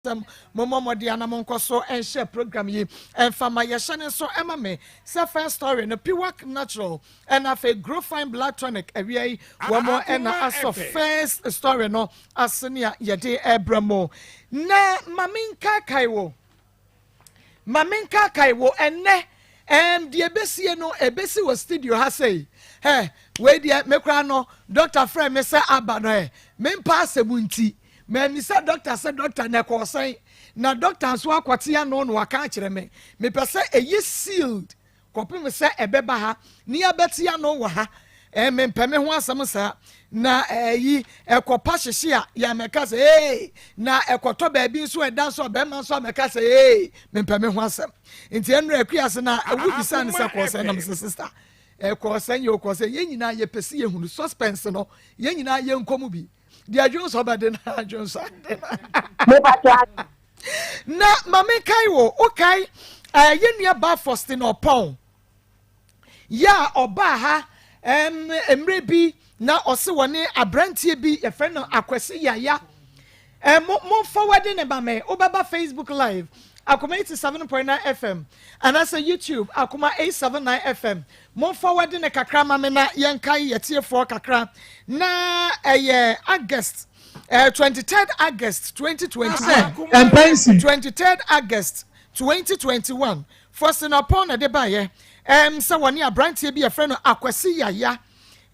system momo modiana monko so and share program yi and fama yeshane so ema me say first story no Piwak natural and afa grow fine blood tonic awie womo ena aso first story no asenia yede ebramo na maminka kaiwo enne the ebesie no ebesi was studio ha say hey we dia mekra no doctor friend me say aba no me mpa asemunti me say doctor na ko say na doctor so akwate ya no aka kire me pese eyi sealed kopi me say ebeba ha ni abeti ya no wo ha me mpeme ho asem sa na yi ekopa hyehye a ya meka say hey na ekoto ba bi so eda so be man so meka say hey me mpeme ho asem nti enru akuase na awu bisa ne say ko say na me sister ko say yo ko say yenyina ye pese ye hunu suspense no yenyina ye nkomu bi dia Jones obade na Jones na mame kai wo okay yenua ba Faustin Opon ya oba ha emre bi na ose woni abrantie bi ye friend no Akwesi Yaya mo forwarding ne ba me obaba Facebook live Akoma 87.9 FM and as a YouTube Akoma 879 FM mo forwarding ne kakra ma me na yenkai yetie for kakra na August 23rd August 2021 23rd August 2021 Faustin Opon de ba ye se woni abrantie bi ye friend no Akwesi Yaya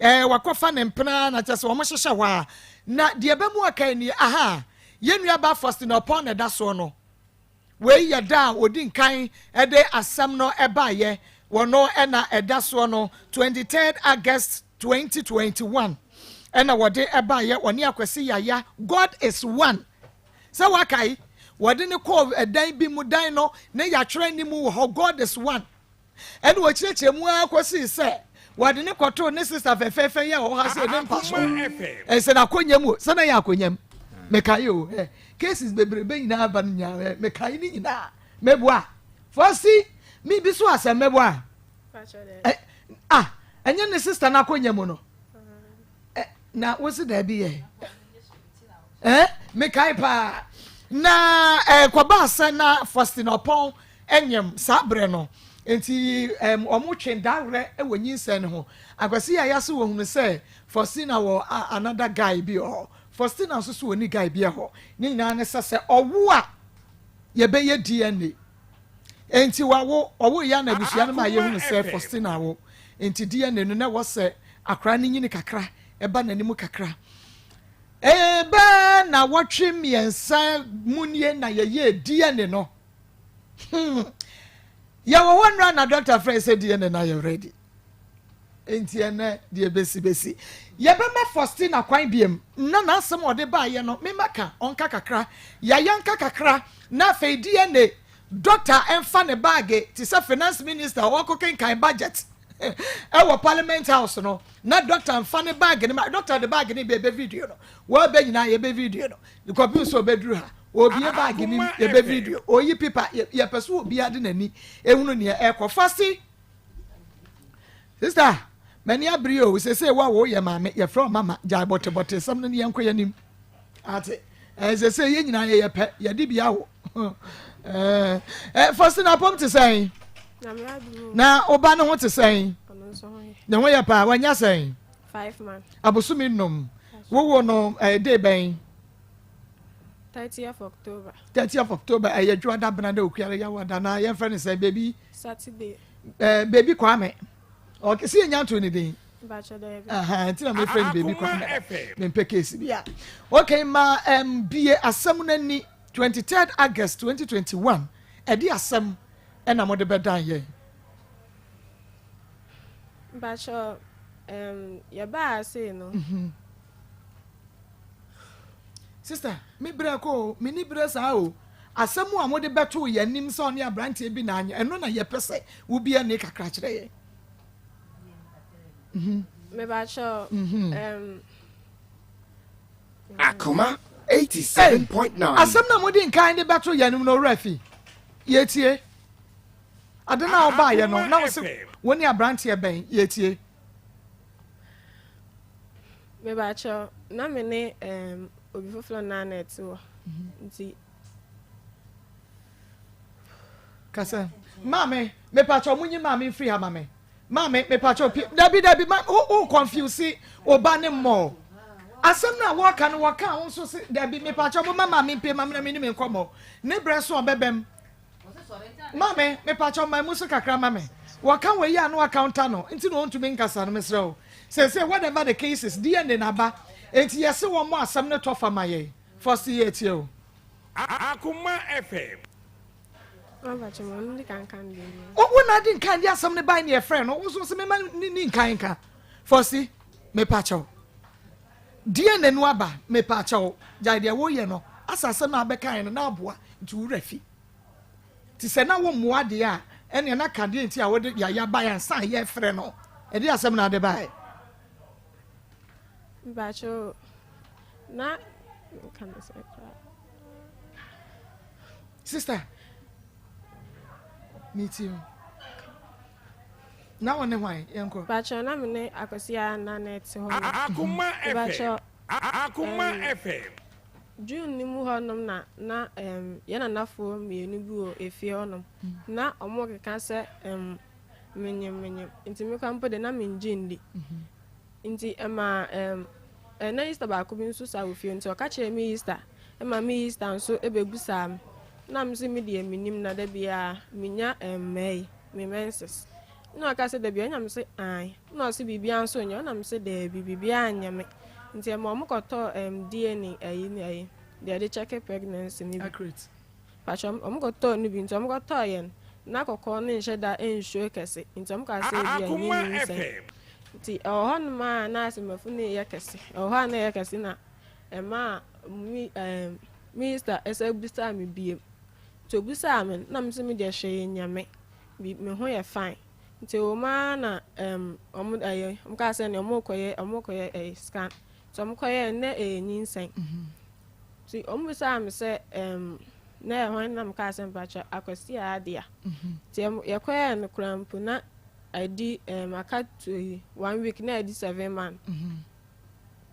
wakofa ne mpena na chese wo mohhehye wa na de ba mu aka ni aha yenua ba Faustin Opon da so no we ya da odi nkan ede asam no eba ye wono na eda so no 23rd August 2021 na wode eba ye woni Akwesi Yaya God is one so wakai wode ne call edan bi mu dan no ne ya twere ni mu ho God is one and wo chireche mu Akwesi se wade ne kwoto ne sister fefefe ya ho ha se ne mpaso se na konyam se na ya konyam mekayo cases bebrebe nyina aba nya mekai ni nyina meboa fosi mi biso asem meboa enye ne sister na konyam no na wosi da bi ye mekai pa na kwaba asa na Faustin Opon enyem sabre no enti omo twendawre ewonyinse ne ho Akwesi Yaya so wo hunu se Faustin na wo another guy bi o Faustin na so woni guy bi ho ni nyina ne sese owo a ye be ye DNA enti owo ya na busia no ma ye hunu se Faustin na wo enti DNA no na wo se akra ni nyini kakra eba nanimu kakra eba na wotwe miensa munie na ye DNA no ya wo wonra na doctor friend say DNA na you ready enti ene de besi ye be ma Faustin na kwan biem na asem ode ba ye no me maka onka kakra ya yanka kakra na fe DNA doctor enfa ne bag ti say finance minister wo koken kan budget ewo parliament house no na doctor enfa ne bag ne doctor the bag ne be video no wo be nyina ye be video no the copy so be duru ha obi e bag ni ye be video oyi paper ye peso obi ade nani ehunu ne e ko Fasti sister many abrio we say wa wo ye mama ye from mama jai bote some ne ye nkoya nim ate say ye nyina ye pe ye de bia wo Fasti na pom te say na oba no ho te say na wo ye pa wanya say 5 man abosumi nom wo no day ben 30th October 30th October ye dwa da bena da okuare ya wada na ye friend say baby Saturday baby Kwame okay see nya to ni den bachelor tina my friend baby Kwame me pe case bia okay ma bie asem na ni 23rd August 2021 edi asem na mo de bedan ye bachelor ya ba say no sister me brako me ni brasa o asemu a mo de beto ye nim so ne abrantie bi na anya eno na ye pese wo bia ne kakra kire ye me bachelor Akoma 87.9 asem na mo de nkan de beto ye nim no rafi ye tie adena oba ye no na wo se woni abrantie ben ye tie me bachelor na me ne obi foflo na net wo nti kasa mame me pacho munyi mame free ha mame mame me pacho dabi ma o confuse oba ne mo asem na waka no waka won so se dabi me pacho mo mame pe mame na me ni me nkomo ne breso obebem mame me pacho ma musu kakra mame waka we ya no accountant no nti no ntumi nkasa no mesre o say whatever the case is DNA na ba enti yese wo mo asem ne tofa maye first year tie o Akoma FM. When I didn't can ya some buy near friend, or was some man kind Fossy, me pacho. Dear Nenwaba, me pacho, Jadia Woyano, Assassin Abeka and Nabua to Refi. Tis now one more dear, and you're not candidating I would ya buy and sign ye freno, and dear some other buy. Bacho, not can I say Sister. Me too. Now on the way, uncle. Bacho, na me akosia na net ho. Akoma FM. Akoma FM. June ni mu honom na ye na nafo mienu bi o efie honom. Na omo keka se menyem nti me kwampo de na menje ndi. Nti na Easter ba ko bi nso sa ofie nti o ka kire me Easter. Me Easter nso ebebusa am. Na mse me de minim na da bia minya me menses na aka se da bia nya mse ai na se bibia nso nya na mse da bibia anya me nti e mo koto DNA ayi de check pregnancy ni accurate pachom koto ni bi nti koto yen na kokko ne nhye da ensure kese nti ka se bia ni nse nti ohon ma na se mafu ne ye kese ohon na ye kese na ma mi Mr. Esabisa mi biem to busa amen na mse me de hwe nyame bi me ho ye fine nti o ma na ka se ne omokoye scan so omokoye na nyinsen ti omusa am se na ho na ka se mpacha akwasi adia ti ye koye no krampu na adi aka to 1 week na adi 7 man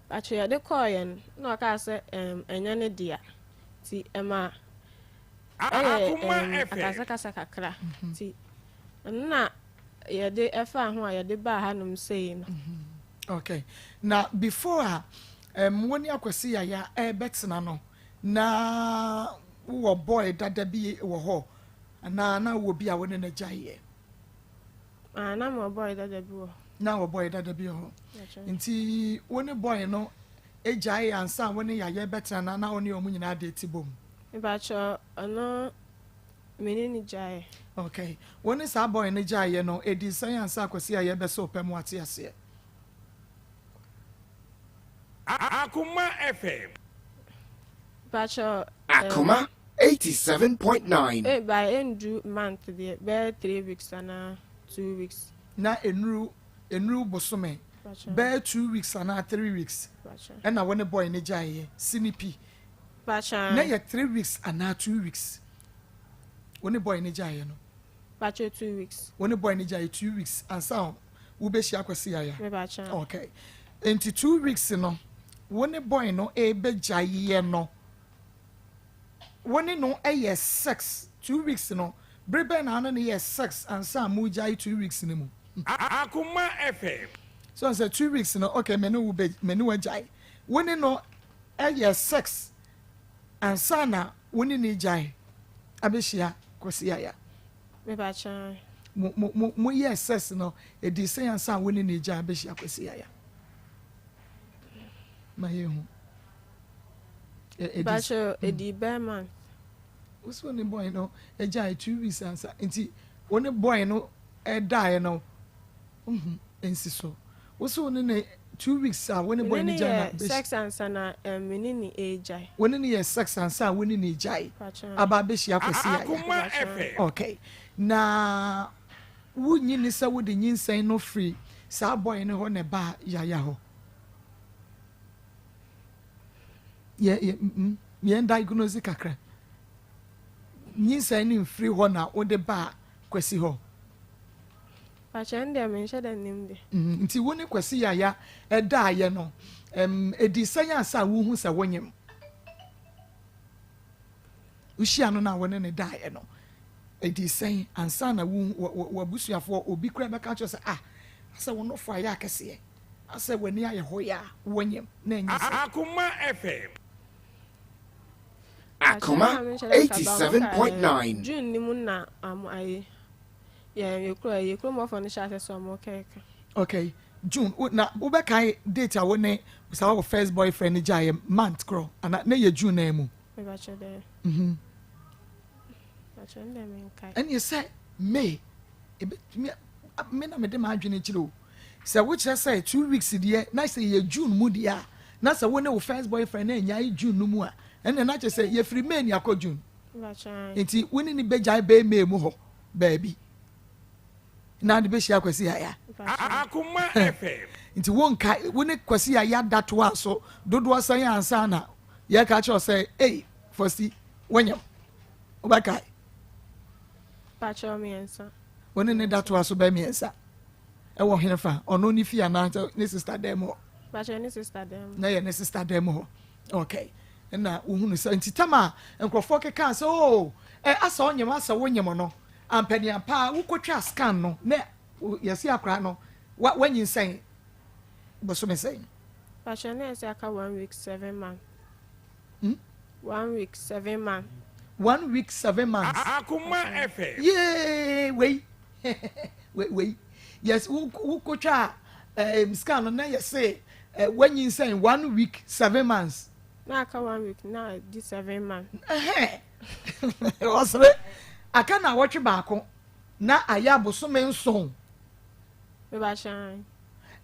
acho ya de koye no ka se enya ne dia ti ema akasa kakra ti na yede efa ho a yede ba hanum sei no okay na before woni akwasi ya betna no na wo boy dada bi wo ho na wo bi a woni na jaye na mo boy dada bi wo na wo boy dada bi ho nti woni boy no ejaye ansa woni ya betna na oni omu nyina date bom Bacho ano menini jai. Okay. When is our boy in the jai, no, a design sakwasi a yebeso pemwati ase. Akoma FM. Bacho Akoma 87.9. By end month the be 3 weeks and 2 weeks. Na enru bosome. Be 2 weeks and 3 weeks. Bacho. And I want a boy in the jai, sinipi. Bacha. Na 3 weeks and 2 weeks. When a boy in the jai, no. Bacho 2 weeks. When a boy in the jai 2 weeks and sound ubeshi akwasi ya. Bacha. Okay. Into 2 weeks no. When a boy no e be jai no. When no a sex 2 weeks no. Brebe na ana ne sex and some mu jai 2 weeks no mu. Akoma FM. So I said 2 weeks no. Okay, menu jai. When no a sex and sana woni ni jai abeshia kwasiya ya me bacha mo yes no e di say ansa woni ni jai abeshia kwasiya ya ma yehu e bacha e di beman uso ni boy no e jai 2 weeks ansa nti woni boy no e die no ensiso uso ni 2 weeks when boy ni jai sex and sana menini ejai when ni sex and sa when ni jai aba beshi akwasi ya okay na wunyi ni sa wodi nyinsan no free sa boy ni ho ne ba ya ho ye diagnose kakra nyinsan ni free ho na wode ba kwasi ho Pacha ndi amensha da nimde. Nti woni kwasi ya eda ye no. Edi sanya asa wo hu sa wonyem. Ushia no na woni ne da ye no. edi sen ansa na wo abusuafo obi kura beka cho say asa wo no fa ya kese asa wani aye hoya wonyem na enye Akoma FM. Akoma 87.9. June ni mun na aye. Yeah, you kuro mo sha so mo keke. Okay, June na ubeka date a wone sa wo first boyfriend ni jaye month kro ana na ye June na mu. Me ba che there. And you say May me na me de ma adwene chiro. Say which say 2 weeks there na say ye June mu dia. Na say wone wo first boyfriend na nya June no mu a. And na che say ye free May ni akọ June. Ba cha. Enti woni ni bejai be May mu ho baby. Na de be hia kwasi ya. Akoma FM. Nti wonka woni kwasi ya that one so dodo asan ansa na ye ka che say hey first wonyam obakai Pacho miensa. woni ne that one so be miensa e wo henefa ono ni fia na ne sister dem ho Pacho ni sister dem. na ye ne sister dem ho okay na uhunu sa nti tama enkrofo keka so oh asa onyem asa wonyem no ampani apa wukotwa scan no na yesi akra no wanyin sen boso me sen Pacho ne se aka 1 week 7 months. 1 week 7 months. 1 week 7 months Akoma FM. yeah wait yes wukotwa scan no na yesi wanyin sen 1 week 7 months Na aka 1 week na di 7 months. osre aka na watch baako na aya bosome nson Me ba shan.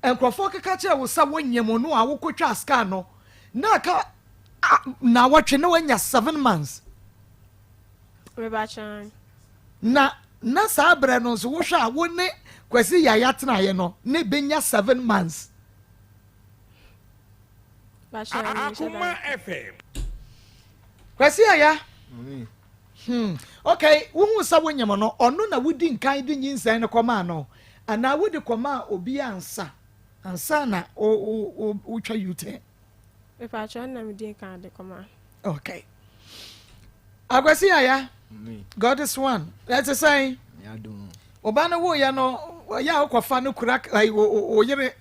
enkrofo keka kire wo sa wonyem no a wokotwa ska no na aka na watch na wanya 7 months Me ba shan. na sa abre no so wo hwa wo ne kwasi yaya tena ye no ne benya 7 months Ba shan. Akoma FM. kwasi yaya okay wo sa wonyem no ono na wudi nkan de nyinsan ne koma no ana wudi koma obi ansa na o twa yute Me pacho na me di kan de koma. okay agwasi yaya God is one let's say oba no wo ya no ya okofa no kura o yere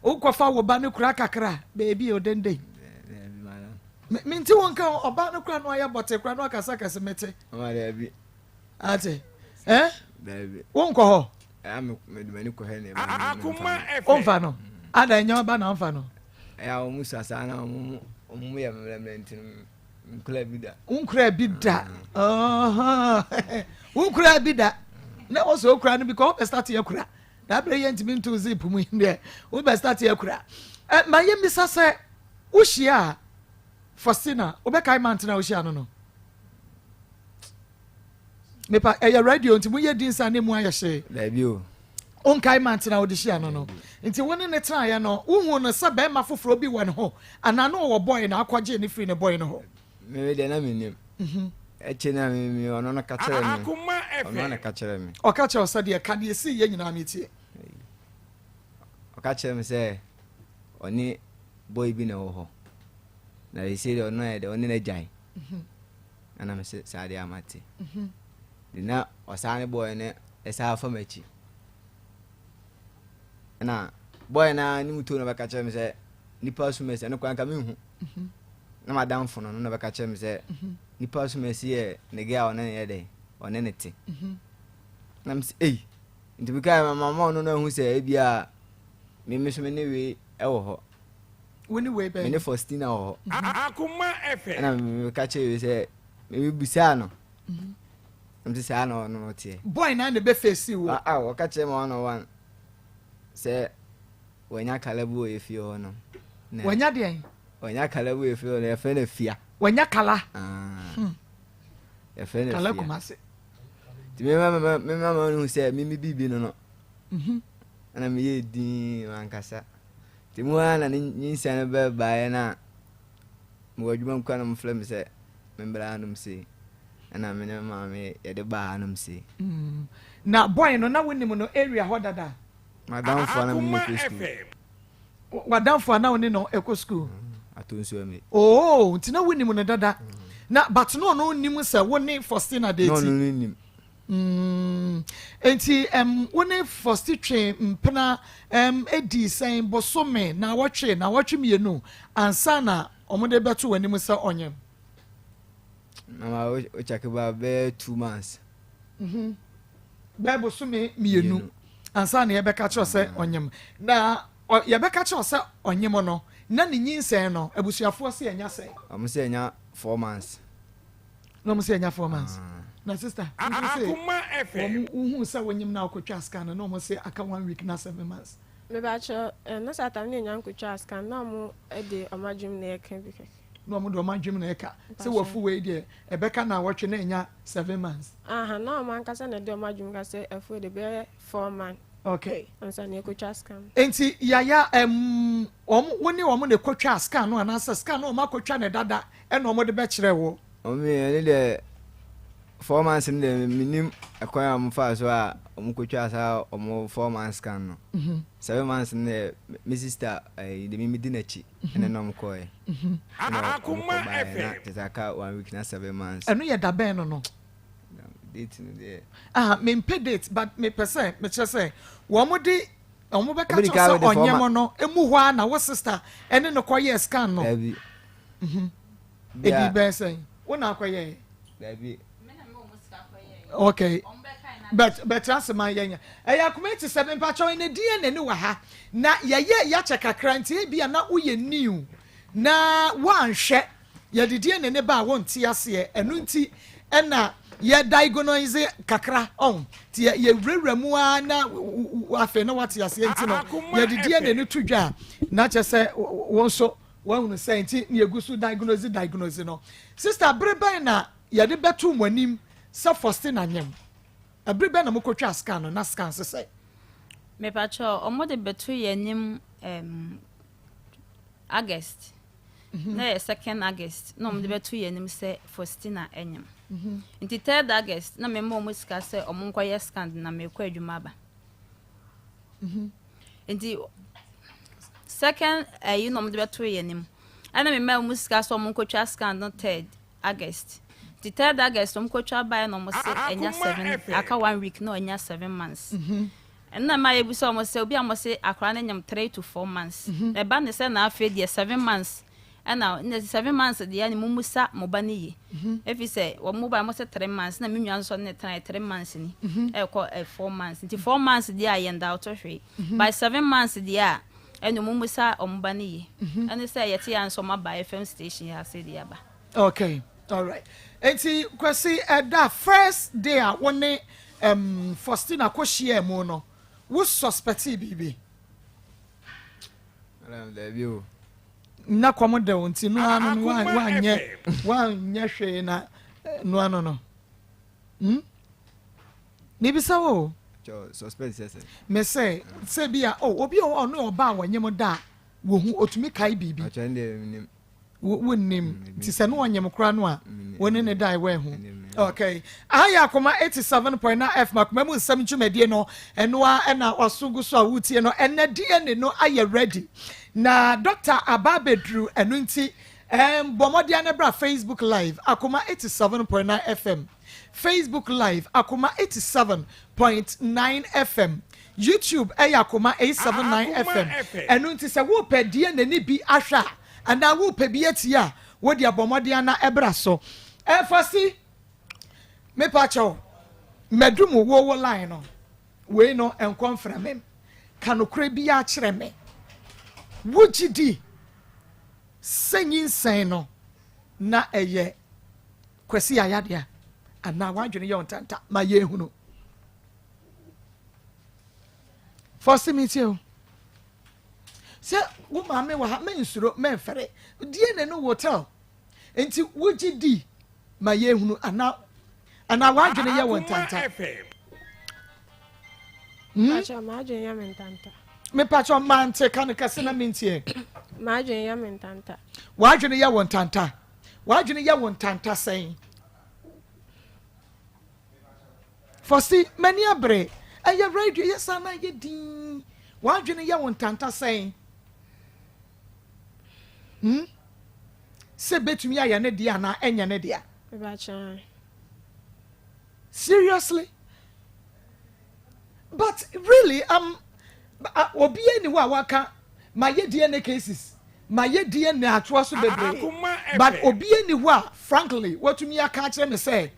okofa wo ba no kura kakra baby o dende minti wonka oba no kura no ya bote kura no akasa kase mete Bi. ate Baby. wonko ho Me ko he ne. Akoma FM. onfa no ada nya oba na onfa no Ya o musa sana o ya me ntin nkula bi da. unkura bi da unkura bi da na also okura no because we start ya kura na bre ye ntimi ntu zip mu inde we be start ya kura ma ye misa se ushia Faustina obeka imant na ushia no mepa ya radio nti mu ye dinsa ne mu ayehye Baby o. onkai imant na odishia no nti woni ne tra ya no uhu no se be ma foforo bi won ho ana no wo boy na akwaje ne free ne boy no ho Me de na me nim. Eche na me ono na ka kire me. Akoma Ono na FM. ka kire me. o ka che o sade ka de si ye nyina metie O ka kire me say oni boy bi na wo ho. Na they say ono e de oni na jai. Ana me say sade amate. Dina o sane boy ne esa fa machi. Na boy na ni mutu na ba ka kire me say nipa su me say no kwan ka me hu. Na madam fono no na ba ka kire me say nipa su me say ne ga ona ne de ona ne te. Na me say nti bi ka mama no na hu say bia me so me ne we e wo ho. woni we be Me ne Faustina wo ho. Akoma FM. Na me ka kire say me busa no. I'm just saying no tie. boy na be face wo O ka kire ma no one. Say wanya kalabu e fi ho no. wanya de Wanya kalabu e fi ho e fe na fia. wanya kala E fe na kala fia. kuma se Ti me mama no say me bibi no. Ana me ye din wankasa. Ti mu ana ni nsa na be ba na mo wadwuma kwa na mo fla me say me bra anum say. Ana me ne mama me ye de ba anum say. na boy no na woni mo no area ho dada Madam for na me Akoma ko school. FM. wadamfo na woni no eco school Atonso me. oh nti na woni mo no dada na but no nim se woni Faustina de No ti nim. Enti wone first train mpena edi sen bosome na watwe mienu ansa na omode beto wanim se onyem na o check ba be 2 months Bible some mienu ansa na yebeka cho se onyem na yebeka cho se onyem no na ne nyinsen no abusuafo se enya se se enya 4 months no mo se enya 4 months na sister Akoma FM uhu sa wonyem na okotwa scan no mo se aka 1 week na 7 months me ba cho na satan ne nyan kutwa scan na mo de omadwum na eka bi keke no mo do omadwum na eka se wafu we de ebeka na wotwe na enya 7 months na man kasa na de omadwum ka se afu de be 4 months okay ansa na ekotwa scan enti yaya woni wo mo ne kotwa scan no anasa scan no ma kotwa ne dada e no mo de be kire wo me de 4 months in the minimum akwa am fa so a omukotwa sa 4 months kan no 7 months in the my sister the me dinachi ene no mkoe Akoma FM tezaka 1 week na 7 months eno ye da ben no date no there me pay date but me person me che say wo mo de omo be ka cho so onyem no emu ho na wo sister ene no koye scan no dabi edi be say wo na koye dabi okay but as man yenya Akoma 87 pacho ene DNA ni wa ha na ye ya check akrantie bia na uye new na wanhwe ye de DNA ne ba wonti ase enu nti ena ye diagnose kakra on ti ye wrewra mu na afa na wati ase nti no ye de DNA ne tudwa na che se won so won say nti ne egusu diagnose no sister breben na ye de betu mwanim sa first na nyem abribe na mokotwa scan no na scan se say me pacho omode betu yenim August na second August no omode betu yenim se first na enyem nti 3rd August na me mo musika se omonkoye scan na me kwa adwuma ba nti second no omode betu yenim ana me ma musika so omonkotwa scan no 3rd August the 3rd August omkotwa ba no mo se enya 7 aka 1 week no enya 7 months and na my ebu so mo se obi am se akra na nyam 3 to 4 months e ba ne se na afa die 7 months and now in the 7 months the yani mumusa mo ba ne ye if you say wo mo ba mo se 3 months na menwa so ne 3 months ni e ko 4 months nti 4 months the ayenda auto hwe by 7 months the a eno mumusa o mo ba ne ye and say yete ya so ma ba FM station ya se the aba okay all right enti kwasi that first day a woni Faustina ko share mu no wo suspect bibi dabi na komo de wonti no anu wanye hwe na no anu no ni bisa wo suspect sese me say bia obi o no oba wanyem da wo hu otumi kai bibi acha ndem wonnim ti se no onyem kra no a woni ne dai we hu okay Akoma 87.9 F makoma mu nsam twumedie no eno a na osugu so a wutie no enadie ne no aye ready na Dr. Ababedru eno nti bomodia ne bra Facebook live Akoma 87.9 FM Facebook live Akoma 87.9 FM YouTube Akoma 879 FM eno nti se wo pedie ne ni bi ahwa ana wo pebi atia wo dia bomodia na ebra so fasi me pacho medumu wo line no we no enkonfra mem kanokre bi a kire me wugidi senyin sen no na eye kwasi ayadea ana wadwene ye ontanta ma ye hunu fasi mitio se wo ma me wa ha me nsuro me fere die ne no hotel enti wugidi ma ye hunu ana wadwene ye wontanta acha ma adwene ya mentanta me pacho mante kan kase na mintie ma adwene ya mentanta wadwene ye wontanta sen fosi mani abre aye radio yesa na ye din wadwene ye wontanta sen se betumi aya ne dia na enya ne dia acha seriously. But really, obi any wa waka my DNA cases, my DNA atwa so bebre. But obi any wa, frankly, what to me I can't me say,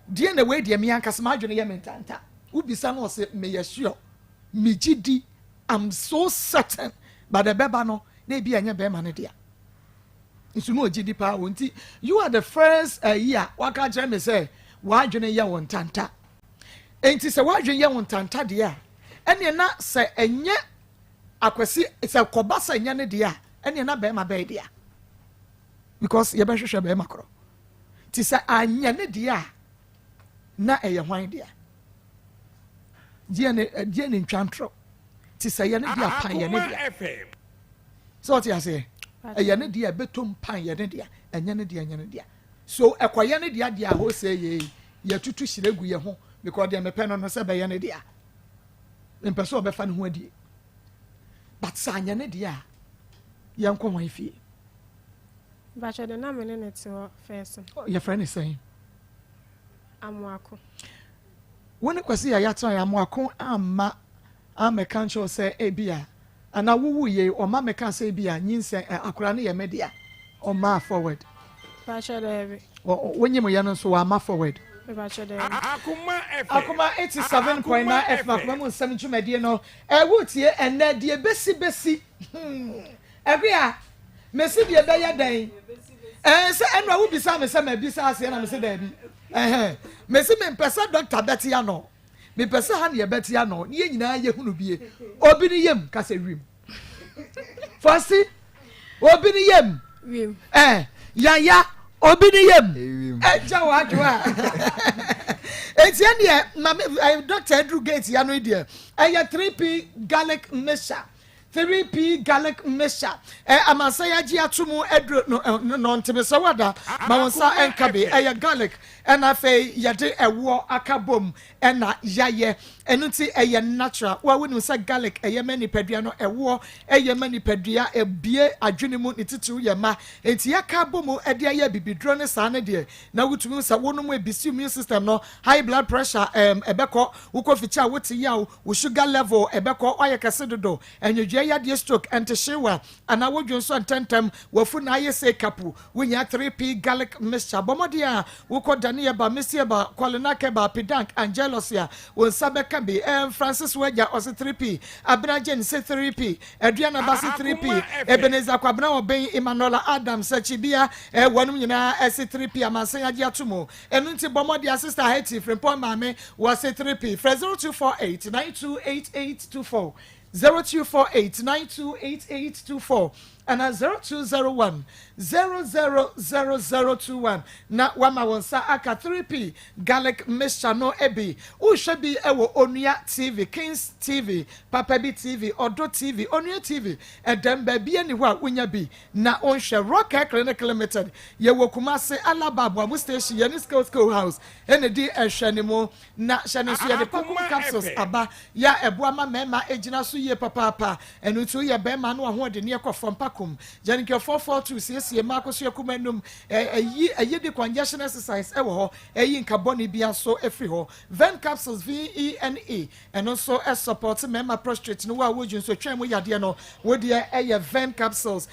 DNA way dear me ankas margin yamentanta. Ubi san say me sure. Me gidi, I'm so certain. But the bebano, they be anya bema ne dia. Nsumo gidi pa wonti. You are the first year. Waka me say, why jene ya won tanta. Enti se wadwen ye wontanta de a ene na se enye akwasi se kobasa enye ne de a ene na be ma be de a because ye be hwehwe be makro ti se anya ne de a na eye hwan de a die ne ntwantro ti se ye ne de a pan ye ne de a so what you say eye ne de a betom pan ye ne de a enye ne de a so ekoye ne de a ho say ye tutu shiregu ye ho because they me pen no se be ye ne dia in person be fa ne ho adie but sanya ne dia ye nko wan fie ba che de na me ne te first your friend is saying Amwako when kwasi ya try Amwako amma ameka ncho say ebia ana wuwu ye o ma meka say ebia nyinse akura ne ye media o ma forward ba che de when you mo so wa ma forward Akoma 87.9 F Akoma mo 7 twumedie no wutie enne die besi ebia mesi die be ya dan se enwa wo bisa me se ma bisa ase na me se da bi mesi me mpesa doctor betia no me pesa ha ne betia no ne nyina ye hunu bie obi ni yem ka se wim fasi obi ni yem ya obi ni yem eja wa adwa etian de mama Dr. Andrew Gates ya no de 3p garlic mixture 3p garlic mixture amansa ya gi atomu edro no ntime so wada ma wonsa enkabe garlic afe yade ewo akabom na yaye enuti natural wa wonu sa garlic mani padua no ewo mani padua ebie adwene mu nititu ye ma enti yakabom ede aye bibidro ne sa ne de na wutumi sa wonu mu ebisi immune system no high blood pressure ebeko wuko ficha wote ya wo sugar level ebeko oye kase dodo enwedwe ya de stroke enteshewa ana wodwo so antentem wafu na aye se kapu wonya 3p garlic mixture bomodia wuko dani ba mesie ba kwalena ke ba pidank angelosia won sabeka be Francis Weja os 3p abrajen se 3p aduana ba se 3p ebeneza kwabna oben Emmanuel Adams chibia wonum nyina se 3p amansan agi atomo enunti bomodia sister Heti frempon mame was 3p 0248 928824 0248 928824 and 0201 000021 na wama wonsa aka 3p garlic mixture no ebi ushabi ewo Onua TV Kings TV Papa B TV Odo TV Onua TV edemba bia ni hwa unya bi na onhwe Rock Clinic Limited ye wo Kumase Alababo Amu station ye ni school house ene di ehwe mo na hye so ye de pacum capsules aba ya eboa ma mema ejina so ye papa enu tu ye bema no ho de ne ekofom pacum janike 442 sie Maa Akos yakumanum ayi de congestion exercise ewo ho ayi nkaboni bia so efri ho ven capsules VENE and also support mema prostrate no wa wojun so twem yade no wo de ven capsules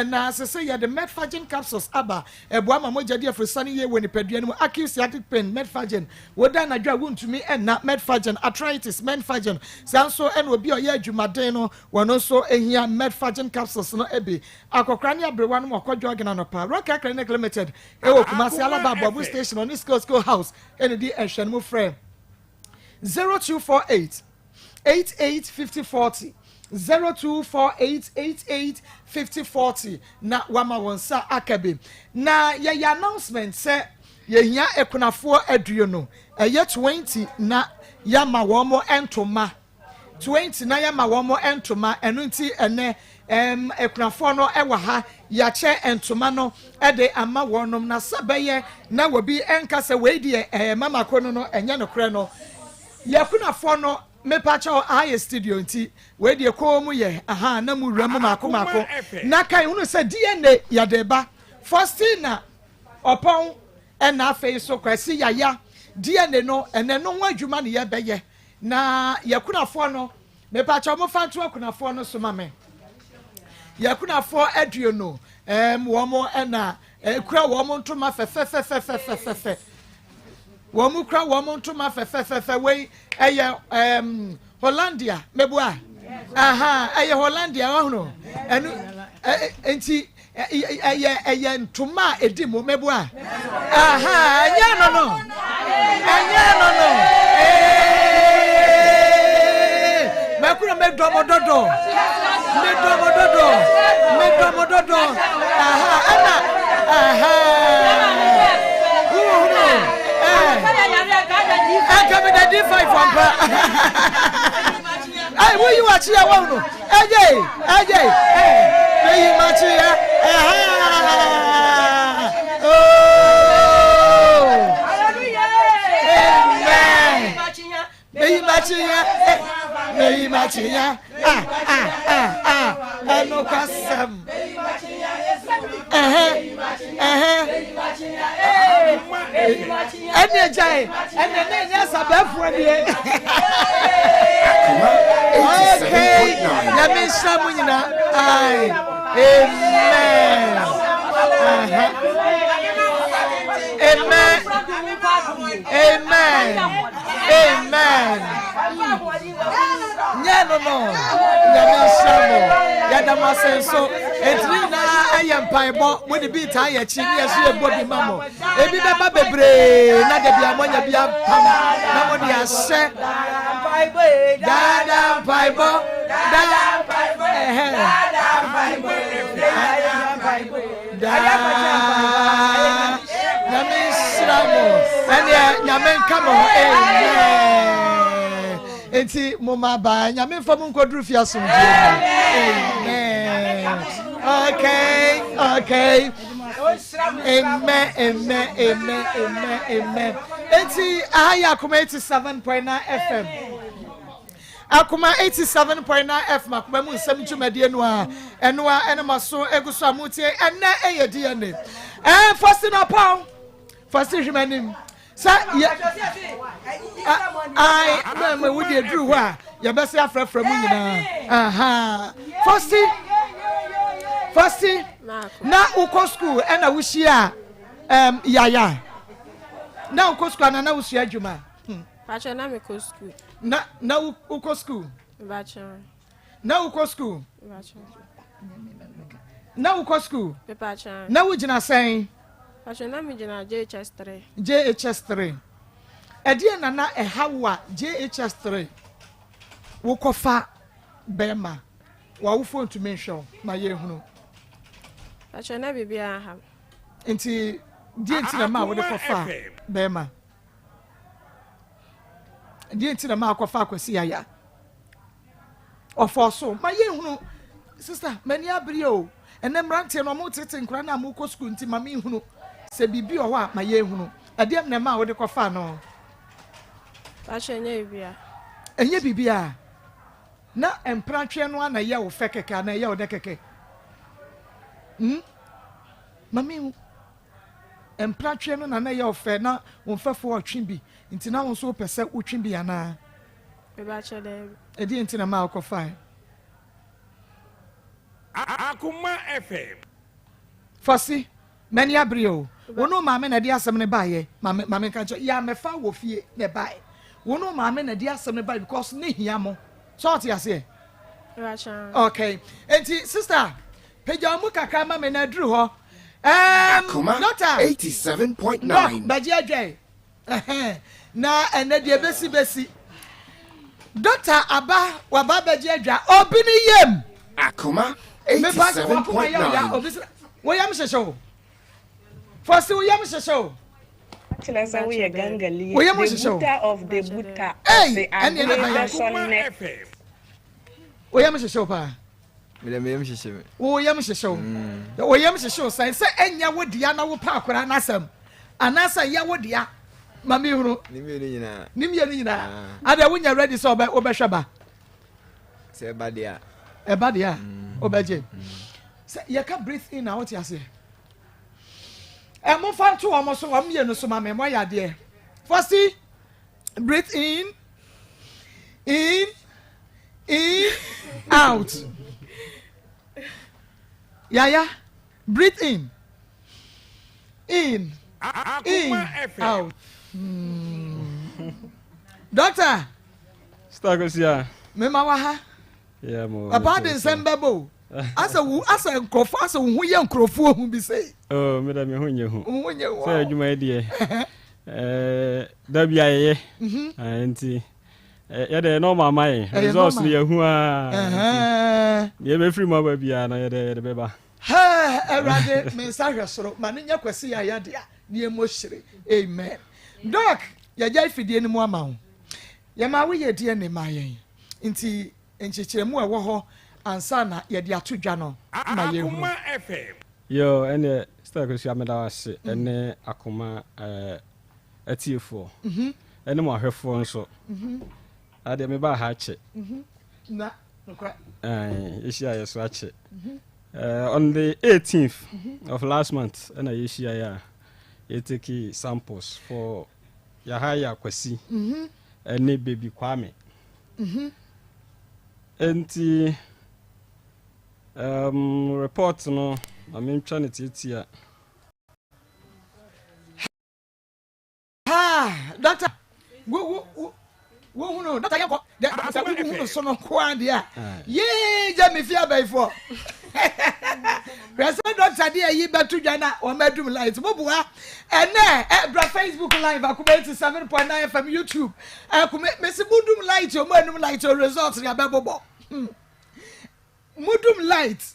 na se ye de metfagen capsules aba ebo ama moja de afrosane ye woni padua no acute pain metfagen wo da na dwa wontumi na metfagen arthritis metfagen sanso en obi o ye adwumaden no wono so ehia metfagen capsules no ebe akokrane abrewa no akwadwo gina no pa Rock Clinic Limited ewo Kumasi Alababo Abu station on school house and the ehwen mu frame 0248 885040 0248885040 na wama wonsa akabe na ye announcement say ye hia ekunafo aduo no eye 20 na yama womo entoma 20 na yama womo entoma enu nti ene ekunafo no ewa ha ya che entoma no ede ama wonom na sabeye na wobi enkase weidi mama kono no enye no kre no yakunafo no me pacha aye studio nti weidi ko mu ye aha na mu wura mu mako na kai hunu se DNA ya deba Faustina opon ena face so kwasi yaya DNA no ene no ho adwuma ne ye beye na yakunafo no me pa cha mo fa nto akunafo no so ma me yakunafo aduo no wo mo na kura wo mo ntoma fe wo mo kura wo mo ntoma fe we eye Hollandia mebua aha eye Hollandia wo no enu enti eye ntoma edi mo mebua aha anya no Makura me domo dodo. Aha, ana. Aha. Come the D5 from pa. Hey, who you watch here one no? AJ. Hey, you watch here. Aha. Oh. May machinya no kasam ene jai ene nya sabafo die okay na me samu nyina ai amen no nyame shamo ya da masenso etri na ayempaibo mo de bi ta ya chi ne so ebo bi mamo ebi be ba bebre na de bia monya bia pam na mo de ahye dada paibo nyame shamo ene nyame nkamo enti mama ba nyame fam nkodru fi asomdie amen okay amen enti aya Akoma 87.9 FM Akoma 87.9 FM Akoma mu nsem twumade no a eno a ene maso eguso amutie enne eyedi ene first no pound first hwemanim sa I me we dey drew wa ya be say afrafra mu nyina aha first na uko school and na wuhia yaya na uko school na wuhia adwuma Pacha na me ko school na uko school Pacha na uko school Pacha na uko school Pacha na wugina sen Pacha na me gina JHS3 Edie na ehawa JHS3 wokofa bema wa wo phone to mention ma ye hunu Pacha na bibia ha enti die enti na ma wo de kofa bema die enti na ma kofa akwasi yaya ofoso ma ye hunu sister mani abri o enemrante no mo tete nkura na mo ko school enti ma me hunu se bibi o wa ma ye hunu edie na ma wo de kofa no Pacha enye bibia na empratwe no na ye wo fe keke na ye wo de keke mami empratwe no na ye wo fe na wo fefo otwe bi nti na wo so pese otwe bi ana Pacha de edi nti na ma ko fine Akoma FM Fosi mani abrio wono maame na di asem ne baaye maame ka ya mefa wo fie ne baaye wono maame na di asem ne baaye because ne hia mo so what you say Pacha okay enti sister peja mu kakra ma me na duru ho Akoma nota 87.9 baji adwe na ene de besi Doctor Aba waba baji adwa obi ni yem Akoma 87.9 wo yam shesho Fosi wo yam shesho Chinasa we are gangali. We are The Buddha of the Buddha. Hey, and Akoma FM wo yam shesho pa me yam hihye wo yam shesho wo yam shesho sai se enya wo dia na wo pa akora na asam anasa ya wo dia mami huru ni me ni nyina ada wo nya ready so obe hweba se ba dia obeje se ye ka breathe in out ya se mo fa to o mo so o me no so ma me mo ya de Firstly, breathe in, out. Yeah. Breathe in, out. Doctor. Stagosia. Mema waha. Yeah, mo. About the Sembabo. As a crofo, as a young crofo who be say. Oh, Madame Hunyo. Hunyo. Say, you my dear. WIA. Auntie. Yeah, the normal my results near who are. Yeah, free mobile piano, the beba. Ha, erade me sahwesoro maninya kwesi ya yadia ne emohire amen doc ya jai fidie ne mu ama ho ya ma we ye die ne ma yen nti enchechiremu ewo ho ansa na ye de atodwa no ma ye hu yo ene start ko ameda wase ene akoma atiefo ene mo ahwefo nso ade me ba ha che na nkwa ishia yeso ache on the 18th of last month and I take samples for Yahaya Kwesi and baby Kwame. And the report no I'm trying to here. Doctor wo no doctor yako the so no kwa dia ye je me fia bai for President Doctor dia yi betu dwana o madum light bobua ene bra Facebook live akuma 87.9 FM YouTube akuma mesi mudum light o manum light o results ya bebobo mudum light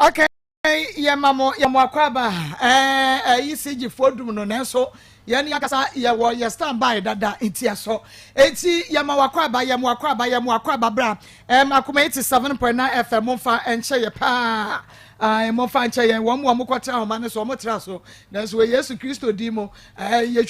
Okay, yamamo yamoakwaba ECG fodum no nenso yani akasa ye stand by dada entiaso enti yamawakwaba bra akoma 87.9 FM monfa enche ye pa monfa enche ye wo mo kwata ho mane so mo tra so nanso Yesu Kristo di mo ye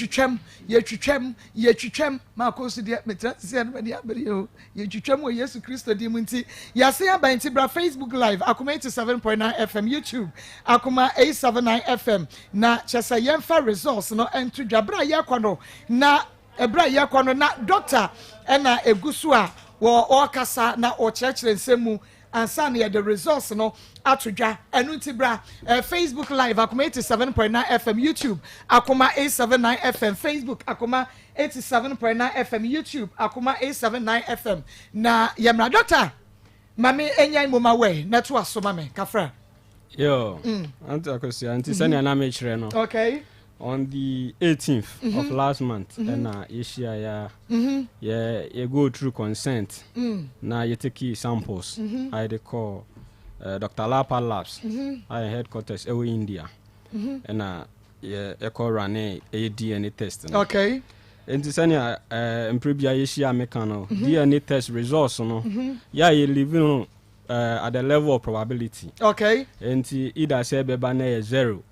twetwam Maa Akos de metra se no de abere o ye twetwam o Yesu Kristo di mo nti yase abanti bra Facebook live akoma 87.9 FM YouTube akoma 879 FM na chesa yemfa results no ento dwabra ye kwano na ebra ye kwano na doctor na egusu a wo okasa na o church nsemu ansa na the results no atodwa enu ntibra Facebook live akoma 87.9 FM YouTube akoma 879 FM Facebook akoma 87.9 FM YouTube akoma 879 FM na yemra doctor mami enya moma we na to asoma me kafra Yo, Auntie Akos, Auntie Sanya na me chere no. Okay. On the 18th of last month, and Asia, yeah, go through consent. Now you take samples. I they call Dr. Lapa Labs. I headquarters in India, and yeah, I call run a DNA test. Okay. And this Sanya, Imprebia Asia Mecano DNA test results. No, yeah, you living at the level of probability. Okay. And either say beba 0.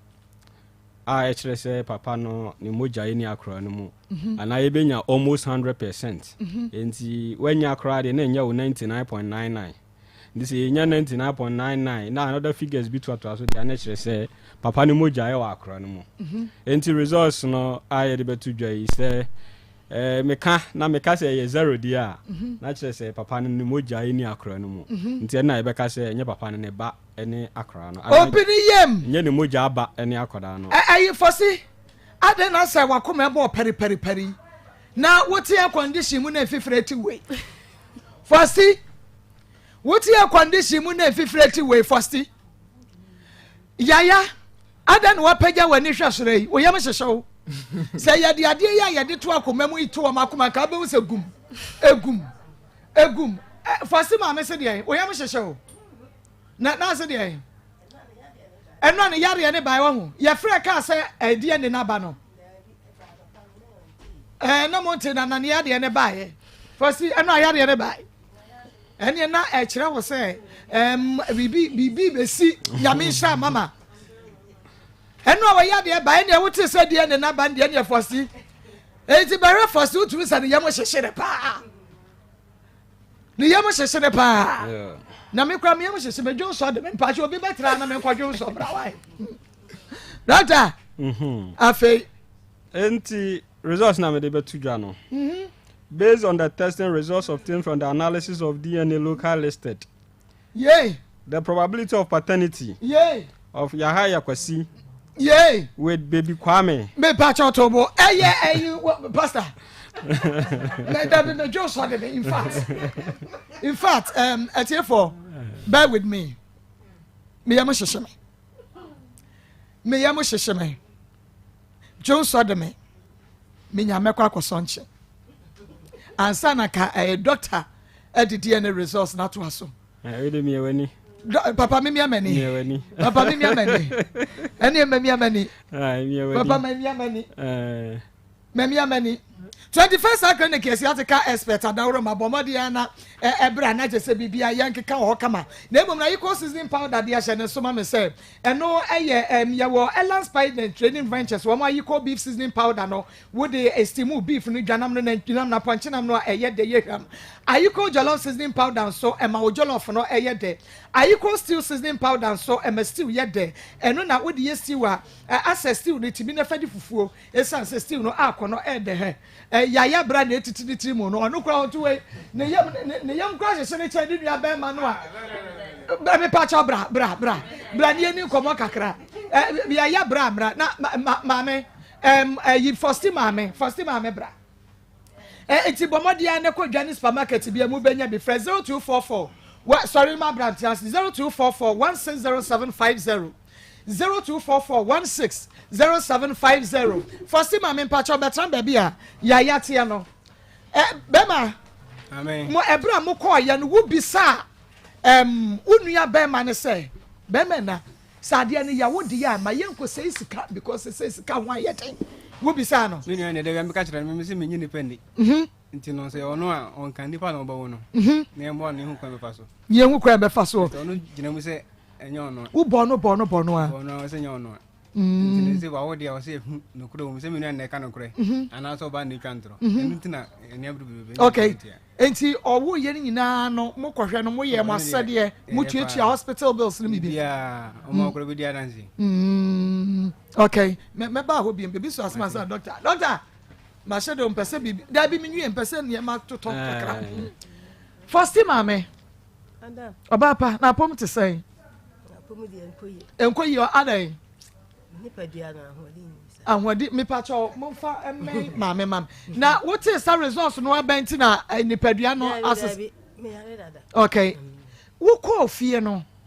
I actually say papa no ni moja ni akra no mu and I benya almost 100%. And when you akra de na nya 99.99. This is 99.99. Now another figures be to so they actually say papa ni moja e akra no mu. And the results no I dey betu dwa say meka say 0 dia na actually say papa ni moja ni akra no mu. Nti na e beka say nya papa ni ba any akra no. Obini yem. Nye ni moja aba any akoda no. Ayi fosi. Ade na say wakoma ebo peri. Na wote air condition mu na fifreti we. Fosi. Wote air condition mu na fifreti we fosi. Yaya. Ade na wapaja wani hwasore. Wo yam hyehyew. Say ya de ade ya de to akoma mu ito makoma ka be wo se gum. Egum. Fosi ma me se de wo yam hyehyew. Na se de eno ne yare ne bai wo ye frɛ ka se adie ne naba no na monte na ne yare ne bai fosi eno yare ne bai ene na kyerɛ wo se bibi besi nyame hya mama eno wa yare bai ne wote se die ne naba ne ne fosi enti bare fosi utu se ne yam hyehyere pa ne yam hyehyere pa na me kra me yam hyehyere me dwo so de me pa che obi betra na me kwadwo so bra wai doctor afei enti results na me de betu dwa no based on the testing results obtained from the analysis of DNA local listed yay the probability of paternity yay of Yahaya Kwasi yay with baby Kwame me pa che otobo pastor me dwo so de me in fact atiefo bear with me yam hyehyere me yam hyehyere John so de me nyame kwa akosonche ansa na ka doctor DNA results na to aso we de me wani papa me amani papa me amani ene me amani papa me amani 21st academic years yataka expert adawro mabomodi na ebra na je se bibia yankeka ho kama na emom na equal seasoning powder dia hye ne so ma me say eno ye wo Elan Spider Training Ventures wo ma equal beef seasoning powder no wo de estimu beef no dwanam no nantinam na ponchenam no eye de yeham ayiko jollof seasoning powder so ema wo jollof no eye de ayiko stew seasoning powder so ema stew ye de eno na wo de ye stew a access stew no tibi na fadi fufuo esan se stew no akono e de he yaya bra na etiti trimu no ono kura otu we ne yam kura se ne che di nua be ma no a me pa cha bra ne ni komo kakra yaya bra na mame yi first mame bra enti bomodia ne ko dwane supermarket bia mu benya be 0244 sorry my brand 0244 160750 0244160750 first mame mpacho betran baby a yaya tie no bema amen mo ebra mo ko ya no wo bisa unua bema ne se bema na sade ne ya wo di ya ma yenko sei sika because sei sika ho ayeten wo bisa no me ne de me ka kira me se me nyini pendi nti no se ono a on kan nipa na obawo no na embo ne hu kwa be faso ye hu kwa be faso ono gina mu se enyo ono wo bono a ono se enyo ono nti ne se wa wo dia o se hu no kuro mu se me ne ka no kure ana so ba ne twantro nti na ene abru bebe okay enti owo ye nyina no mo kohwe no mo ye mo asade mo tuatua hospital bills no mi bi ya o mo kuro bi dia dansi okay me ba ho bi so asma sa doctor ma shadow mpese bi da bi minwie mpese ne ma toton kakra first mame Adam obapa na pom te say pom di enkoyi o adai nipa dia na ahodi me pa cho mo fa mame na what is the results no abenti na nipa dua no asses me yare dada okay wo ko fie no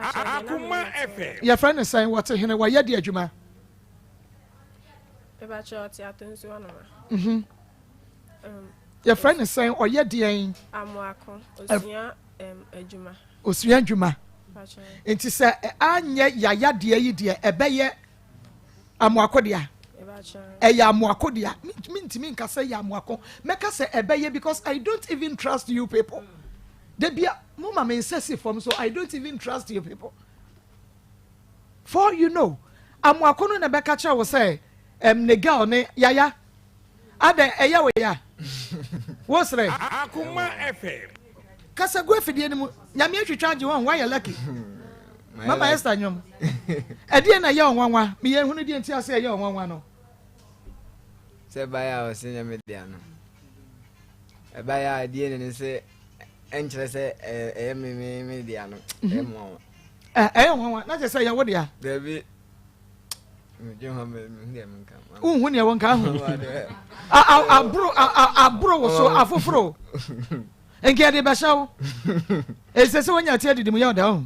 Akoma FM. Your friend is saying what hene wa yedi adwuma. Your friend is saying oyedi en Amuako osua adwuma. Osua adwuma. Enti se anye yaya de yi de ebeye amuako dia. Eya amuako dia. Mintimi nka say ya amuako. Meka say ebeye because I don't even trust you people. Debia mama me insist from so I don't even trust you people. For you know, amuako no na beka cha wo say nega one yaya. Ada eya we ya. What's right? Akoma FM. Kasa go afidie ni mu. Nyame atwitwa age won why you lucky. Mama Esther nyom. Ade na ya onwanwa, me ye hunu die nti ase ya onwanwa no. Se baya o se nyame dia no. E baya ade ne se enkyere se me dia no. E mo. Onwanwa, na je se ya wo dia. David je ho me dia me kan. Hu ne won ka hu. Abro wo so afoforo. Enke de bashawo. Ese se wonya tie didim ya oda ho.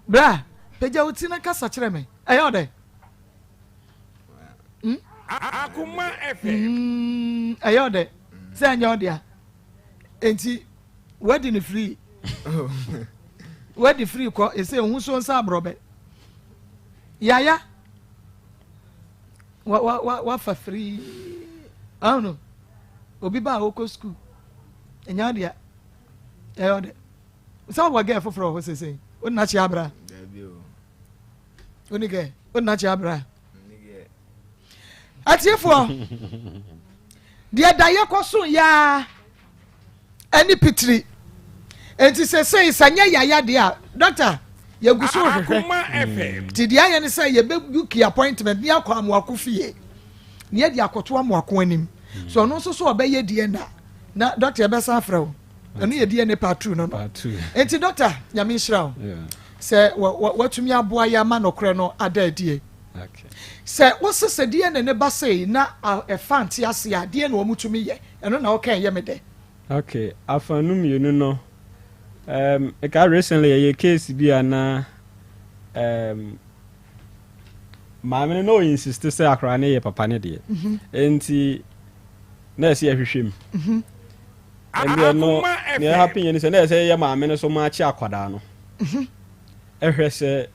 Bra, peja uti na kasa kire me. Oda. Akoma FM. Oda. Se anya oda. Enti wadi ni free. Wadi free ko ese hu so nsa abrobe. Yaya. Wa for free. I don't know. Obi ba oko school. Enya dia. Oda. So wa get for ho say. O na chi abra. Dabi o. Onige. O na chi abra. Onige. Atiefo. Dia daye koso ya. Ani pitri. Enti say sanya yaya dia. Doctor, ye guso Akoma FM. Ti dia ye ne say ye be book appointment ni akwa amoako fie. Ni ye dia akoto amoako anim. So no so obeye die na doctor be san frɛ wo. Eno ye die ne part 2 no. Part 2. Enti doctor, nyame nhira wo. Yeah. Sɛ watumi aboa ya ma no korɛ no ada die. Okay. Sɛ wosese die ne ba sei na ɛfa nte ase a die na wɔmutumi yɛ. Eno na wɔka yɛ me de. Okay, afanum yenu no. It got recently a case be na maame no insist say akra ne ye papa ne de. Enti na se ahwehwem. And no near happy and say ya maame no so much akwada no. Ehwe se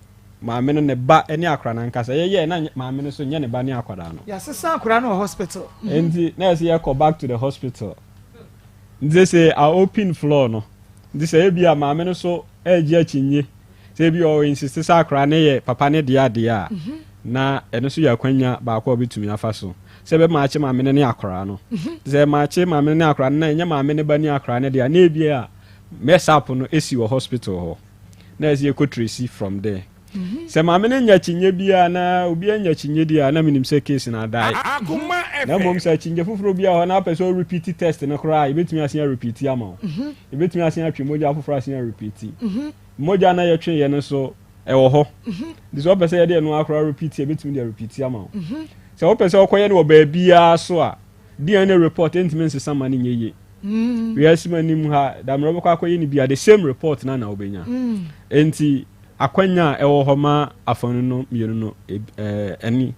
maame no ne ba ene akra na nkasa ye na maame no so nye ne ba ne akwada no. Ya sesa akra no hospital. Enti na se ya go back to the hospital. They say our open floor no. This ebia maame no so eji achinye say bi o insist say akra ne ye papa ne dia dia na eno so ya kwanya ba akwa obitumi afa so say be maache maame ne akra no say maache maame ne akra na nya maame ne ba ne akra ne dia na ebia mess up no esi wo hospital ho na esi ko tracy from there say maame ne nya chinye bia na obi anya chinye dia na minim say case na die na mom say chinye fufuro bia ho na person repeat test no kra ebetumi asia repeat ama ebetumi asia atwe moja fufuro asia repeat moja na ye twe ye no so ewo ho this one person ye de no akra repeat ebetumi de repeat ama say o person okoye no ba bia so a DNA report entimi nsesa mani nyeye we asima nim ha da mro bako akoye ni bia the same report na obenya enti akwanya ewo ho ma afanu no mienu no eni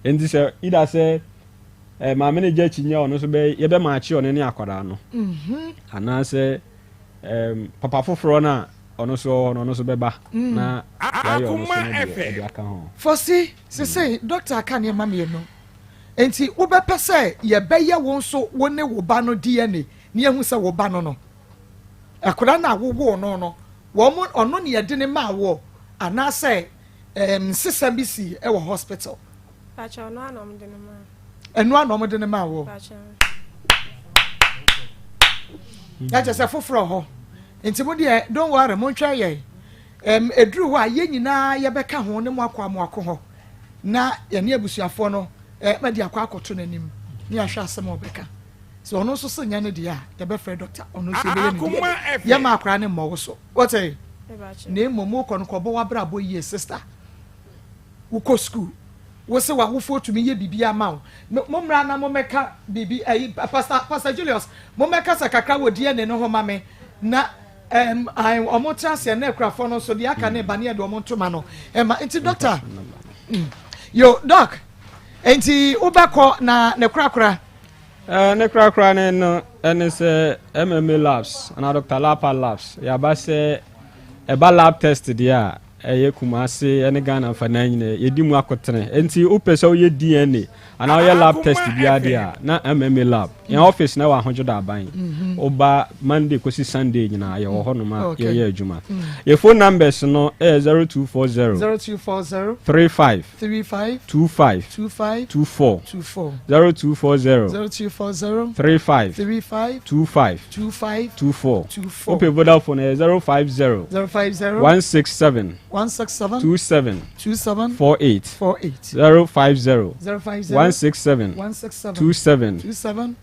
enti se ida se maame ne jachinya ono so be ye be maachi ono ne akwada no ana se papa foforo na ono so be ba na ya ono so ne aka ho fosi se doctor aka ne ma mienu enti wo be pese ye be ye won so wo ne wo ba no DNA ne ehu se wo ba no akwada na wo no woman ono ne yede ne ma wo ana say sisa bisi e wo hospital pacha no anom de ne ma enu anom de ne ma wo pacha ya je se foforo ho enti mo de don't worry mo ntwa ye eduru ho a ye nyina ye beka ho ne mo akwa ho na ye ne abusuafo no ma di akwa akoto nanim ni ahwa asem obeka so ono so se nya ne dia ye be frɛ doctor ono so be ne ye ma akra ne mo so what eh ne momo ko no ko bo wa bra bo ye sister wo ko school wo se wa wo fotumi ye bibia ma mo mra na mo meka bibi pastor Julius mo meka sa kakra wo die ne no ho ma me na I omotra se na ekrafo no so de aka ne ba ne de omotoma no ma enti doctor yo doc enti ubako na ne krakra ne krakra ne no ene se MMA labs na Dr. Lapa labs ya ba se e ba lab test dia eye kumase ene Ghana fa na nyine yedi mu akotene enti upese o ye DNA ana o ye lab test bia dia na MMA lab in office na wa hojo da ban oba Monday kosi Sunday nyina ye wo hono ma ye adwuma your phone numbers no 0240 35 25 24 0240 35 25 24 open Vodafone 050 167 27 48 050 167 27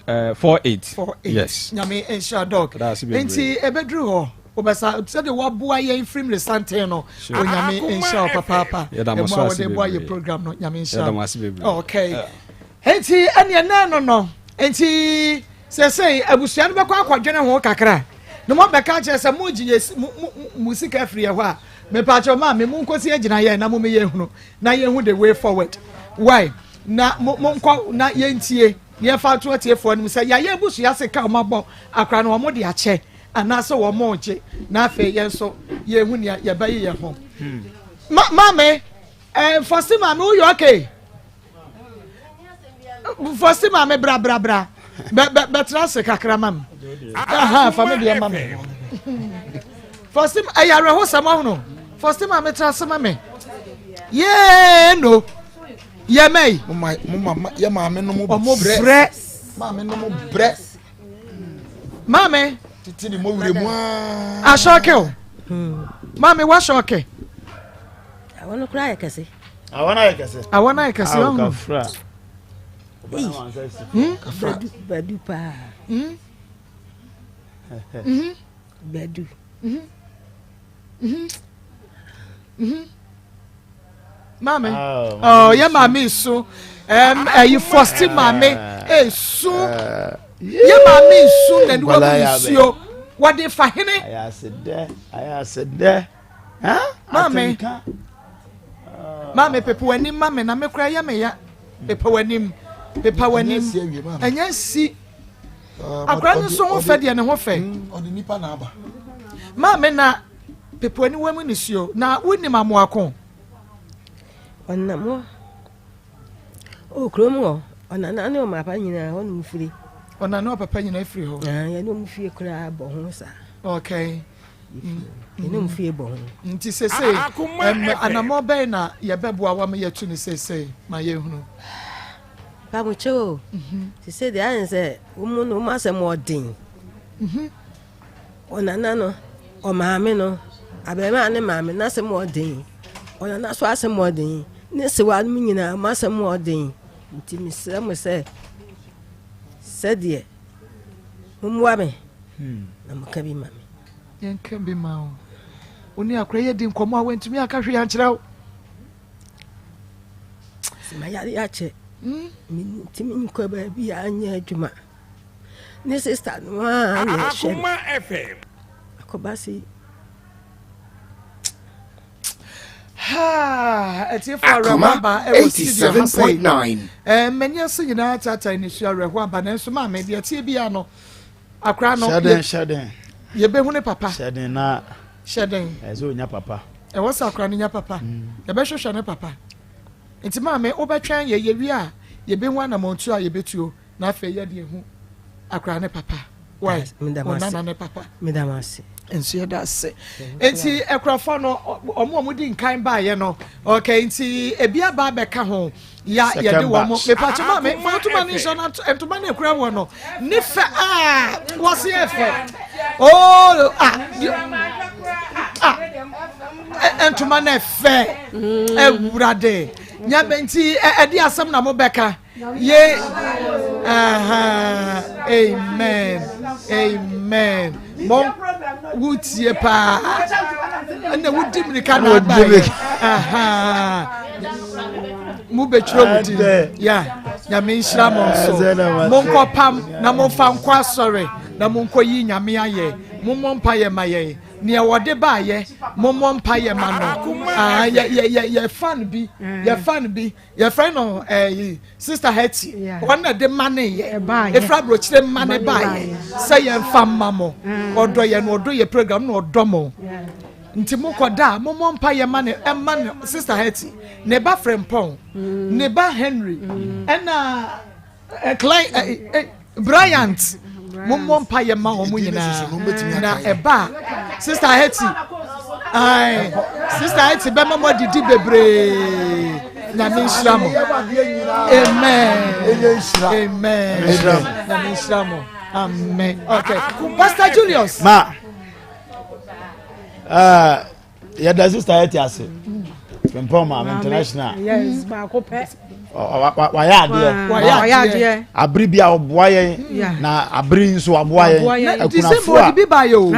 48 yes nyame ensha dog enti ebedru ho obasa so de waboa ye film resante no nyame ensha papa emo wode boa ye program no nyame ensha okay enti ene na no enti say abusua no bekwa akwadwene ho kakra no mo beka che se mo giye musika free ho a me pa cho ma me mu nkosi agina ye na mo me ye hunu na ye hu the way forward why na mo nko na ye ntie ye fa to tie fo nim say ya ye abusua se ka mo bo akra no mo de ache anase wo mo oje na afa ye nso ye hu ne ye ba ye ho mama first mama you okay first mama bra betra se kakra mam family mama first ayare ho sama ho first mama tra se mama ye no ye mai mama ye mama no mo bre mama no mo bre mama titi ni mo wure mu a shoke o mama wa shoke awon kura yakase awon ayekase o kafra Badu pa. Badu. Mame. Oh, yeah, mame so. You first mame. So. Yeah, mame so na do abusio. What dey fa hene? I said there. Huh? Mame. Mame pepe wani mame na me kura ya me ya. Pepe wani pepa wanim enya si akra no so ho fe de ne ho fe odi nipa na aba ma me na pepa wani wamu ni sio na woni mamu akon onna mo o krom ho onna na ne o mapa nyina ho no mfiri onna na o papa nyina afiri ho ya no mfie kra bo ho sa okay no mfie bo ho nti sese anamo be na ye beboa wa me yetu ni sese ma ye hunu Pamucho. She said the answer, woman, no master more ding. On anano, or mammy no. I be man and mammy, not some more ding. On a not so more ding. Nessa 1 million, a master more ding. Timmy Sam say, said ye. Wabby. I'm a cabby mammy. Yan can be mao. Only a creating come went to me a country and child. My yache. Timmy Coba be a juma. Nessus Akoma FM. Akobasi. It's here for Akoma 87.9. Many are saying that I initial Rewaba and so mamma, maybe a Tibiano. A crown of Shadden. You be one papa. Shadden na Shadden. As o nya papa. E was a crown in your papa. The best shane papa. Enti mama obetwan ye wi a ye be hu anamontu a ye betuo na afa ye de hu akra ne papa why ona ne papa medamase enso ye da se enti ekrofo no omo di nkan ba ye no okay enti ebia ba be ka ho ya ye de wo mo me pa chama me fatuma ni so na entuma na ekura wo no ni fa was ye fa oh entuma na fe ewurade nya benti edi asem na mo beka ye amen bon wutie pa na wudi mirika na ba mu betro wudi ya nya me nshira mo so mo nkopam na mo fa nkwa sorry na monko yi nyame aye mommo mpa ye maye ne wode ba ye mommo mpa ye ma no ye fan bi ye friend no sister Hetty one de mane ye e fra bro chire mane ba ye say ye fam mamo odo ye no odo ye program no odo mo nti mokoda mommo mpa ye mane sister Hetty ne ba frempon ne ba Henry ena Bryant mommo mpa ye ma omu nyina na eba sister Hetty sister Hetty be mama didi bebre na minshamo amen na minshamo amen. Okay, Pastor Julius ma ya da sister Hetty ase from international yes ba ko pe waya ade abri bia oboa ye na abri nso aboa ye December bi ba yo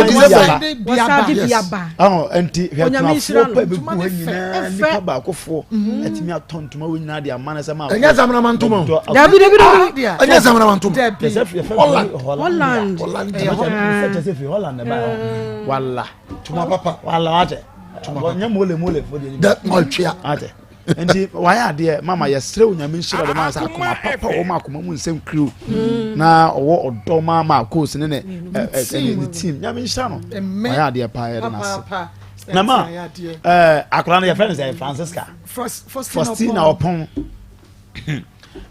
December enti hwekunafo pa be ku nyina nipa ba akofo atimi atontoma we nyina de amana sama enya zamana mantoma David enya zamana mantoma Holland ba walla tuma papa walla wate nya mole for that malchia ate enti waya de mama yesre onyame nshira de man sa akoma papa o ma akoma mu nsem crew na owo odo Maa Akos ne the team nyame nshira no waya de pa ya na na ma akola na your friend say Francisca Faustina opon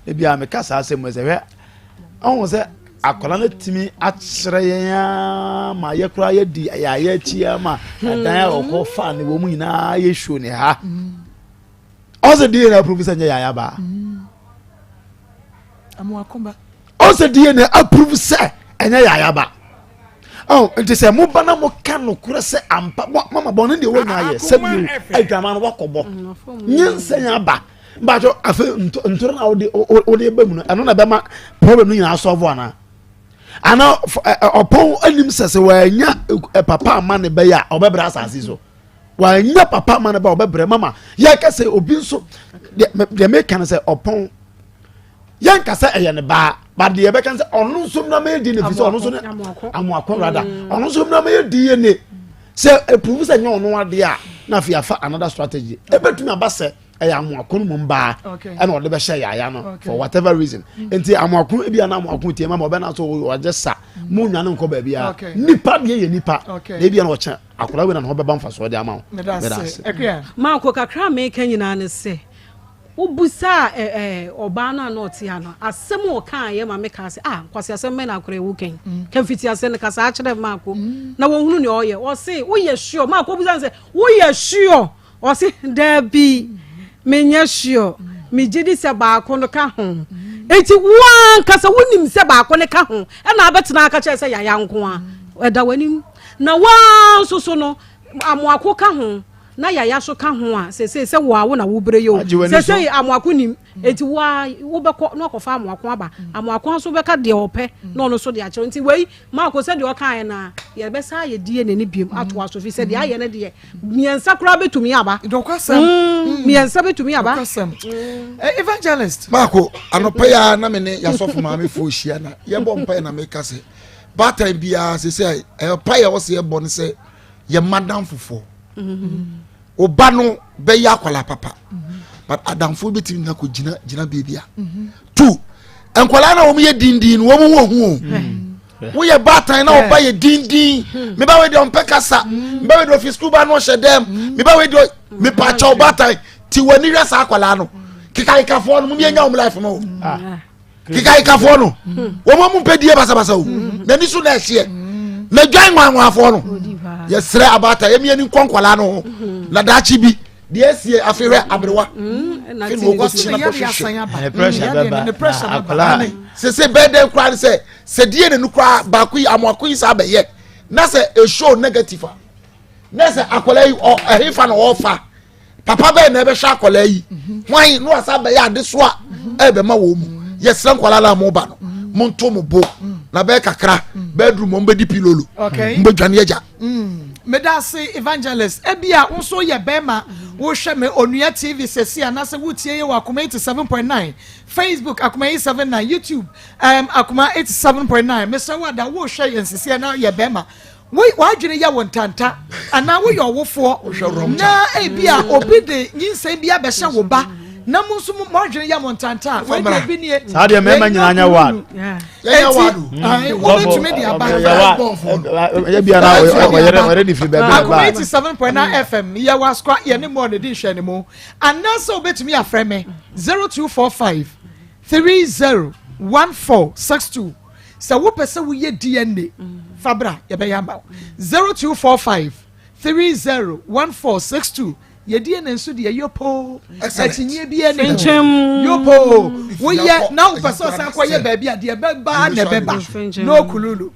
e bia me kasa asem ze we on say akola na timi akyere ya ma ye kura ye di ya ye chia ma dan okọ fa ne wo mu nyina ye show ne ha also DNA approve say ya ba amuakomba also DNA approve say enya ya ba oh nti say mo bana mo ka no kura say ampa mama bon ne wo nya ye say mi adwama no wakobo nyense nya ba mbajo afa ntoro na odi eba mu no eno na be ma problem ni na solve ana ana opon anim sese wanya papa amane be ya obebra asase so wanya papa amane ba obebra mama ya ka say obi nso de make kan say opon yan ka say eye ne ba de be kan say onu nso na me di ne fi say onu nso ne amuakon rada onu nso na me di ne say prove say nyo ade a na fi afa another strategy e betumi abase amuakon mu mba and o de be share ya no for whatever reason enti amuakon e bia na amuakon tie mama obe na so o jessa mu nwane nko ba bia nipa de ye nipa e bia na o cha akora we na ho be ba mfa so de ama ma ko kakra me kan nyina ne se ubusa oba na na otia no asem o kan ye ma me ka se kwase asem me na akora ewu kan kan fiti asem ne kasa akere ma ko na wo hunu ne oye o se wo ye sure ma ko busa se wo ye sure o se da bi menya sure me gidi se ba ko no ka ho enti wan kasa wonim se ba ko ne ka ho e na abetena aka che se ya nko a eda wani na wan so no amoako ka ho na ya so ka ho a se wo na wo bre yo se amoako nim enti wo be ko no kofa amoako aba amoako so be ka de ope no no so de a kire enti wei Maa Akos se de o kan na ye be sa ye die ne ne biem ato aso fi se de aye ne de miensa kura betumi aba miensa betumi aba evangelist Marco anopa ya na me ne ya sofo ma me fo hia na ye bo mpa na me ka se bata bia se se pa ya wo se ye bo ne se ye madam fofo oba no be ya kwala papa but adamfo betimi na ko gina bebia two enkwala na wo me ye dindin wo mo wo hu wo ye batan na oba ye dindin me ba we de on pekasa me ba we do fi school ba no shedem me ba we do me pa cha batan ti wani resa akwala no kikai kafo no mu ye nya life no kikai kafo no wo mo mu pedie basa o na ni so na hye na dwan nwanwa afo no yesre abata emi ni konkwala no na dachi bi de esie afere abrewa fi no go china pressure baba se bede kra se die ne nukra ba ku amoako yi sa ba ye na se e show negative na se akola yi o ehifa na ofa papa be na be hwa akola yi hwan no asa ba ya de so a e be ma wo mu yesre nkwala la mo ba no monto mo bo na be kakra bedroom mo be di pilolo mbe dwane eja medase evangelist ebia unso ye bema wo hwe me onua TV sesi anase wutie ye wa Akoma 87.9 Facebook Akoma 87.9 YouTube Akoma 87.9 Mr. Wada wo hwe ye sesi na ye bema wa adwene ya wontanta ana wo ye owofo na ebia obi de nyinsa bia be hye wo ba na musu mu adwene ya wontanta we de bi ne sa de mema nyina nya wad ya wadu wo betumi de aba ya bia na wo ready free be Akoma 87.9 FM ya waskwa ye ne mo ne di hwe ne mo anasa obetumi afrɛ me 0245 301462 sa wo pese wo ye DNA fabra ye be yamba 0245 301462 ye DNA nso de yopo atinye bia ne yopo wo ye na wo pese osan kwa ye ba bia de ba na be ba no kululu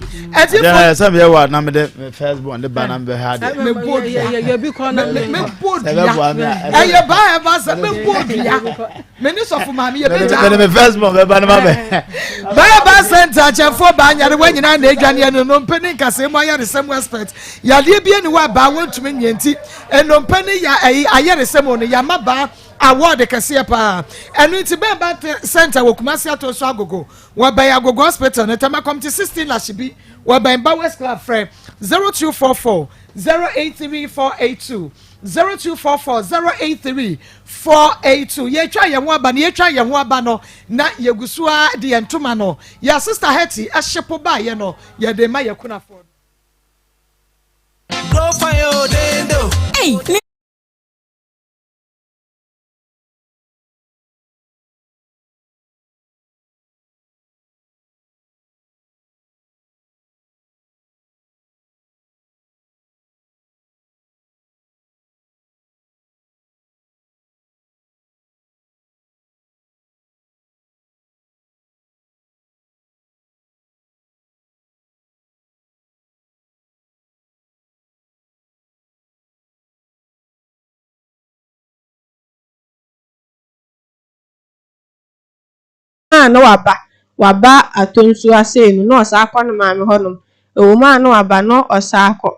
yeah some ye wa na me de Facebook and the ba na be hard me board ye bi ko na me board ye ba sa me board ya me ni so fo ma me ye be ja me Facebook be ba na ma be ba center chefo ba nyare wanyina na edwane no mpeni nkase mo ayare sem expert ya de bia ni wa ba wontumi nyenti eno mpeni ya ayare sem no ya maba award kase pa eno nti be ba center wo Kumasi ato so agogo wa ba ya agogo hospital na tema come to 16 lashibi wa ba Mba West Club friend 0244 083482 0244 083482 ye twa ye ho aba na ye twa ye ho aba no na ye gusua de entoma no ya sister Hetty ahyepo ba ye no ye de ma ye kuna for go for your dendo hey na waba atonsu asenu no osa akọ no maame honom ewo ma na waba no osa akọ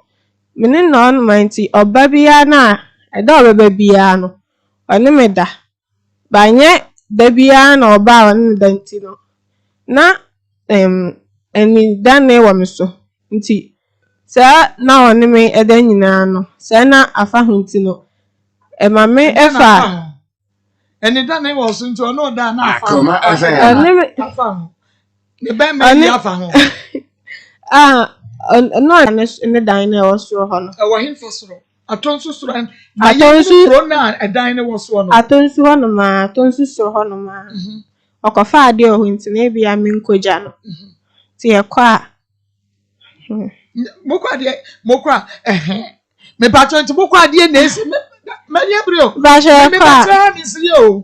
mene na on manti oba bia na eda obeba bia no oni meda banye da bia na oba oni da nti no na eni dane wo meso nti sa na oni me eda nyina no sa na afa ho nti no mame efa eni dane wo so nti ono da na afa Akoma afa ne be me ya afa ho no ne dan na wo so ho no e wo hin fosoro atonsu soro atonsu soro na edan ne wo so no atonsu ho no ma atonsu soro ho no ma okofa ade o nti na bia me nkoja no ti e kwa mokwa me patron ti mokwa ade na esi me lia brio ba je me kwa patron ni si o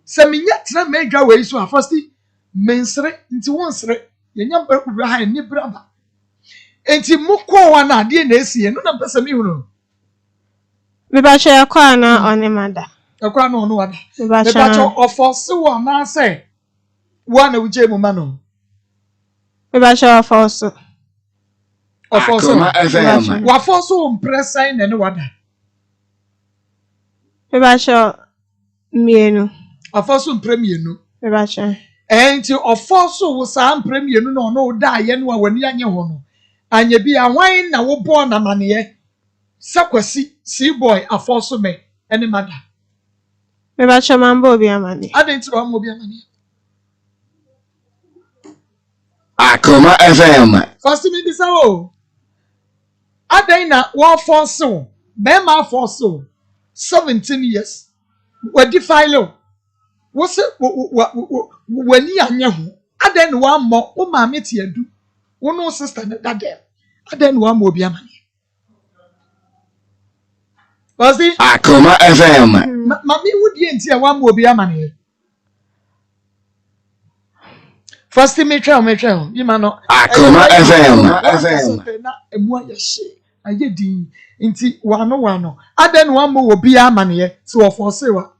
se me nya tena me dwa we so afasti mensre nti wonsre ye nya ba kubra ha ni braba enti mokwa wa na ade na esi no na pesa mi hunu me ba je kwa na oni mada ekwa na onu wada me ba me patron ofose wo na se wo na wuje mu ma no me ba je ofose Akoma FM. wa foso impressa in ne wada me ba je mienu afoso premienu me ba je enti ofoso wo sa premienu no no da ye no wani anye ho no anye bi ahwan na wo bo na mane sakwasi sea boy afoso me ene mada me ba je mambo obi amani adenti wa mo bi amane Akoma FM. first me bisa o adan na wo foso be ma foso 17 years wadi file wo se wani anye ho adan na wa mo wo ma meti adu wo no sister na dadem adan na wa mo obi amane Basi Akoma FM. Mami wudi enti e wa mo obi amane first me try you man no Akoma FM. na emu ayehye ayedi nti wano adan na wa mo obi amane so wo force wa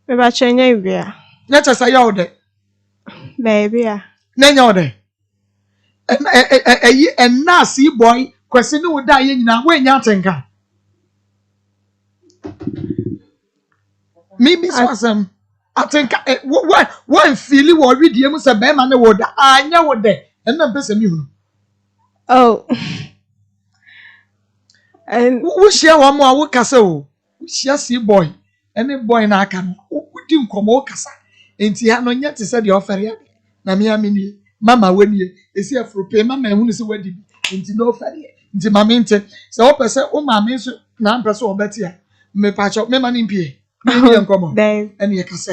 me ba je nya bia na chasa ya ode baby a na nya ode enna si boy kwesi ne wo da ye nyina wo nya atenka me so asem atenka one feeli wo redie mu se be ma ne wo da anya wo de enna pese mi hunu oh and wo share wa mo a wo kasa o wo share si boy any boy na aka no wo di nkomo wo kasa enti ha no nya te se de ofere ya na me amini mama wanie esi afrope mama ehunu se wadi enti no ofere enti mama nte se wo pese wo mama nso na mpese wo beti a me pacho me mani mpie me ni nkomo ene ye kasa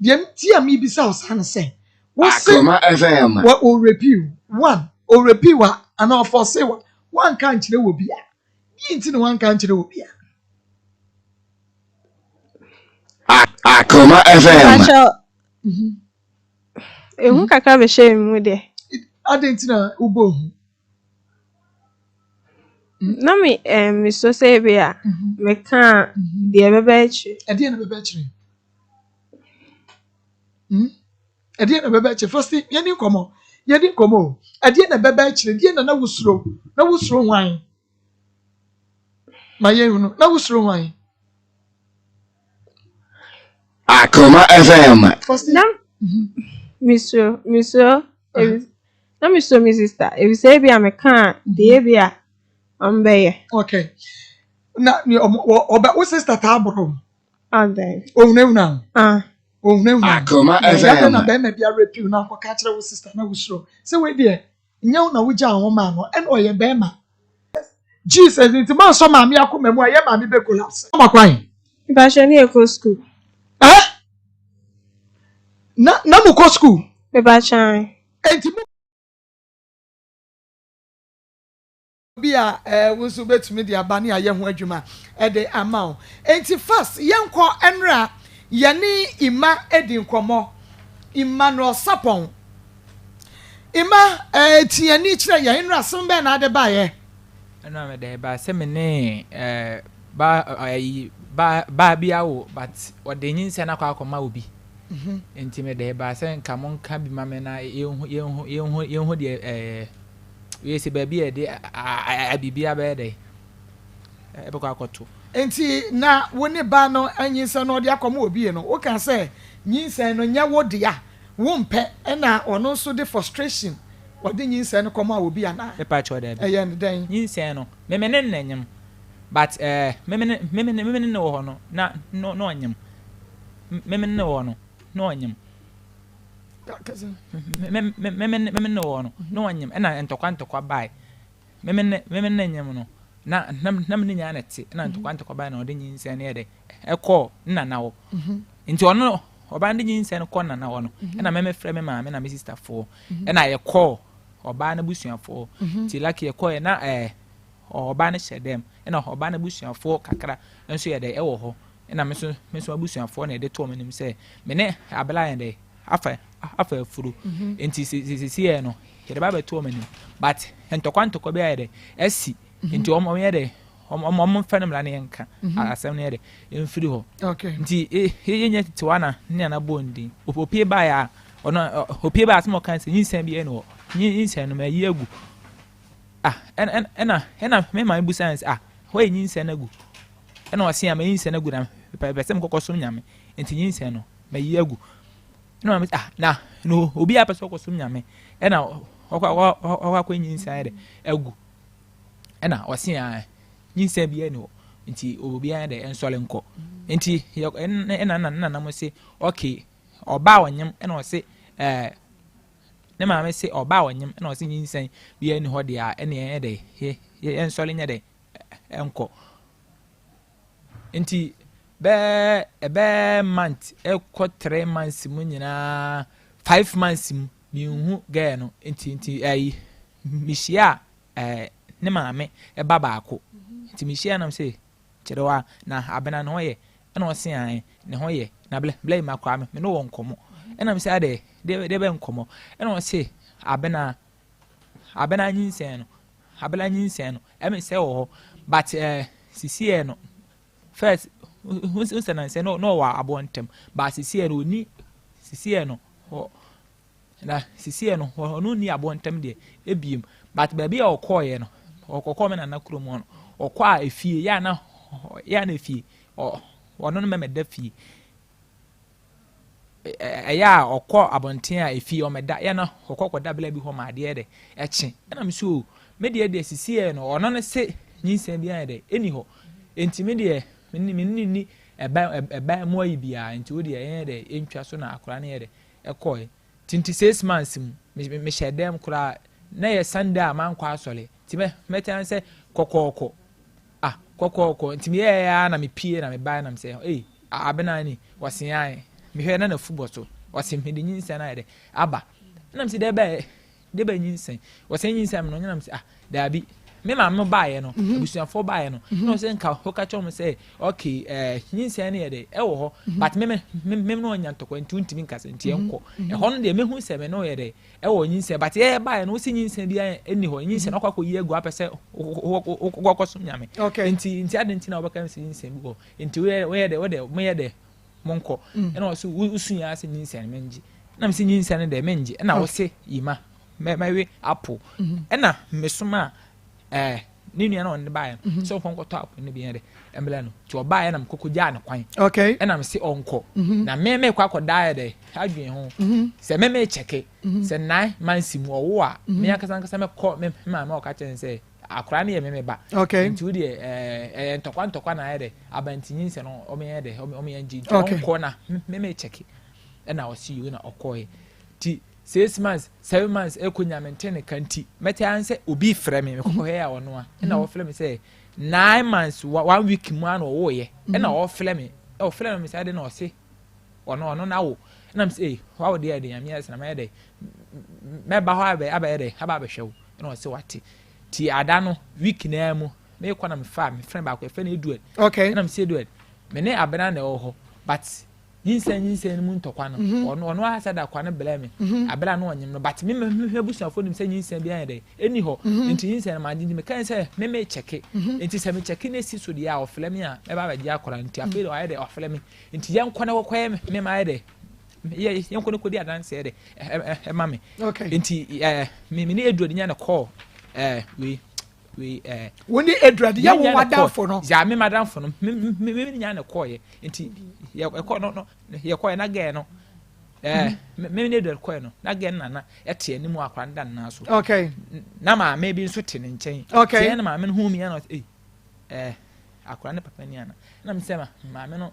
dem ti am ibisa osan se wo se Akoma FM wa o review one o review wa ana for say one kan kire wo bia yinti ne one kan kire wo bia Akoma FM ehu kakra be share mu de adenti na ubo na me so say bia me kan de bebe chi e de na bebe chi e de na bebe chi first ye ni komo e de na bebe chi de na wusuro wan ma ye hunu na wusuro wan Akoma FM first na miso na miso mi sister e say bia me kan de bia ombeye okay na oba wo sister ta abro ande ohunehuna ohunehuna Akoma ya FM na be me bia repeal na kwa ka kire wo sister na wusuro se we de nya na wo ja ho ma no en oye be ma Jesus nti ma so ma me akoma mu aye ma me be collapse ma kwan ba shani e ko school na mu ko school be ba chan enti mu bia wo so betumi de abane aye ho adwuma e de amount enti first yenko enra yene ima edi nkomo Emmanuel Sapon ima tiani kire ye enra som be na de ba ye na me de ba se me ne ba bia wo but odenyin se na kwa akoma obi enti me de ba se nka mo nka bi ma me na yenhu de we se ba bi e de abibia be de e be kwa akoto enti na woni ba no anyinse no de akoma obi no wo kan se nyinse no nya wo de ya wo mpe na ono so de frustration wode nyinse no koma obi ana e pa cho de be eye ne den nyinse no me ne nanyem but me ne wo ho no na no anyem me ne wo no no anyem me ne wo no anyem e na ntokwa bai me nanyem no na me nya na ti na ntokwa bai na ode nyinse ne de e ko nana wo nti ono oba ndi nyinse no ko nana wo no e na me frɛ me maame na me sister fo e na ye ko oba na busuafo ti like ye ko ye na oba na hyedem e na oba na busuafo kakra nso ye de e wo ho e na me so busuafo na ye de to me nim sɛ me ne abela ye de afa furu enti sisi ye no ye de ba be to me nim but ntokwa be ye de asi enti omo ye de omo fenum la ne yanka asem ne de emfiri ho okay nti yenye titiwana ne na bondi opie ba ya ono opie ba asmo kan se yinsan bi eno yinsan no ma yegu ena me ma bu science ho yinsan na gu ena o se ya ma yinsan na gu na pesem kokosom nyame nti yinsan no ma yegu ena ma na no obi a peso kokosom nyame ena okwa yinsan de egu ena o se ya nyinsa bi eno nti obi an de ensole nko nti na mo se okay oba wanyem ena o se ne ma me se oba wanyem ena o se nyinsa bi eno ho de a ene de ensole nya de enko nti be month ekọ 3 months mu nyina 5 months mu hu ga no nti mishia ne ma me eba baako nti mishia na se cherewa na abena no ye na osi an ne ho ye na blame makwa me no won komo na me se ade de be nkomo na osi abena nyinsen no me se wo but sisi no first who say no wa abontem but sisi no ni sisi no na sisi no no ni abontem de ebiem but baby o call ye no okokọ me na na kuro mu no okọ a efie ya na efie ono no me da fie ya okọ abonten a efie o meda ya na okọ da bla bi ho ma de de eche na me so me de sisi no ono no se nyinsa bia de eni ho enti me de ni eba mo ayi bia enti wo de ye de entwa so na akora na ye de ekoi 26 months me shedem kura na ye Sunday a man kwa asole ti me tan se kokoko kokoko ntimi ya na me pie na me ba na me se abena ni wasen ai me hwe na football so wasen me de nyinsa na de aba na me se de ba nyinsa wasen nyinsa me no na me se da bi me ma me ba ye no abusuafo ba ye no no se nka ho ka chom se okay nyinsa na ye de e wo ho but me no nya ntokwa ntimi nka se ntie enko e ho no de me hu se me no ye de e wo nyinsa but ye ba ye no se nyinsa bia eni ho nyinsa na kwakọ yi egu apese kokọ nyame nti adenti na obaka se nyinsa bi go nti we ye de monko e na so usunya se nyinsa me nji na me se nyinsa ne de me nji na wo se yima me we apple e na me soma ni nua na on bae so fon ko top ni bi ere embla no ti obae na mkoko ja ne kwan e na me se onko na me kwa koda de adwen ho se me cheke se 9 months mu owo a me akasa me ko me ma o ka chen se akora na ye me ba nti wo de ntokwa na ere abantinyin se no o me ye de o me nji onko na me cheke e na o see you na okoe ti 6 months 7 months ekonya maintain kanti meti anse obi frɛ me ko he ya wono a na wo frɛ me say 9 months 1 week mu an wo ye na wo frɛ me say de na o se ono na wo na me say wa wo de ya me yes na me de me ba ho aba de aba be hwew na o se wate ti ada no week na mu me ko na me fa me frɛ ba ko fe na edu na me say edu me ne abena na wo ho but nyinsa mu ntokwa no ono asada kwa no bele me abela no onyem no but me busuafo nim se nyinsa bia de eni ho nti nyinsa na magindi me kan se me cheke nti se me cheke na si so dia ofle me a e ba ba dia akora nti afedo aye de ofle me nti yan kwana wokwa me ma aye de yan kwana kodi adanse de e ma me nti me ni edu nya na call we woni edrade ya wo wadafo no ya me madamfo no me nya na call nti ye call no ye call na ge no me ne edrade call no na ge na ete animu akwa nda na so na ma me bi nso te ne nchen tie na ma me hu mi na akwa ne papa ni ana na me se ma me no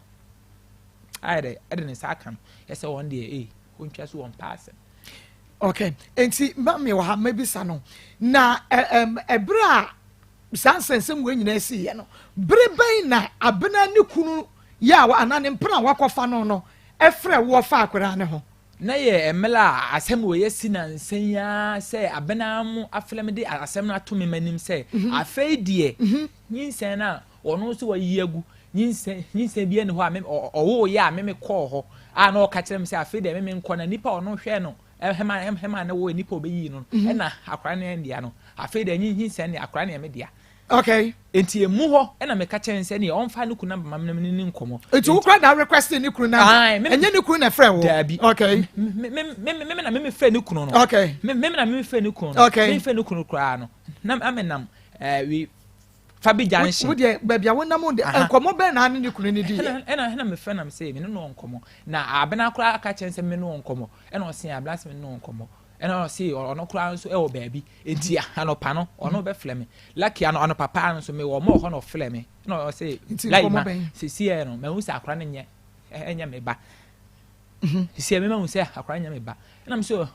ayde ne sakan ese one day wontwa so one pass enti mami wa ha mebisa no na ebra sansensem we nyina si ye no bre ban na abena ne kunu ya wa anane mpra wakofa no efre wo fa akwara ne ho na ye emela asem we yesi na nsen ya se abena mu aflem de asem na to me manim se afeidie nyinsen na ono so wa yiagu nyinsen bia ne ho a me owo ya me call ho a na o ka kire me se afeidie me nko na nipa ono hwe no hema na wo nipa obeyi no na akwara ne ndia no afeidie nyinsen ne akwara ne me dia enti emu ho na me ka chen se ne onfa ne kuna bama me ne nkomo enti wo kra da request ne kunu na enye ne kunu na frɛ wo me na me frɛ ne kunu no me na me frɛ ne kunu no me frɛ ne kunu kra no na amenam we fabi janshi wo de ba bia wonam de nkomo be na ne kunu ne di na me frɛ na me se me no nkomo na abena kra aka chen se me no nkomo na o se ablas me no nkomo ena o se ono kra nso e wo baabi enti anopa no ono be frɛ me lucky ano papa nso me wo mo ho no frɛ me na o se like ma se sie no me hu se akra ne nye enya me ba sie me ma hu se akra nya me ba na me so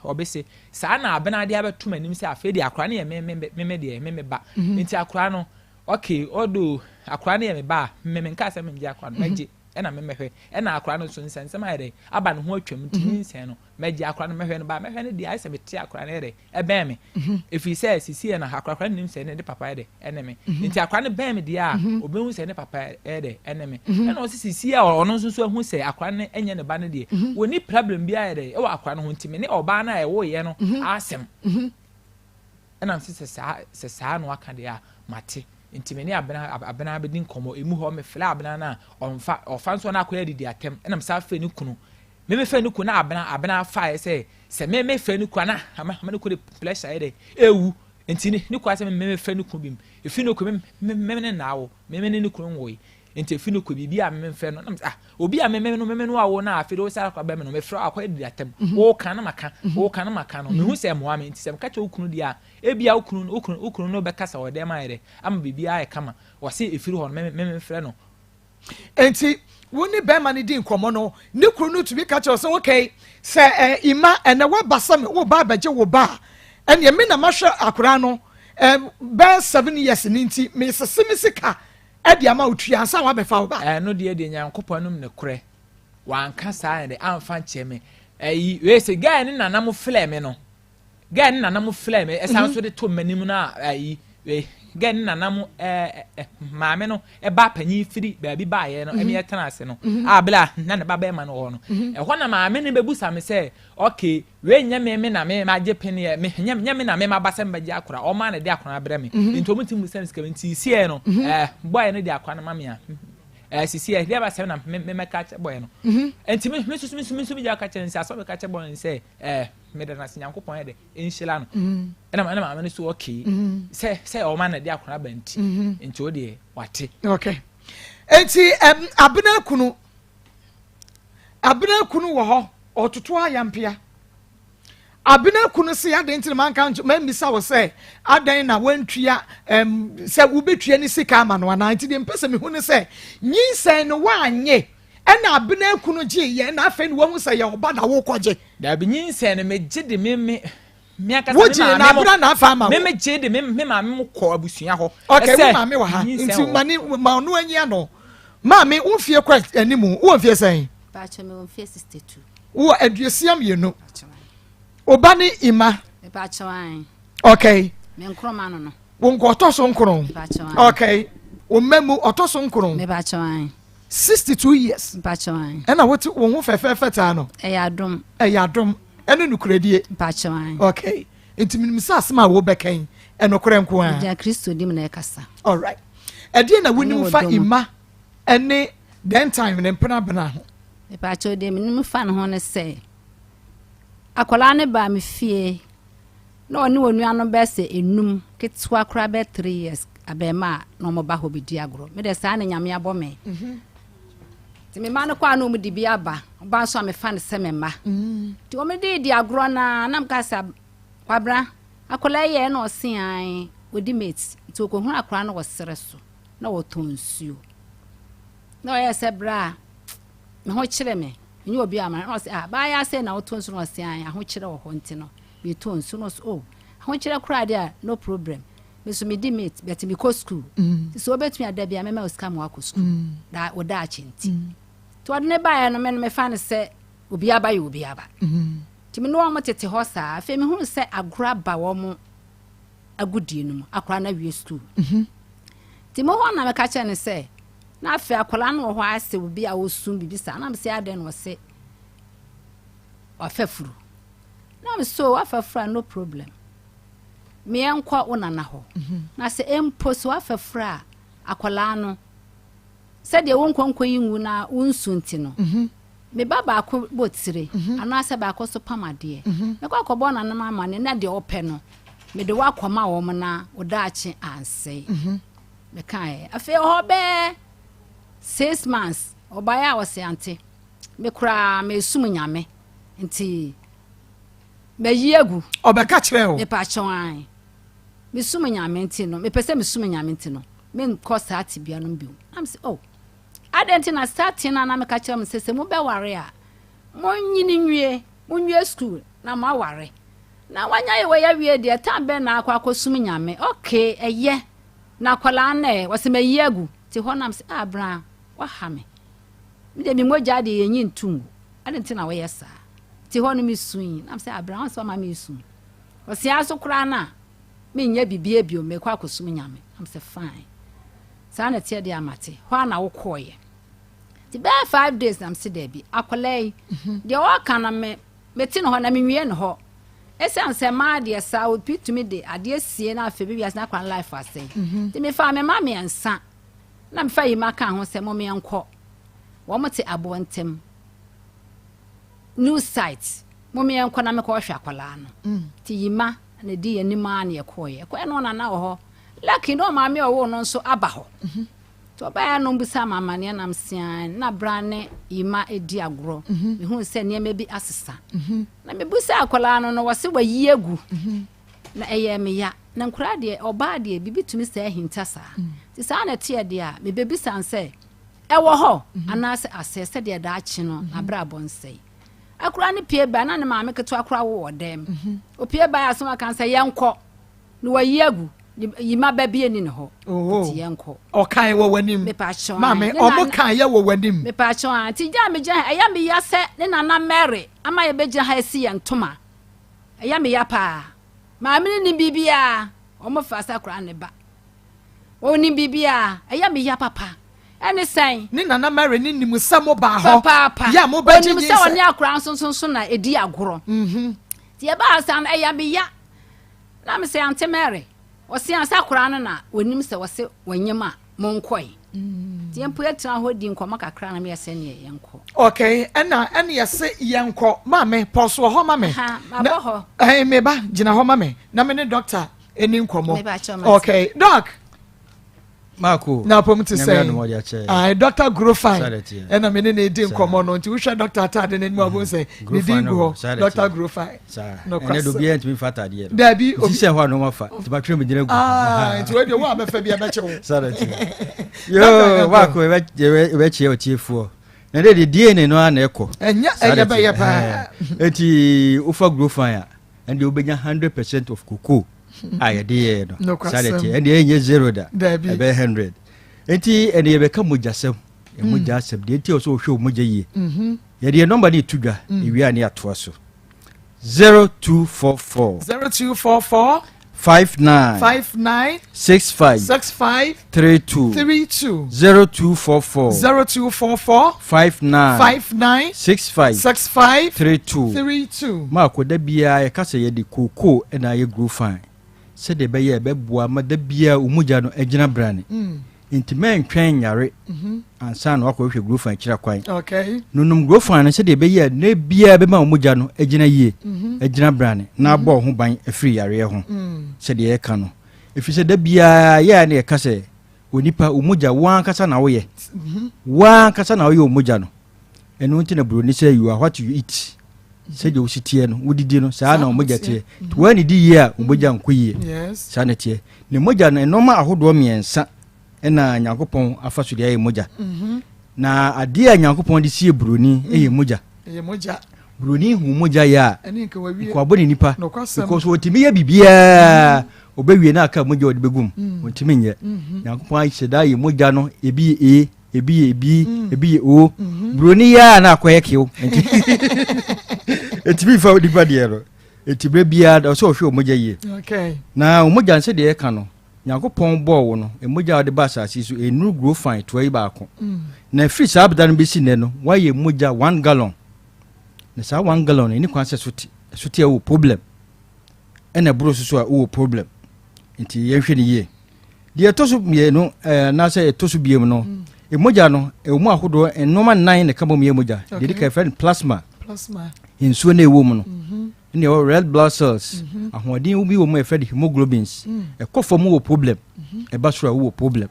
obese sa na abena de abeto manim se afa de akra ne me de me ba enti akra no okay odo akra ne me ba me nka se me nje akra no meje ena me mehwe ena akra no so nsensem ayede aba no ho atwam tinsen no meje akra no mehwe no ba mehwe ne de ayese mete akra ne de ebe me efi se sisi na akra nim se ne de papa ayede ene me enti akra ne be me de a obehu se ne papa ayede ene me ena o sisi a ono so so hu se akra ne enye ne ba ne de woni problem bi ayede e wa akra no ho ntime ne oba na e wo ye no asem ena se sa no aka de a mate intimeni abena abedi nkomo emu ho me fla abena na onfa ofanso na akoya didi atem enam sa fa ni kunu me fa ni kunu na abena fa se me fa ni kunu na ama ni kunu pressure ide ewu enti ni kwa se me frɛ no ku bim efi no ku me ne naawo me ne ku nwoi enti efi no ku bi a me frɛ no na obi a me no awo na afi do sa kwa be me no me frɛ akwa di atem wo kan na maka no me hu se moa me enti se me ka che okunu di a ebi a okunu no be kasa wo dem ayere ama bibi a kama wo se efiri ho me frɛ no enti woni be ma ne di nkomo no ne kunu no to be catch us okay se ima ene wa basa me wo ba baje wo ba ene me na mahwe akora no be 7 years ninti me sesimsika e dia ma otua ansa wa be fa wo ba no de nyankopon num ne korɛ wanka saa ne amfa nche me we se guy ne nanam flame me no guy ne nanam flame me esan so de to manim na we guy ne nanam maame no e ba panyi firi ba bi ba ye no e me yetana ase no abla na ne ba ba ma no ho no e ho na maame ne bebusa me se okay we nya me na me ma je pene me nya me na me ma basem ba je akora o ma na de akora abra me nto mutim musen ska nti sie no boy no de akora na ma me a sisi e de ba se na me catch boy no enti me susu bi ja catch nsi aso be catch boy nse me de na sinyankopon e de enhyela no na ma no so okay se o ma na de akora ba nti o de wate okay enti abena kunu wo ho ototo ayampia abena kunu se adan nti man kan ma misa wo se adan na wantua se wo betua ni sika ama no na nti de mpese me hu ne se nyinsen no wanye ena abena kunu gye ye na afa ni wo hu se ye oba na wo koje da bi nyinsen no me gye de me akasa wo gye na abena na afa ama me gye de me ma me ko abusua ho okay wo ma me wa ha nti mani ma no anya no ma me wo fie kwa animu wo fie sen ba cha me wo fie 62 wo aduasiam ye no obani ima me ba chawan okay me nkroma no wo nkotoso nkron okay wo memu otoso nkron me ba chawan 62 years ba chawan ena wo hu fefefe ta no eyadom ene nukuredie ba chawan okay enti minim sasema wo bekan enokore nko a ja Kristo dim na ekasa all right edie na wonim fa ima ene den time ne mpena bena ho me ba chawo de minim fa no ho ne se akola ne ba me fie na oni wonu anu be se enum ketwa kra be 3 years abema na mo ba ho bi di agro me de sa na nyame abo me ti me ma no kwa no mu di bi aba ba so me fa ne se me ma ti o me di agro na nam ka sa kwabra akola ye na osi an odi mates ti o ko hu akra na wo sere so na wo tonsuo na ye se bra me ho kire me nyi obi ama no say ba ya say na otonsu no say an aho kire wo ho nti no me tonsu no so aho kire kura dia no problem me so me di mate but me go school so obetumi ada bia me ma oska mo akọ school da oda achinti to odne ba ya no me fa ne say obi aba ye obi aba ti me no wo tete ho sa afi me hu say agora ba wo mo agudi no akora na wie school ti mo ho na me ka che ne say na afi akola no ho ase obi a osum bibisa na me se aden no se afafuru na me so afafura no problem me enko onana ho na se empo so afafura akola no se de wonkonko yinwu na unsunti no me baba ko botire ana se ba ko so pamade me kwa ko bona na mama ne na de ope no me de wakoma wo na odachi anse me kai afi ho be 6 months obaya wose ante me kura me sum nyame nti me yiegu obeka kire o me pa chwan me sum nyame nti no me pese me sum nyame nti no me nko saati bia no bi am say oh adenti na saati na me ka kire me sese mo be ware a mo nyini nwie school na ma ware na wanya ye we ya wie de ta be na akwa sum nyame okay eye na kwala na wose me yiegu ti ho nam say abra wa ha me de mi moja de yenyi ntum adenti na we yesa ti ho no mi suin nam say abraham so ma mi sun o si aso kura na me nya bibie bio me kwa akosum nyame am say fine sa na tie de amate ho na wo koye ti be 5 days am say there bi akolai de o kana me ti no ho na me nwie no ho ese am say ma de sa o pitu me de ade sie na afa bi bias na kwan life ase ti me fa me ma me ansa na me fa yi maka ho say mo me enko wo mo te abontem new site mo me enko na me ko hwa akwala no ti yima na di anima na yekoye ko no na ho lucky no maame owo no nso aba ho to ba no busa mama ne nam sian na brane ima edi agro me hu se ne bi asesa na me busa akola no wose wayi egu na eye me ya na nkura de oba de bibi tumi se hinta sa ti sa na tie de a me bebi sanse ewo ho anase asese de da achi no na bra bonsei akura ne pie ba na ne maame keto akura wo dem o pie ba aso aka se yenko no wayi egu yima ba bie ni ne ho ti yenko o kan wo wanim me pa chon mame o mo kan ye wo wanim me pa chon ti ja me ja eya me ya se ne nana Mary ama ye beja ha si yentoma eya me ya pa maame ni bibia o mo fa sakura ne ba o ni bibia eya me ya papa ene sen ni nana Mary ni nimu samo ba ho ya mo ba ji se oni akura nso na edi agoro ti e ba san eya me ya na me se ante Mary o se an sakura no na onim se wo se wanyema monkoi ti empo etra ho di nkoma kakra na me yese ne yenko okay ena yese yenko mame poso ho mame ha abo ho me ba gina ho mame na me ne doctor eni nkomo okay doc Marco na pom to say Dr. Grofine ena me ne di nkomo no nti wo hwe Dr. Tade ne mo bo say ni di go Dr. Grofine no ene do bia ntimi fata de da bi o se ho no mafa ti ba twa me dina gu nti we de wo abefa bia be chewo sarati yo Marco we chie o chiefuo na de DNA no ana eko enya be ye pa eti ufa Grofine a and you benya 100% of cocoa ayede no sality and enye zero da be 100 enti ene ye be ka mojasem mojasem de enti o so hwe moja yi ye de number ni tudwa ewi ani ato so 0244 59 65 32 0244 59 65 32 ma ko da bia ye kasa ye de koko na ye Grofine se de be ye be boa ma da bia umuja no agina brane inti men twen yare ansa na wakọ hwe Grofine kira kwan okay nunum Grofine se de be ye na bia be ma umuja no agina yie agina brane na abo ho ban afiri yare ho se de ye ka no ifi se da bia ye na ye kasa onipa umuja wan kasa na wo ye wan kasa na wo ye umuja no enu nti na bro ni say you are what you eat say you sit here no wodidi no saa na omoja tie to wani di ye a omoja nkoyie saa na tie ne moja na enoma ahodo miensa na Nyankopon afaso dia ye moja na ade a Nyankopon di sie broni eye moja broni hu moja ya ko aboni nipa because wotimi ya bibia obewie na aka moja odi begum wotimi nye Nyankopon ayi da ye moja no ebi ebi o broni ya na akoye kiwo etibi fa odi pade ro etibre bia da so hwe omoja ye okay na omoja nse de ka no Nyankopon bo wo no emoja ode ba asase so enu Grofine to yi ba ko na free sabda no besi ne no wa ye moja 1 gallon na sa 1 gallon ni kwan se suti e wo problem ena bro so a wo problem nti ye hwe ne ye de tosu me no na se tosu biem no emoja no emu ahodo enoma 9 ne kabo me emoja de ka friend plasma insuo na ewo mu no ne o red blood cells ahoden ubi wo mu e friend hemoglobins e kofo wo problem e basura wo problem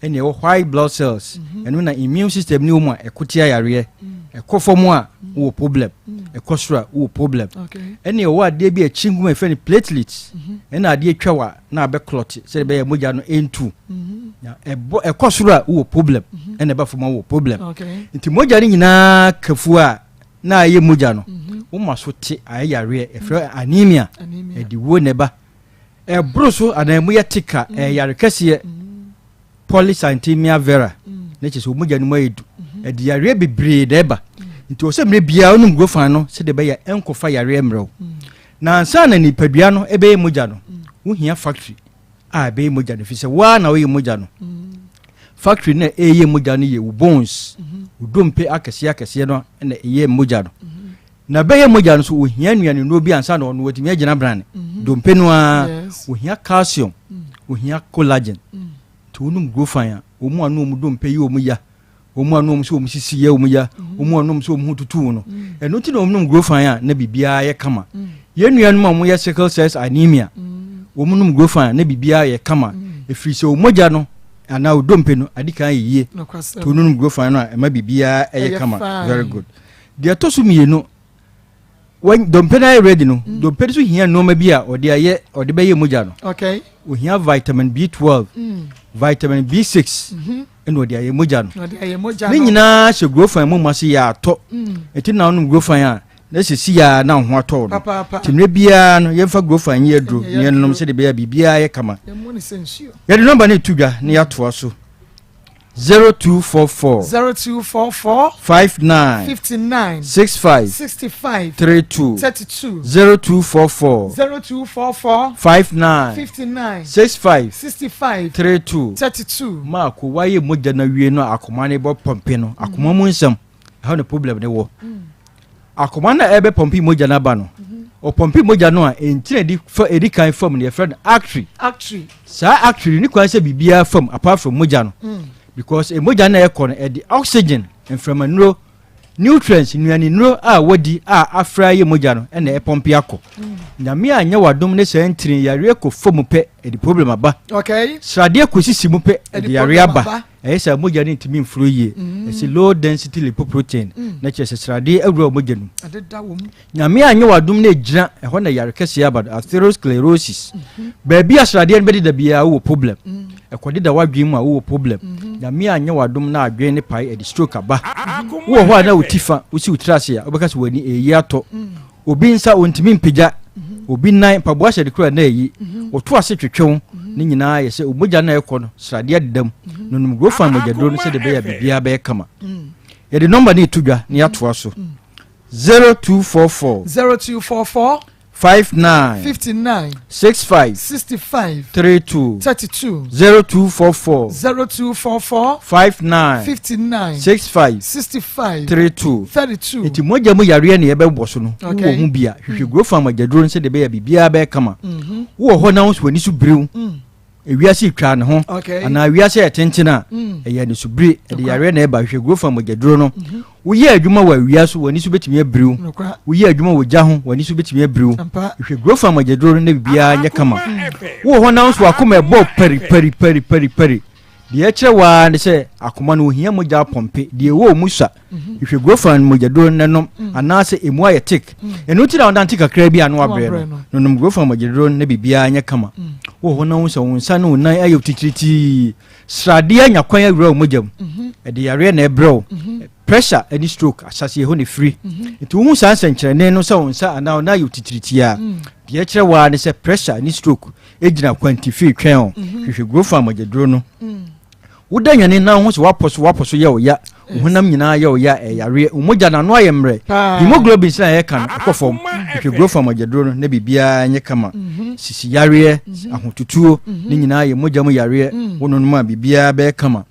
ene o white blood cells eno na immune system ni wo mu e kotia yare e kofo mu a wo problem e kosura wo problem ene o ade bi e chingum e friend platelets ene ade atwa na abe clot se be moja no n2 e kosura wo problem ene ba fo wo problem nti moja ni nyina kafu a na ye moja no wo maso te ayare e fre anemia e di wo neba e broso anamu ya tika e yare kase polycythemia vera na che so moja ni mayedu e di yare bebre deba nti o se mre bia onum Grofine no se de be ya enkofa yare emrew na ansa na nipadua no e be moja no wo hia factory a be moja no fi se wa na wo ye moja no factory na eye moja no ye bones udompe akese no na eye moja no na beye moja no so ohia nuane no bi ansa na ono watimi agina brane dompe no a ohia calcium ohia collagen to onum Grofine a omu anu omu dompe yi omu ya omu anu omu so omu sisi ya omu ya omu anu omu so omu tutu no eno ti na onum Grofine a na bibia ye kama yenu anu mo ye sickle cell anemia wo munum grofan na bibia ye kama efiri se o moja no ana o dompe no adika yeye to nunum grofan no e ma bibia ye kama very good dia to so mienu when dompe na ready no dompe so hia no ma bia o de aye o de be ye moja no okay o hia vitamin B12 vitamin B6 eno de aye moja no ni nyina se grofan mu mase ya to eti na onum grofan a na sisi ya na ho ato no tinwe bia no yemfa grofan ye aduro ne nom se de bia bibia ye kama ye de number ne tudwa ne ya to so 0244 59 65 32 0244 59 65 32 Marco why moja na wie no akoma ne bo pompe no akoma mu nsam ha no problem ne wo akoma na ebe pompe moja na ba no o pompe moja no a entire di kan form ne friend actually sa actually ni kwa se bibia form apart from moja no because moja na ekọ no the oxygen and from anuro nutrients nuani nuro a wodi a afra ye moja no na e pompe akọ na me anya wadom ne se ntiri yare ko form pe the problem aba okay srade ko sisi mu pe the yare aba esa moja ne ntimi mfuro ye ese low density lipoprotein na chese srade awura moja no adeda wo mu na me anya wadom ne gira ho na yare kese aba atherosclerosis ba bia srade ne be da bia wo problem ekodi da wadwen mu a wo problem na me anya wadom na adwen ne pai e stroke aba wo ho na utifa usi utrase a obekase wani eyi ato obi nsa ontimi mpija obi nan paboa hye de kura na eyi oto ase twetwew ni nyina ye se omoja na ekọ no srade adam nonum grofan mojadro no se de be ya bibia be kama ye de number ni tudwa ni ato so 0244 59 65 32 0244 59 65 32 eti moja mu yare ne ebe boso no wo hu bia hwehwe grofan mojadro no se de be ya bibia be kama wo ho na wo so ni so brew ewiase twa ne ho ana wiase etenchena eya ne subri de yare na eba hwehwe grofan mojadro no uye adwuma wa wiaso wani so betimi abriw uye adwuma wo gya ho wani so betimi abriw hwe growth amagedro na bibia nya kama wo ho na so akoma ebo peri de akire wa ne se akoma no ohia mogya pompe de wo musa hwe growth amagedro na no anase emu ayetik enu ti na ondanti kakra bi anu abre no no growth amagedro na bibia nya kama wo ho na so wonsa no nan ayo titiriti srade anya kwan awura mogyam de yare na ebrew pressure any stroke asase ho ne free nti wo san senkyerene no sa wonsa ana na yo titiritia de kire wa ne se pressure any stroke ejina quantify twen hwehwe growth amagedro no wodanyane na ho so waposo ye oya honam nyina ye oya yare umoja na no ayemre hemoglobin sa ye kan akofom hwehwe growth amagedro no na bibia nye kama sisi yare ahotutuo ne nyina ye moja mu yare wononum a bibia be kama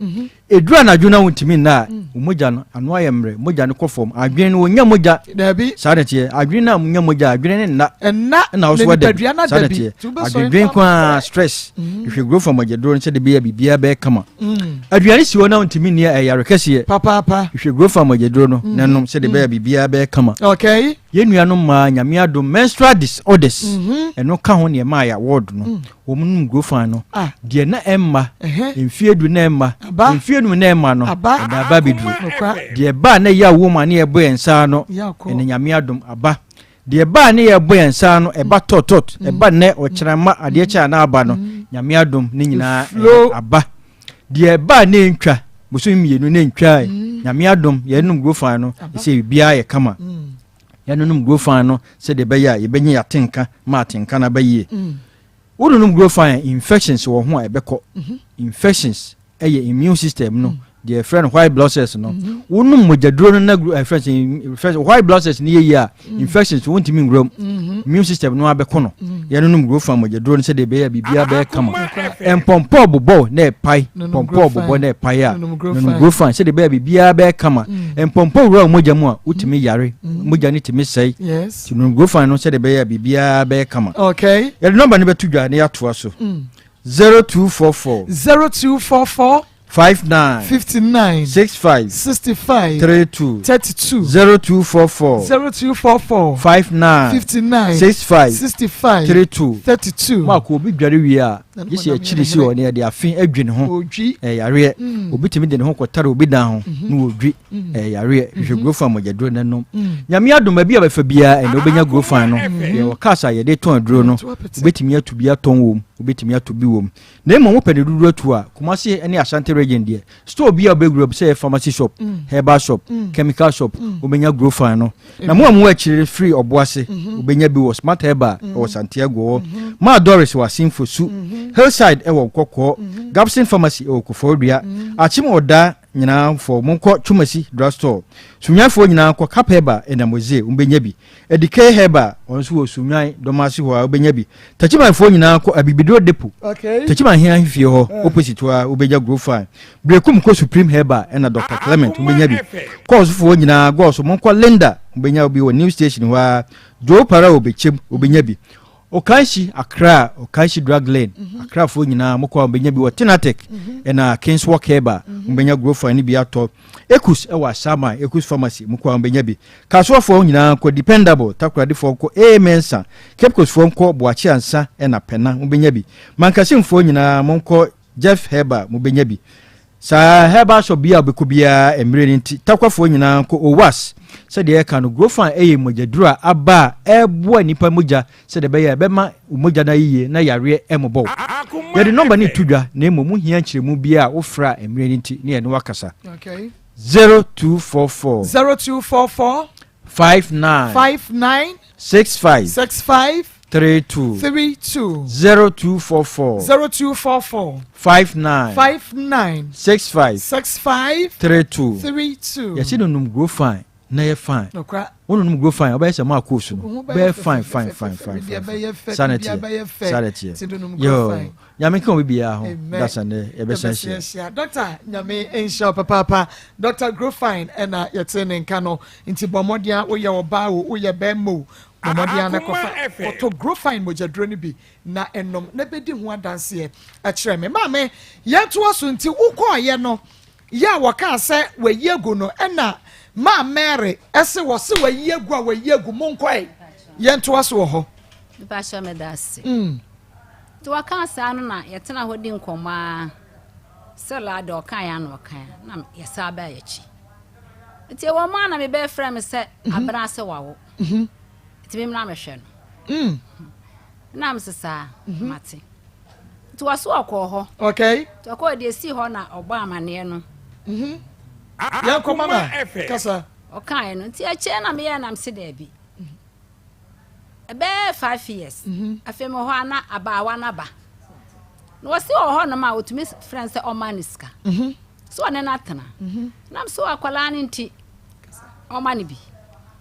edura na juna wontimi na umoja no anu ayemre moja no kofom adwen no wonya moja dabi sadete adwen na munya moja adwen ne na wo so wada sadete adwen kwa stress if you grow from magedro nse de bia be kama adwen si wona wontimi ne ayare kese papa if you grow from magedro no nanom se de bia be kama okay yenu no ma nyame ado menstrual disorders eno ka ho ne ma ya word no wo munum grow fan no de na emma emfiedu na emma emfienu na emma no da ba bidu de ba na ya woman na ebo ensa no ene nyame adom aba de ba na ya ebo ensa no eba totot eba ne okyerama ade kya na aba no nyame adom ne nyina aba de ba na ntwa boso mienu na ntwa nyame adom ye num grow fan no se bia ye kama yanunum grow fan no se de be ya ye benye yatenka ma atenka na baye wonunum grow fan infections wo ho a ebekọ infections eye immune system no the friend white blood cells no wonum mojadro no na white blood cells ni ye ya infections won't mean grow immune system no abekọ no yanunum grow fan mojadro no se de be ya bibia be kama empompo bobo na pai pompo bobo na pai ya nunum grow fan se de be ya bibia be kama empompo ro moja mu a utimi yare moja ni timi sei nunum grow fan no se de be ya bibia be kama okay ya number ni betudwa na ya toa so 0244 59 59 65 65 32 32 0244 0244 59 59 65 65 32 32 Mark obi dware wi a yesi akiri si woni de afin adwene ho yare obi timi de ne ho kotare obi dan ho na wodwi yare hwe grofa mogyadro nanom nyame adoma bi abafa bia ene obenya grofa no ye wakasa ye de ton adro no obetimi atu bia ton wom obetimi atu bi wom na emo pede duduro tu a Kumasi ene Ashanti region de store bia obegro say pharmacy shop herbal shop chemical shop obenya grofa no na mo amu akire free oboase obenya bi wo smart herbal o Santiago ma Doris wa sinfo su Hillside ewo kokko Gabson Pharmacy o Kofodua achim oda nyina for monko Chumasi drugstore sunyafo nyina ko Capeba ena moze umbenya bi edike heba onso wo sunyan domasi ho ubenya bi tachimanfo nyina ko Abibidro depo tachiman hia hifie ho opposite wa ubenya grofa brekum ko Supreme heba ena Dr Clement umbenya bi ko sofo nyina go so monko Linda umbenya bi wo new station wa Joe Para obechem ubenya bi Okanshi Accra Okanshi Drug Lane Accra fo nyina mokwa mbenya bi Watinatek ena Kings Walk Heba mbenya grofa ni bi ato Ekus ewa Sama Ekus Pharmacy mokwa mbenya bi Kaswa fo nyina ko dependable takrade fo ko Mensa Kepkos fo ko Boachi Ansa ena Pena mbenya bi Mankasim fo nyina monko Jeff Heba mbenya bi sa heba so bia obekobia emre nti takwafo nyina ko Owas se de ka no grofa mogyadura aba ebo nipa mogya se de be ma mogya na yiye na yare emobo ye de number ni tudwa na emu hia nkiremu bia ofra emre nti ne ene wakasa 0244 59 65 32 0244 59 65 32 yesi no num grow fine na ye fine wonu num grow fine obayese Maa Akos no be fine sanity yo nyame kan obi bia ho dasa ne ye be sanhia Dr. nyame ensha papa Dr. grow fine ena yete ne nka no nti bomodia wo ye oba wo ye bemmo Momodia na kofa oto grow fine mogyadro ni bi na enom na bedi ho adanse a kire me mame yeto aso nti ukọ ye no ya waka se wayegu no ena ma Mary ese wo se wayegu a wayegu monkoi yento aso ho ba sha me dase to waka sa no na yetena hodi nkoma sela do kan ya no kan na yesa ba ya chi ti wo ma na me be frame se abra se wawo Timi mna mehwe no. Na amsesa mate. To waso akọ ho. Okay. To akọ de si ho na ogba amane no. Ya ko mama kasa. Okay no. Ti ache na me ya na amse da bi. Ebe 5 years. Afem ho ana abawa na ba. No wasi ho no ma otumi friend say o maniska. So ne na tana. Na amso akwala ni nti o mani bi.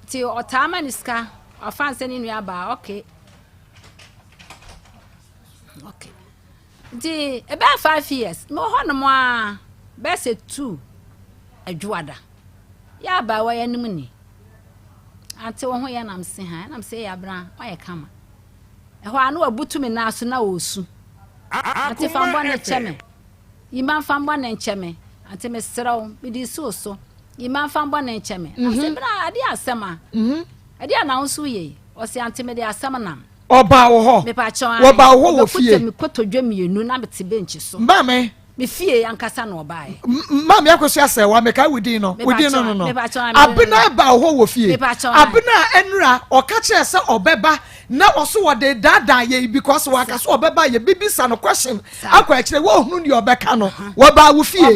Ti o ta maniska Afanse ni nua ba okay di about 5 years mo ho no mo a be se 2 adwuada ya ba wa ya nim ni ante wo ho ya nam se ha nam se ya bra o ye kama e ho anu abutu me na aso na osu ante fambo na cheme yima fambo na cheme ante me sraw me di so yima fambo na cheme ase bra ade asema ade announce ye o se antime de asam nam oba wo ho me pa chon wo ba wo wo fie me kotodwa mienu na bete bench so mame me fie ankasa na oba e mame Akos ase wa me kai within no abena ba wo wo fie abena enra o ka kire se obeba na oso wo de dada ye because wa ka so obeba ye bibisa no question akwa kire wo hunu ni obeka no wo ba wo fie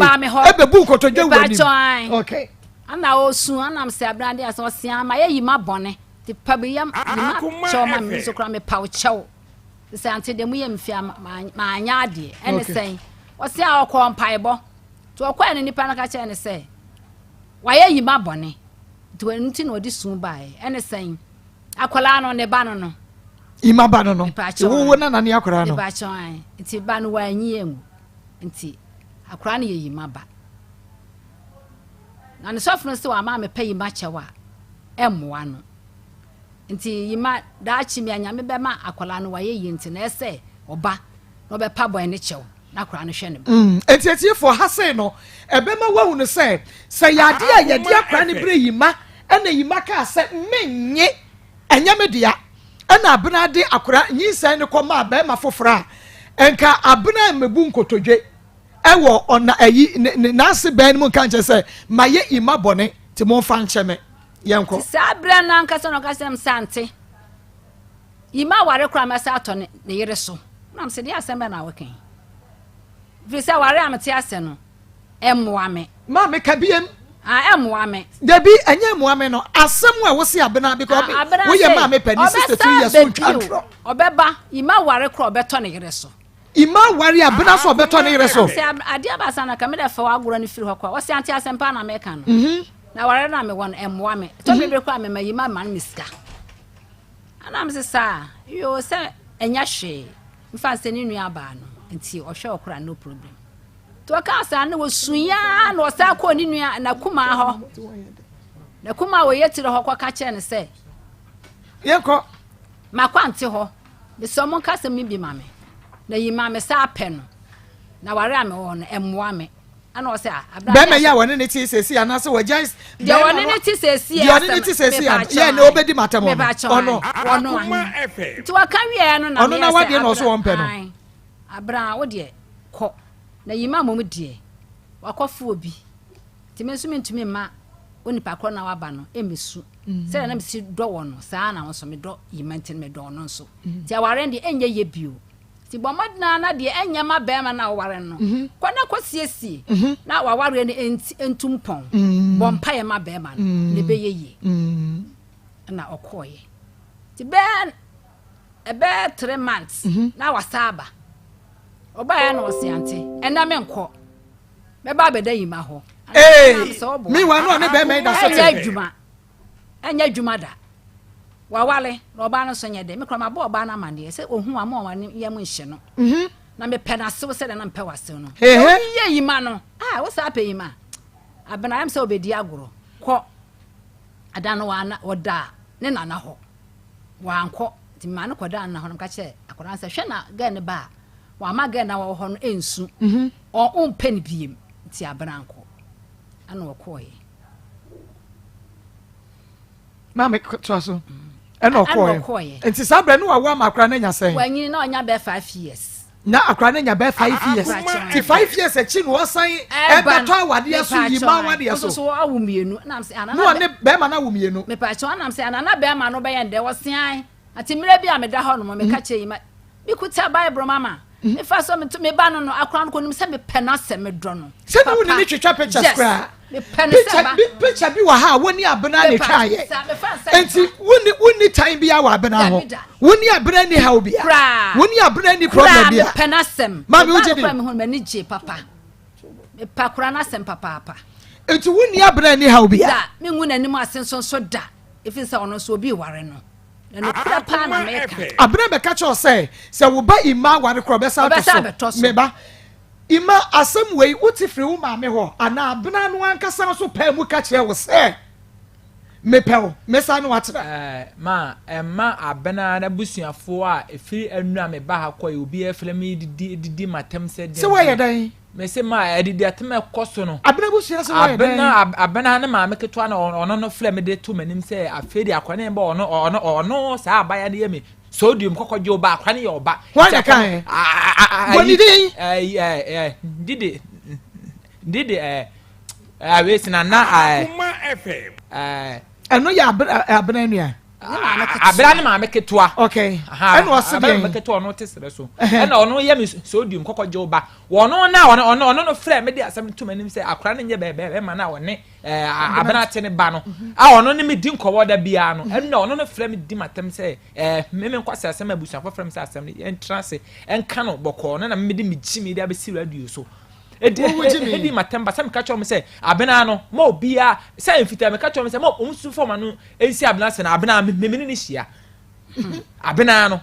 ebebu kotodwa wani okay ana osu ana am se abrande aso sia ma ye yima bone ti pabiyam yima choma mi so kra me paw chew se ante de mu ye mfia ma anya ade ene sen o se a okọ mpaibo to okọ ene nipa na ka che ene se wa ye yima bone to enti na odi sun bae ene sen akola no ne ba no yima ba no wo na na ne akola no ba chon enti ba no wa anyi emu enti akola ne ye yima ba na ne sofno se wa ma me pay ma chewa emwa no nti yima da chi mi anya me be ma akola no wa ye nti na ese oba no be pa boy ne chew na kora no hwe ne ba entiatie for hase no ebema wahu no say yade a yade akora ne bre yima ena yima ka se menye enyamedua ena abena de akora nyinsan ne koma ba ma fofora enka abena mebu nkotodwe ewo ona ayi na ase ban mu kan che say maye ima bone ti mo fa ncheme yenko sabra na nkasa no kasem sante yima ware kora ma sa atone ne yere so nam se de asem na woken visa ware amte ase no emmoame ma me kabiem emmoame debi enye emmoame no asem a wo se abena because we ye ma me pani 63 years old country obeba yima ware kora obeto ne yere so ima wari abena so obeto ne yere so se ade abasa na kameda fa wagoro ne firi hokwa wo se ante asem pa na me kan no na ware na me won emmoame to bebe kwa me yima man miska ana am se sa yo se enya hwe mfa se ni nua ba no nti ohwe okura no problem to ka sa na wo suya na wo sa ko ni nua na kuma ho na kuma wo yetire ho kwa ka che ne se yenko makwante ho be so mon ka se mi bi mame na yima me sa pe no na ware ame won emmoa me ana wo se abra be me ya woni ne ti sesi ana se wajais de woni ne ti sesi ya de woni ne ti sesi ya na obedi matamo ono ti wa kan wi no na ono na wade na so won pe no abra wo de ko na yima mom de wakofo obi ti mensu mentumi ma onipa kro na waba no emesu se na mesi do wo no saa na wo so me do yima ntin me do no nso ti aware de enye ye bio ti bomadna na de enya ma be ma na ware no kwana kwasiesie na waware ne entumpon bompa ye ma be ma no ne be yeye na okoye ti ben ebe 3 months na wasaba oba ya na osiante ena me nko me ba beda yima ho mi wa no ne be me da so enya adwuma da wawale na oba no so nyede me kro ma ba oba na mande se ohun ama wa ne yam nhye no na me pe na se se na mpe wase no ye yima no wo sa pe yima abena am se obedi agoro ko ada no wa na oda ne nana ho wa anko ti ma no koda na ho no ka che akora se hwe na ga ne ba wa ma ga na wo ho no ensu o mpe ne biem ti abena anko ana wo koye mama twaso eno koye enti sabre no wa makra na nya sen wanyi na onya be 5 years na akra na nya be 5 years ti 5 years echi no san e beto awade aso yima awade aso so awumienu na am se ana no ne be ma na awumienu me pa cho na am se ana na be ma no be yende wo sian ati mire bi ameda ho no me ka che yima bi kuta bible mama me fa so me ba no akra no ko nim se me pena se me do no se no ni twetwa pictures kra picture bi wa ha woni abena ne twaye enti woni time bi ya wa abena ho woni abena ni ha obi woni abena ni problem bia penasem mami uje bi me ho mani je papa me pa kura na sem papa enti woni abena ni ha obi da me ngu nanim asenso so da efi se ono so obi ware no no kura pa na me ka abena be ka cho se wo ba ima ware kro be sa to so me ba ima asem wei utifri wo ma me ho ana abena no ankasa so pa mu ka kire wo se me pew me sa no watra ma abena na busuafo a efiri anu a me ba ha koy obi efle me didi matem se se wo ye dan me se ma edidi atem ekoso no abena busua se wo ye dan abena na ma me keto na ono no fle me de to manim se afedi akwane ba ono sa abaya de me sodium kokoje oba akwane ye oba why kan woni din didi we sina na Akoma FM eno ya abena enu abira ne ma meketoa okay eno osebe meketoa no tesere so eno ono ye me sodium kokoje oba wono na ono no frɛ me de asem to manim sɛ akora ne nye bebe ma na wone abena te ne ba no ono ne me di nkɔwɔ da bia no eno ono no frɛ me di matem sɛ me nkwasa asem abusa frɛ me sɛ asem ne entrance enka no bɔkɔ na me de me gimi de abesi radio so edi matemba sam ka chom se abena no ma obia se mfita me ka chom se ma omsu forma no ensi abena se na abena me ni hia abena no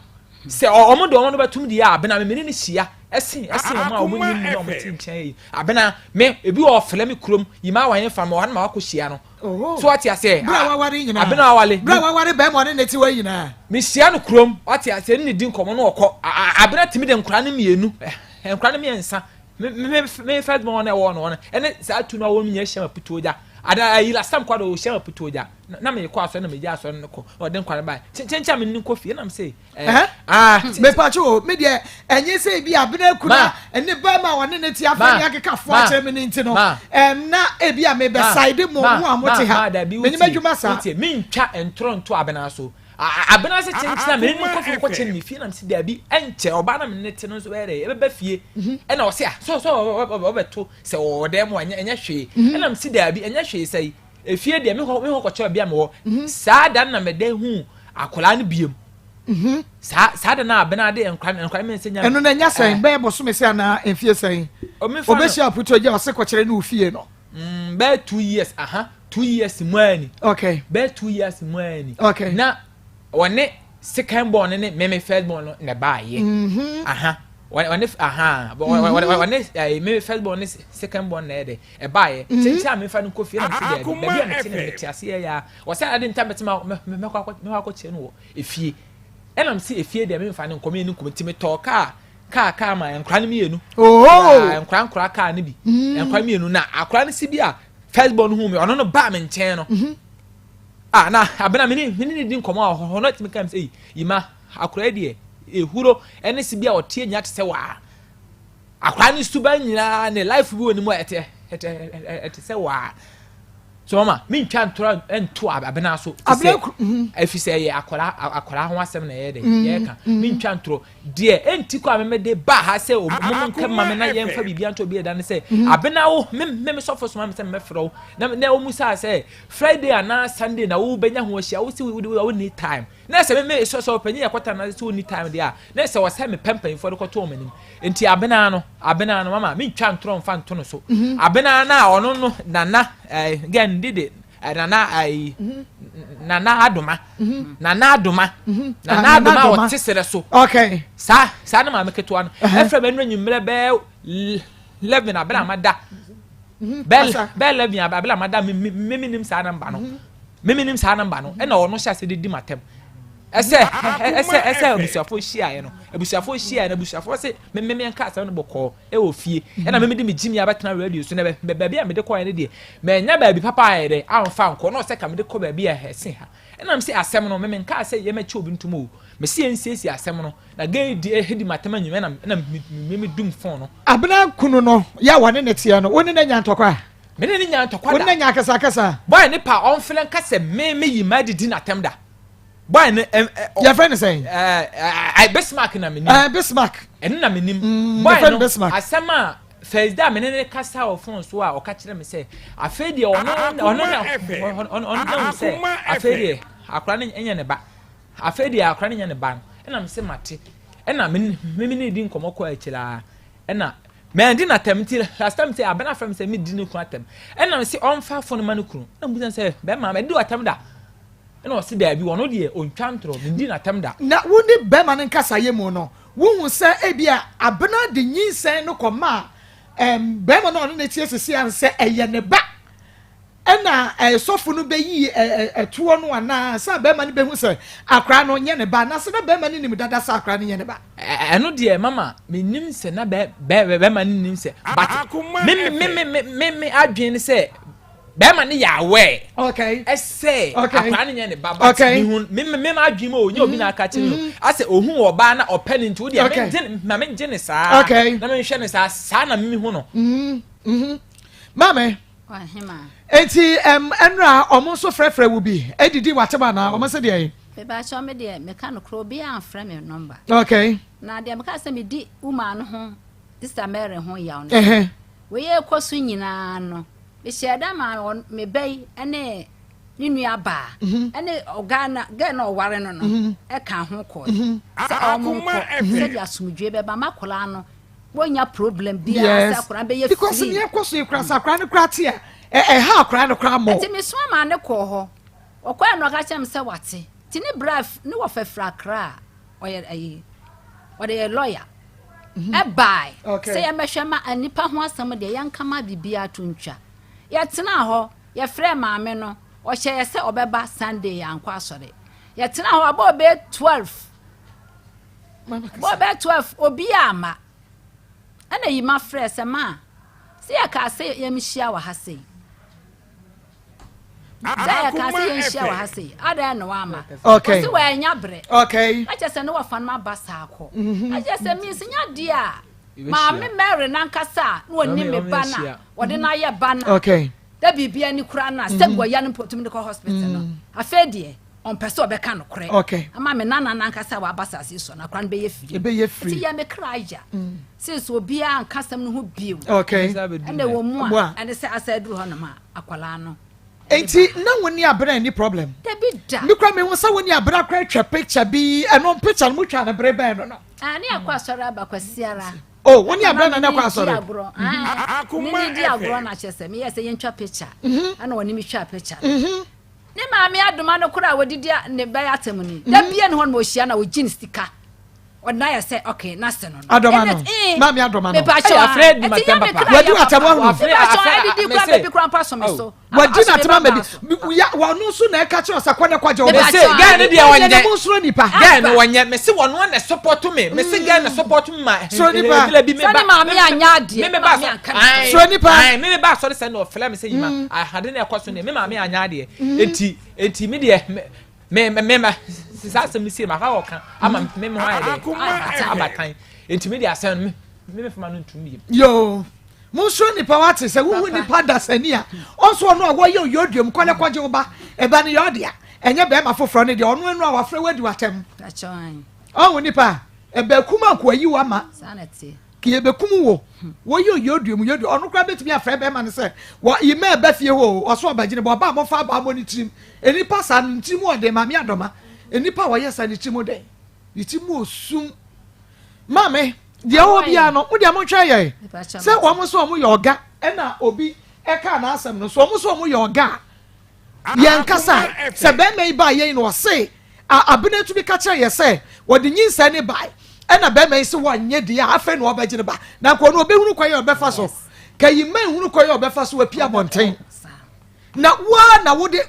se omodo no batum di ya abena me ni hia esi ma omo ni no mo tinchan abena me ebi o fele me krom yima wan fa ma wan ma wako hia no so what ya say bra waware nyina abena wale bra waware be mo ne neti wa nyina me hia no krom what ya say ni di nkomo no okọ abena timi de nkura ne mienu enkra ne miensa me first born na won no ene sa atu na won nya hye maputoja ada ayi last time kwado hye maputoja na me kwa so na me ja so ne ko o den kware bai chencha me nin kofi na me say me pacho me de enye say bi abena kuna ene ba ma won ne ti afa ya keka fo a chere me nti no na e bi a me be side mo hu amote ha me ni madwuma sa me ntwa entronto abena so abena se chencha me nin kofi ko chen mi fi na me si da bi enche oba na me ne te no so ere e be fie e na o se so obeto se o dem anya hwe e na me si da bi anya hwe sei efie de me ho ko che bia me wo saa da na me de hu akola ne biem saa da na abena de enkra me nsenya eno na nya sen be bo so me se na enfie sen obeshi aputo je o se ko kire ne ofie no be 2 years 2 years mwani okay be 2 years mwani okay na one second born ne me first born no ne baaye one one me first born ne second born na de e baaye chencha me fa no kofi na se de be bia me tine me tiase ya wo se ade ntam betima me kwa che no efie enam se efie de me fa no nkomi ni nkomti me to ka ma enkra ne mienu enkra ka ne bi enkra mienu na akra ne si bi a first born hu me ono no ba me nchen no na abena me ni di nkomo a ho no timi kam say yima akra de ehuro ene si bi a otie nya tse wa akra ne stuba nyina ne life bi woni mo ete se wa so mama me ntwa ntoro ento abena so afise ye akora ho asem na ye de ye ka me ntwa ntoro de enti ko ameme de ba ha se o mo nka mama na ye mfa bibia nto bi eda ne se abena wo me sofo so mama se me fro na o musa se Friday and Sunday na wo benya ho hia wo se we need time na se me so panyi yakota na se wo need time dia na se wo se me pempen fo de ko to manim enti abena no mama me ntwa ntoro mfa nto no so abena na ono no nana again did it nana adoma o tisere so okay sa na ma meketo an efra be nwanyu mre be 11 abela amada be 11 abela amada meminim sa namba no e na ono hya se di matem ese obusuafo hia no obusuafo se me nka asa no boko e ofie e na me di me jimi abetena radio so na be bia me de ko ne de me nya ba bi papa ye de amfa nko no se ka me de ko ba bia hese ha e na me se asem no me nka asa ye me chi obintum o me se ensiesi asem no na ge di hedi matema nyime na me dum phone no abena kunu no ya wane ne tie no woni na nya ntokwa me ne nya ntokwa da woni na nya kasa boy ne pa on felen ka se me yima di na tem da boy ne your friend is saying I Bismarck na menim Bismarck en na menim boy no Bismarck asema first day me ne kasa o phone so a o ka kire me say afedi ono na say afedi akra ne enye ne ba afedi akra ne enye ne ba na me say mate na me ne di nkomo ko akira na me ndi na temti last time say abena from say me di ne ku atem na me say on fa phone ma ne kunu na mu say be ma me di atem da na o si da bi wono de ontwa ntro me ndi na atem da na woni be ma ne nkasa ye mu no wo se ebia abena de nyinsen no koma be ma no ne tie sisi an se eye ne ba ena sofu no be yi etuo no ana sa be ma ne be hu se akra no nye ne ba na se be ma ne nim dada sa akra ne nye ne ba eno de mama me nim se na be ma ne nim se but me adwen se be ma ne ya we okay ese akra ne nye ne ba but me adwen ma onye obi na aka chi no ase ohun oba na openi nti wo de me nje ne sa na me hwe ne sa na me hu no mame enti enra omo so frefre wo bi edidi wateba na omo se de be ba cho me de me ka no kro bi an frɛ me number okay na de me ka se me di uma no ho sister Mary ho yaw no we ye kosu nyina no be sheda ma me bai ene ni nua ba ene ogana ga na oware no no e ka ho ko se omo ko se dia sumdwe be ba makola no wonya problem bia sa kora be ye because me kosu ikra sa kora ne kra tie ha kora ne kra mo enti me so ma ne ko ho okwa no ka chem se wate ti ne braf ne wo fefra kra oye ayi o de lawyer e bai say e mehwe ma anipa ho asam de yanka ma bibia to ntwa ye tena ho ye frɛ maame no o hye ye se obeba Sunday yankwa asore ye tena ho aba obe 12 obi ama ana yi ma fresh ma se ya ka se ya mi hia wa ha se ya ka se ya hia wa ha se ada na wa ma okay se wa nya bre okay a just no wa fan ma basa akọ a just me se nya dia ma me Mary nankasa no oni me bana wode na ye bana okay da bibia ni kura na se gwa ya no potum de ko hospital no afedie on person be kan kure okay ama me nana nankasa wa basase so na kwan be ye free ti ya me kraja since obi an kasam no ho bio okay and wo mu a and say asaduru ho na ma akwala no enti na woni abra ni problem da bi da me kura me ho sa woni abra kra twa picture bi eno picture no twa na bre ben no ani akwa sora ba kwasiara oh woni abra na kwa sora Akoma di agro na chese me yes yen twa picture ana woni me twa picture ne maame adoma no kura wodidi ne ba yatem ni da bia ne ho mo hia na wo gin stika odna ya say okay na se no adoma no maame adoma no me pa cho afraid ni matem papa wadi atama ho afraid di kura be kura pa so me so wadi na atama me ya wa no so na e ka che osakwa kwaje o me say guy ne dia wonye mo suro nipa guy no wonye me say wono na support me me say guy na support me suro nipa sani maame anya de me ba suro nipa me ba so say no fela me say yima I had na ekoso ne me maame anya de enti me de me sisa me see ma ka oka ama me ho aye de abatan enti me de asen me fama no ntumi yo muso nipa wate se wu nipa dasani a onso no awo ye yodium kwale kwaje oba eba ne yodia enye be ma foforo ne de ono enu a wafre wadi watem oh nipa ebe kuma ko ayi wa ma sanete ki ebe kumu wo ye yodium ono kra betimi afre be ma ne se wo yime ebe fie wo oso obagine bo ba mo fa ba mo ni trim enipa sa ntrim o de ma me adoma enipa wo ye sa ni trim de trim osum mame de obia no wo de mo twa ye se wo mo so mo yoga e na obi e ka na asem no so mo yoga ye nkasa se be me ba ye no se abene tu bi ka kire ye se wo de nyinsa ne bai e na be me se wo nye de afa no obagine ba na ko no obi hunu kwaye obefa so kayi man hunu kwaye obefa so apia bonten na wa na wo de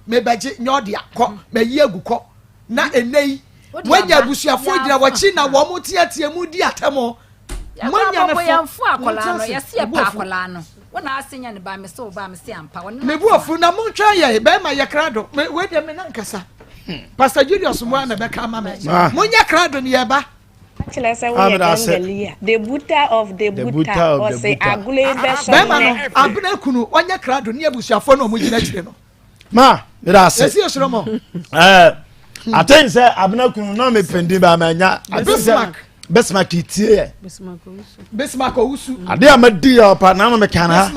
me baje nyodia ko me yi aguko na enei wanya busuafo dira wachi na wo mo tiatia mu di atamo wanya na fo akola no yesi e pa akola no wona asenya ne ba me so ba me se ampa wona me buafu na mo twa ye be ma ye krado we de me na nkasa Pastor Julius mo na be ka ma me mo nya krado ne ye ba Chilasa we gangalia the buta of the buta or say agule be so be ma no abena kunu wanya krado ne abusuafo no mo gina kire no ma me da se esi osoro mo I think say abena kunu no me pendi ba ma nya Besmak itie Besmak owusu ade amadi opa na no me kana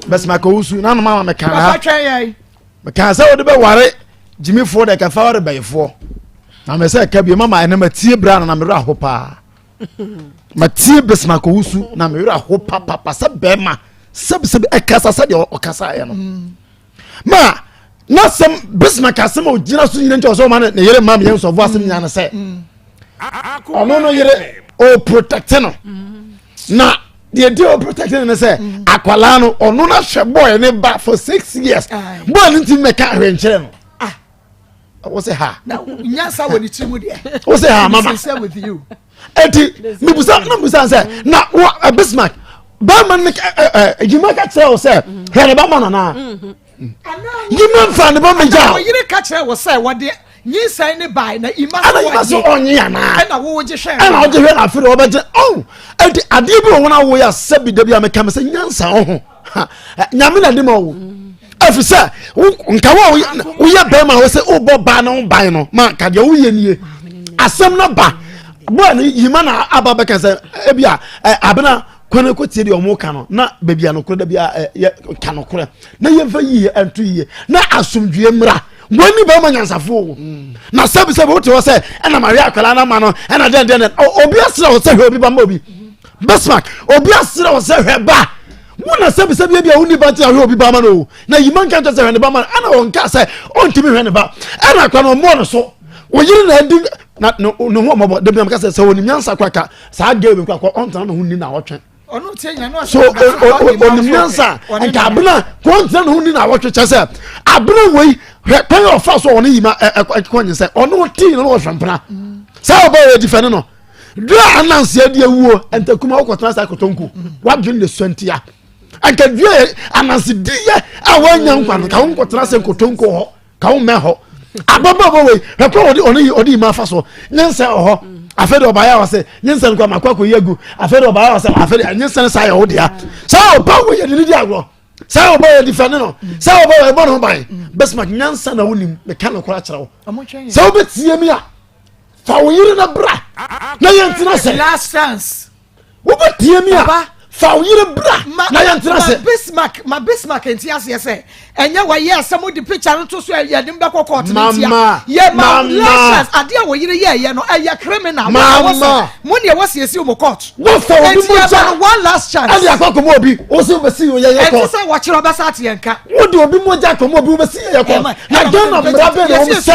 Besmak owusu na no ma me kana ba twa ye me kan say wo de be ware jimifo de ka fa ware bayefo na me say ka bi mama na matie bra na me ra hopa matie Besmak owusu na me ra hopa papa se be ma seb e kasa se de o kasa ye no ma na sem Besmak asem o gina so nyina nti o so ma na yere mam ye so vo asem nya na se ono no yere o protect no na the day o protect no say akwala no ono na hwe boy ne ba for 6 years boy nti me ka hwenkere no wo say ha na nyasa woni timu de wo say ha mama say with you eti me busa say na Besmak ba man ne ejima ka tell o say he ba man na yima fa ne ba me ja o yire ka tell o say wo de nyi sai ne bai na ima so onye ana na wo je hwe ana wo je hwe na fere obeje oh enti ade bi wona wo ya sabi da bi ameka me se nyansa ho nyame na de ma wo afisa nka wo ya ba ma wo se o bo ba no ban no ma ka de wo ye nie asem no ba bo ni yima na aba be kan se ebia abena kwana ko tie de o mo ka no na bebia no kro da bia ka no kro na ye fa yi antu yi na asomdue mra wani ba ma nyansafo na sabi wo te wo se na Maria akwala na ma no na den obi asira wo se hwe obi ba ma obi Besmak obi asira wo se hwe ba wona sabi bia woni ba te hwe obi ba ma no na yiman kan to se hwe ne ba ma ana won ka se ontimi hwe ne ba ana kwa no mo no so wo yiri na edi na no ho mo de bia ka se woni nyansa kwa ka sa ga ebi kwa ontan no hunni na wotwe ono tie nya no so onimiansa nka abena kontra no hunni na wotwe chese abena wei pan of us on yima konye se ono ti no wo hwempra sa oba we defend no do ananse de wuo entakuma wo kotena sa kotonku wadwin le swantia anka due ananse die a wanya nkwa no ka wo kotena sa kotonku ho ka wo me ho ababa bo we hekọ odi ma fa so nyensa ho afede obaya wa se nyensa nkwa makwa yegu afede obaya wa se afede nyensa sa ya wo dia sa oba wo ye di agro sa oba ye defend no sa oba ye bono ban besmak nyensa na wonim me kan ko akira wo sa obetie mi a fa wo yire na bra na yentina se last chance obetie mi a fa wo yire bra na yentina se Bismarck entiase ye enye wa ye asem di picture no to so ye dem be kokot ntia ye last ade a wo yire ye no eye criminal mo ne wo siesi mo court wo fa wo bi mo one last chance ade akokomo obi o se be si ye court e say wo kire obasa atienka wo de obi mo ja komo obi be si ye court na gana mrabe ne wo se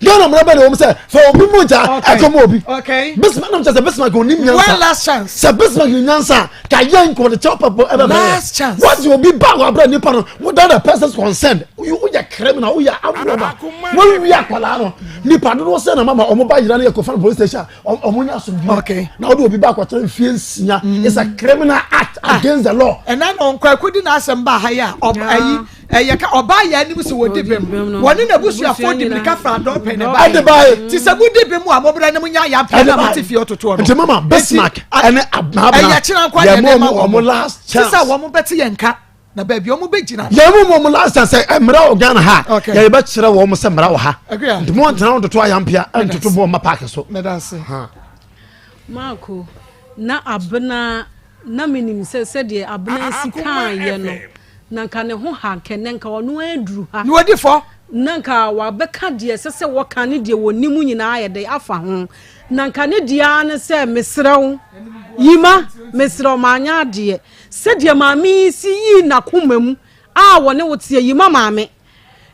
gana mrabe ne wo se fa obi mo ja akomo obi okay Bismarck no just Bismarck onim nyansa one last chance se Bismarck nyansa ka yen ko the chop up last chance what you be back wa bra ni pa no without the person's consent you ya criminal you ya abroba when we akwala no ni pa do se na mama omo ba yira na ko fa police station omo nya so bi okay na wo obi ba kwatara fie nsia it's a criminal act against the law and then on kwakudi na asem ba ha ya ayi ka oba ya ni so wodi bem woni na busu afọ di mika fra do pe ne ba ti se budi bem a mobra ne munya ya pe na matifi ototo no nti mama Bismarck ene abna ya kira nkwa ya ne ma omo last chance sisa wo mo beti yenka na ba bi omo begina ya mo last chance emra o Ghana ha ya be kire wo mo se mra wo ha nti mo ntena do to ayampia entoto bo ma park so me danse ha Marco na abna na minim se de abna sika ye no nanka ne ho ha kenenka wono aduru ha ni wodi fo nanka wa beka de sese wo kan ne de wonimu nyina aye de afa ho nanka ne dia ne se mesrew yima mesrew manya de se de maami si yi na komam a wone wote yima maame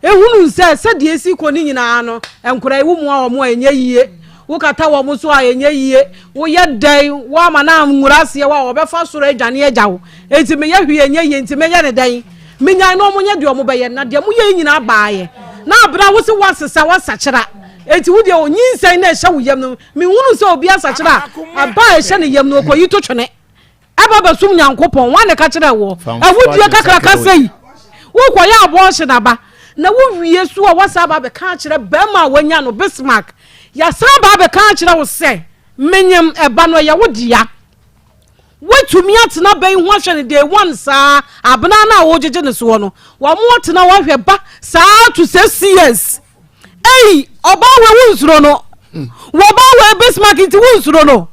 ehunu se de si ko ni nyina no enkora ewu mu a wo mo enye yie wo kata wo mo so a enye yie wo ye dan wo ma na nwurase wa wo be fa soro adwane agyawo enti me ye hwe enye yie enti me ye ne dan menya no mo nye de omo be ye na de mo ye nyina baaye na abra wo se wasesa wasachira enti wo de onyinsan na ehya wo yam no me hunu se obi asachira aba ehya ne yam no koyi to twene aba basum nyankopon wane ka kire wo awudie kakra ka sei wo koya abo hye na ba na wo wie su a wasa ba be ka kire ba ma wanya no Bismarck ya sa ba be ka kire wo se menyem eba no ya wodia wetumi atena bai ho hwe ne day one saa abna na wo jeje ne so no wo mo atena wo hwe ba saa to 6 years oba we wunsuro no wo ba we Bismarck nti wunsuro no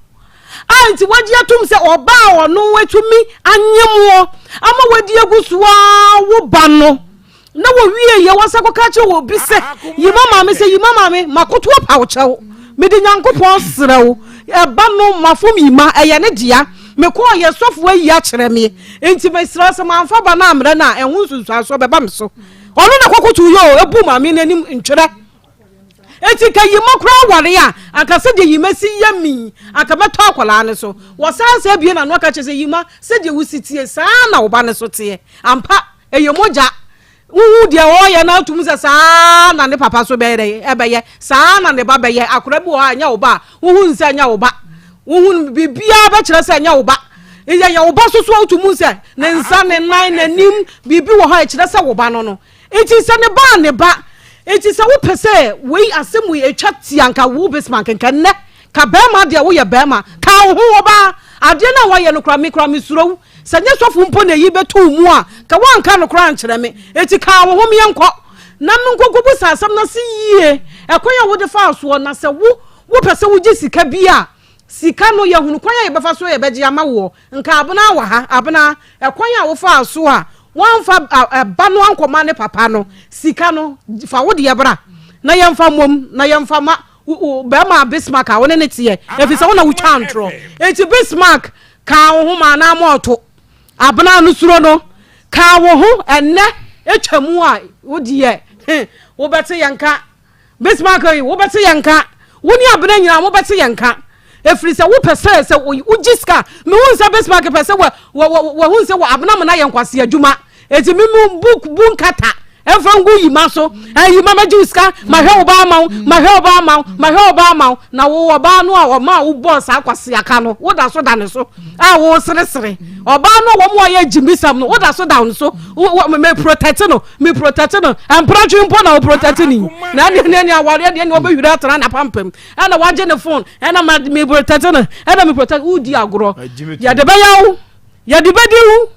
anti wagi atum se oba ono wetumi anyemo ama wadi agusuwa wo ba no na wo wie ye wasako ka che wo bi se yima maame makoto pa wo chewo mede nyankopon serewo eba no mafom yima eye ne dia me ko ye sofo ayi a kire me enti me sira se manfa ba na amre na ehun sunsu aso beba me so ono na kokotu yo ebu maame nanim ntwere enti ka yima kura ware a aka se de yima si yami aka beto akwala ne so wosanse abie na no aka che se yima se de wusitie saa na wo ba ne so tie ampa eyemoja wu de o ye na atum se saa na ne papa so be re ebeye saa na ne ba beye akura bi o anya wo ba wu nse anya wo ba wu bibia ba kire se anya wo ba ya wo ba so so atum se ne nsa ne nan na nim bibi wo ha kire se wo ba no no enti se ne ba enti se wo pese we asem we etwa tianka wo Bismarck kan ne ka be ma de wo ye be ma ka wo wo ba ade na wo ye no kra mi suro sanye sofo mpo na yi betu mu a ka wanka no kra nkyere me eti ka wo ho me enko na me nkokobu sasam na se yie ekoya wo de fa so na se wo pese wo ji sika bi a sika no ye hunu kwanya ye befa so ye beji ama wo nka abuna wa ha abuna ekoya wo fa so a wanfa ba no ankoma ne papa no sika no fa wo de ye bra na ye mfa mom na ye mfa ma be ma Bismarck a wo ne tie efisa wo na wo twa antro eti Bismarck ka wo ho ma na moto abna no suro no ka wo ho enne etwamu a wodi ye wo bete yanka Bismarck wo bete yanka woni abna nyina wo bete yanka efiri se wo pese se wo giska me won se Bismarck pese wo won se wo abna me na yankwase adwuma eti mimu book bunkata emfangu yima so yima maji ska ma hwe oba ma na wo oba no a wo ma wo boss akwase aka no wo da so da ne so a wo sere oba no wo mo ye jimisam no wo da so down so me protect no am protect mpo na wo protect ni na ne aware de ne wo be hwira atra na pampam ana waje ne phone ana me protect no ana me protect udi agro ya de bayawo ya de bediwu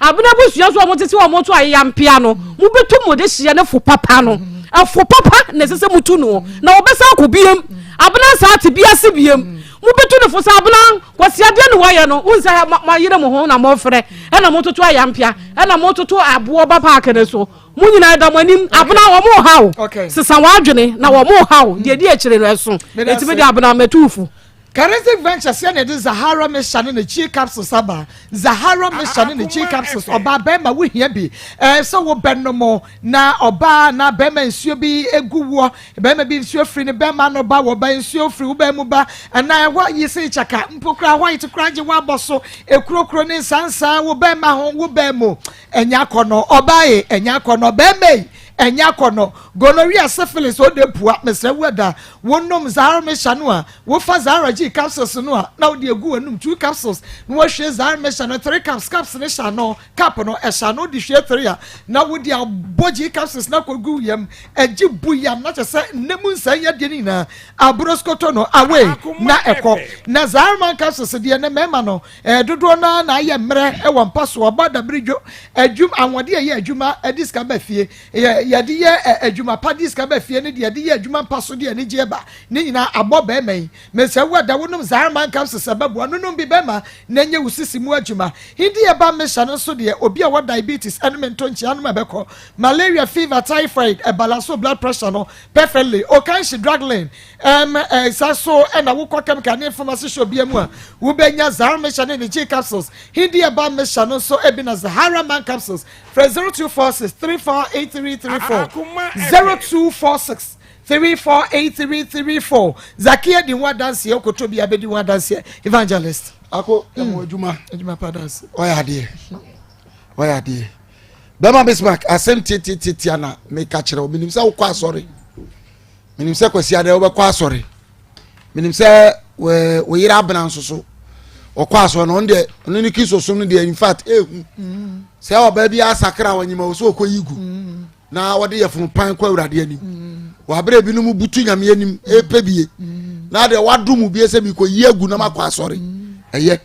abuna busua so omotete wo moto ayampia no mu betu mo de hye ne fo papa no afo papa na sese mutu no na obesa akobiem abuna sa te biase biem mu betu ne fo sa abuna kwase ade ne waye no unsa ma yire mo ho na mo frɛ na mototo ayampia na mototo abo ba park ne so mu nyina da manim abuna wo mo hawo sesa wadwene na wo mo hawo de di akire no eso etibe de abuna metufu Charismatic Ventures here ne Zahara Mission ne chi capsules aba Zahara Mission ne chi capsules oba bema wo hia bi so wo benno na oba na bema nsuo bi eguwo bema bi nsuo free ne bema no ba wo ba nsuo free wo ba mu ba na wo yisi chaka mpokra white kraje wa boso ekurokuro ne sansa wo bema ho wo bemu enya kono oba ye enya kono bema enya kono gonorrhea syphilis o de pua mesre weda wonom Zahara Mission no a wo fa Zahara G capsules no a na wo de egu enum 2 capsules no wo hwe Zahara Mission no 3 capsules ne sha no cap no e sha no de hwe 3 a na wo de abogi capsules na ko gu yam agi buyam na chese nemu nsan ya de ni na abroskoto no away na eko na Zahara capsules de ne mema no dodo na aye mre e wo mpaso oba da bridjo adwum anwode ye adwuma ediska ba fie yade ye adwuma padis ka ba fie ne de yade ye adwuma mpaso de ne gieba ne nyina abo ba emen me se wada wonom Zahara capsules sababu anonom bi bema na nye usisi mu adwuma hindi ye ba mesha no so de obi a wa diabetes anemento nchi anoma beko malaria fever typhoid ebalaso blood pressure no perfectly o kan shi drug lane saso na wo kwa chemical ne pharmacy shop bi mu a wo benya Zahara mesha ne G capsules hindi ye ba mesha no so ebi na Zahara capsules for 0246348334 0246 348334 Zakia di wa dance ye okoto bi abedi wa dance evangelist ako adwuma pa dance oya de bema bismarck asem titi ana me ka kire obinim se wo kwa asori minim se kwasi ade wo be kwa asori minim se we yira abena nsoso o kwa asori no nde no ni kisoso no de in fact se o ba bia sakra wanyima wo so okoyigu na wode ye fun pan kwa urade anim wa bere bi no mu butu nyame anim epebie na de wadomu bi ese bi ko yegu na makwa asori eye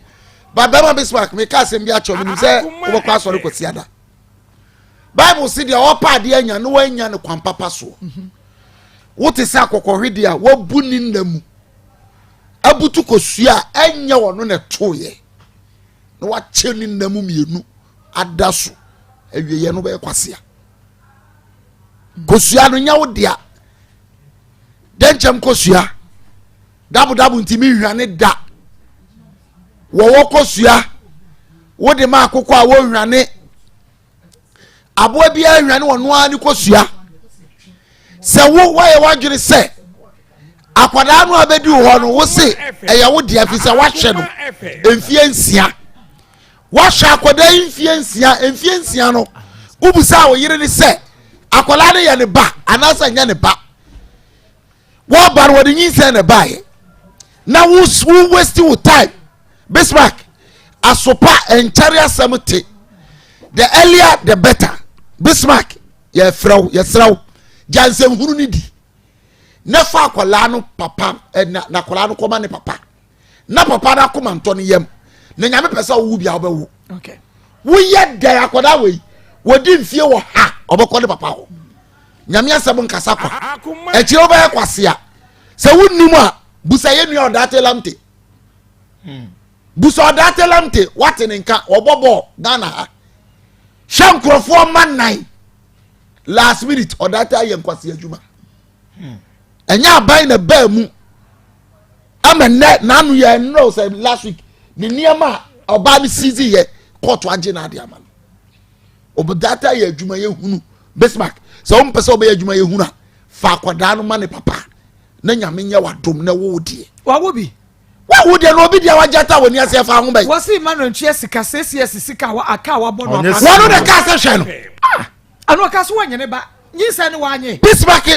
ba bema bismarck me ka asem bi a cho minim se wo kwa asori kwasi ada Bible said the opa de anya no wanya ne kwan papa so wote se akokohwede a wabu ni namu abutu kosua anya wono ne toye no wache ni namu mienu adaso awiye no be kwasea kosua no nya wo dia denchem kosua dabu ntimi hwane da wo kosua wo de ma akokọ a wo hwane abo bia hwane wono ani kosua se wo waye wadwere se akwada no abedi ho no wo se eye wo dia fi se wahwe no emfie nsia wahwe akwada emfie nsia no ubusa wo yire ni se akwala ne ye ne ba anasa nya ne ba wo bar wo de nyinse ne ba ye na wo waste your time Bismarck asopa enchari asamte the earlier the better Bismarck ye sraw jansem huru ni di na fa akwala no papa na akwala no koma ne papa na papa na koma nto ne yam na nyame pesa wo bia obawu okay wo ye da akwada we wodi mfie wo ha obekọ ne papa ho nyame asem nkasa kwa echi oba kwasea se wonnum a busa ye nua odate lamte busa odate lamte wate ne nka obobo Ghana ha shankrofo man last minute odate aye nkwasea adwuma enya bai na ba mu amene nanu ye no say last week ni niama oba ni season ye court age na ade ama obodata ye adwuma ye hunu Bismarck so mpese oba ye adwuma ye hunu fa kwada no ma ne papa na nyame nya wadom na wo die wawo bi wawo die no obi dia wajata woni ase fa ho bai wasi manu ntwe sika sika wa aka wa bono wano de ka se hwe no ano ka so wanye ne ba nyinsa ne wanye bismarck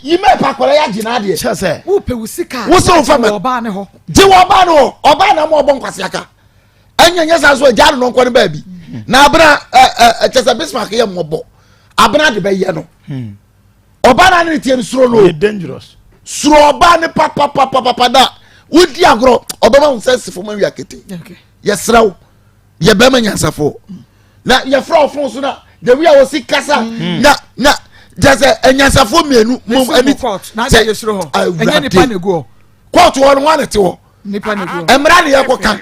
yi me pa kwara ya gina de che se wo pe wo sika wo so fa me oba ne ho je wo oba no oba na mo obon kwase aka anya sa so ja no nko ne ba bi na abra che se bismarck ye mo bo abra de be ye no oba na ne tie suro no dangerous suro oba ne papa da wodi agro oba ma unse fo ma wi akete yesraw ye be ma nyansafo na ye fra ofon so na the way I was sick kasa na just enyansafo mienu mom ani na je yesro ho enye nipa ne go court won wan te wo nipa ne go emra ne ye ko kan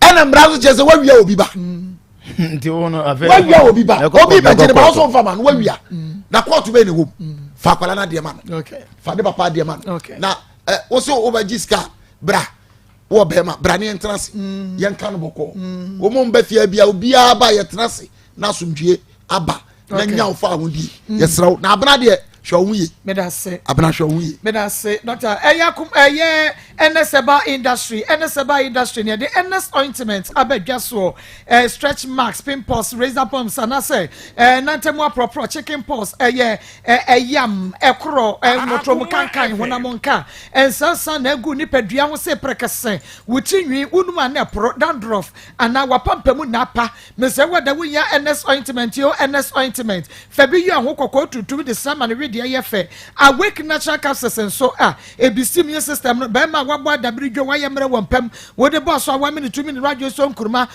ena mra so je se wa wia obi ba nti wono ave wa wia obi ba je ba so fa man wa wia na court be ne wo fa kwala na de man okay fa de papa de man na wo so obagiska bra wo be ma bra ne entrance yen kan boko wo mom ba fia bia obi aba ye trance na sumdue aba na nya ofa ahudi yesraw na abna de hwawuye medase abna hwawuye medase doctor eyakum nseba industry ne the ns ointment abadwaso stretch marks pimples razor bumps and say nantemu apropro chicken pox yam ekro motromu kankan honamonka ensansan na gu ni padua ho se prekese wutinwi unuma na pro dandruff ana wapampamu napa mese wada wuya ns ointment yo ns ointment fabi yu ho kokko tutu de sama ne de yefe awake natural capsules and so ebisim your system no be ma wabo adabridwo wayemre wampam wo de boss awa minute 2 minute radio so nkuruma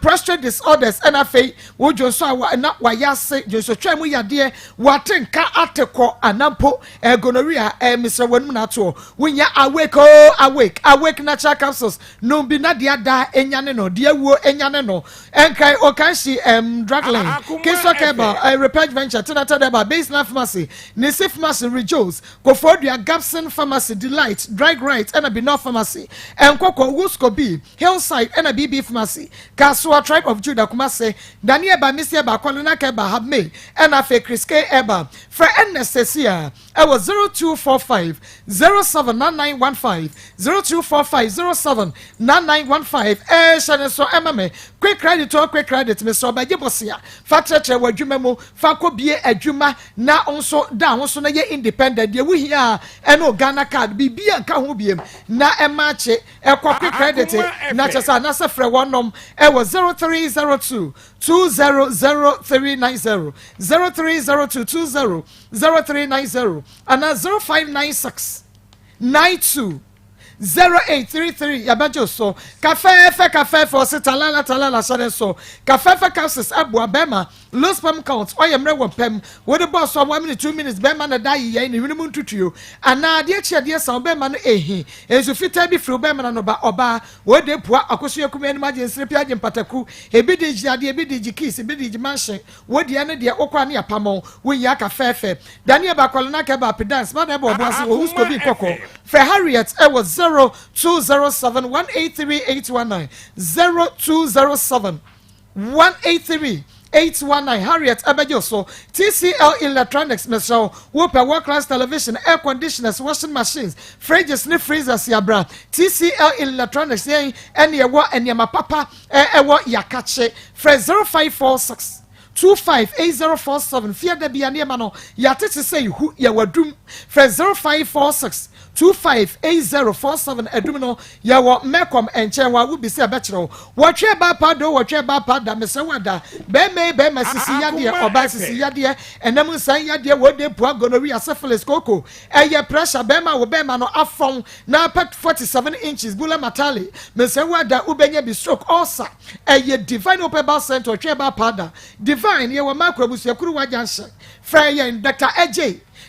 prostate disorders and afei wo jo so na wayase jo so twam yade watenka ateko anampo gonorrhea Mr. Wanum na to wunya awake natural capsules no bi na dia da enyane no dia wo enyane no enkai okanshi drug line keso keba repair venture tinata deba baseline pharmacy Nisif Pharmacy Rejoice Kofodia Gapson Pharmacy Delight Dry Right and a Bino Pharmacy and Koko Wusko B Hillside and a BB Pharmacy Kasua Tribe of Judah Kumase Daniel by Mr. Bakolina Keba have me and a fake Kriske Eba for Anastasia I was 0245 079915 0245 079915 Shanaso Emame quick credit Mr. Bajibosia Fatreche Wajumemo Fako Bie Ajuma na onso da onso na ye independent ye we here eno Ghana card bibia nka ho biem na emache quick credit na chesa na se frɛ wonom was 0302 200390 0302 200390 and 0596 92 0833 yabajo so cafe for talala shade so cafe capsules abu abema low sperm count oyemre wampem wo de boss 1 minute 2 minutes bema na dai ye ni hwenu ntutuo ana de chia sa bema no ehi enso fita bi fru bema na no ba oba wo de pua akoso yakum ani magense pia je mpataku ebi de jiade ebi de jikis ebi de jimanhye wo de ne de okwa ne apamon wo ya cafe Daniel Bakolona Keba pedance ma de bo boase wo husko bi kokko for Harriet was 0207183819 0207183819 Harriet Abajoso TCL Electronics Mesho Whooper World Class Television Air Conditioners Washing Machines Fridges ne Freezers Yabra TCL Electronics yen ene wo ene papa ewo yakache Fred 0546 258047 fear de bia ne ma no ya tete say hu ya wadum Fred 0546 258047 adumino ya wo mekom enchen wa wubi se abechiro wotwe ba pada mese wada be me sisi yade oba sisi yade enam nsan yade wode pua gonorrhea syphilis koko eye pressure be ma wo be ma no afon na pet 47 inches bula matali mese wada ubenya bi stroke ulcer eye divine opeba center twe ba pada divine ye wo makrobusu yakuru wajanse frey Dr. AJ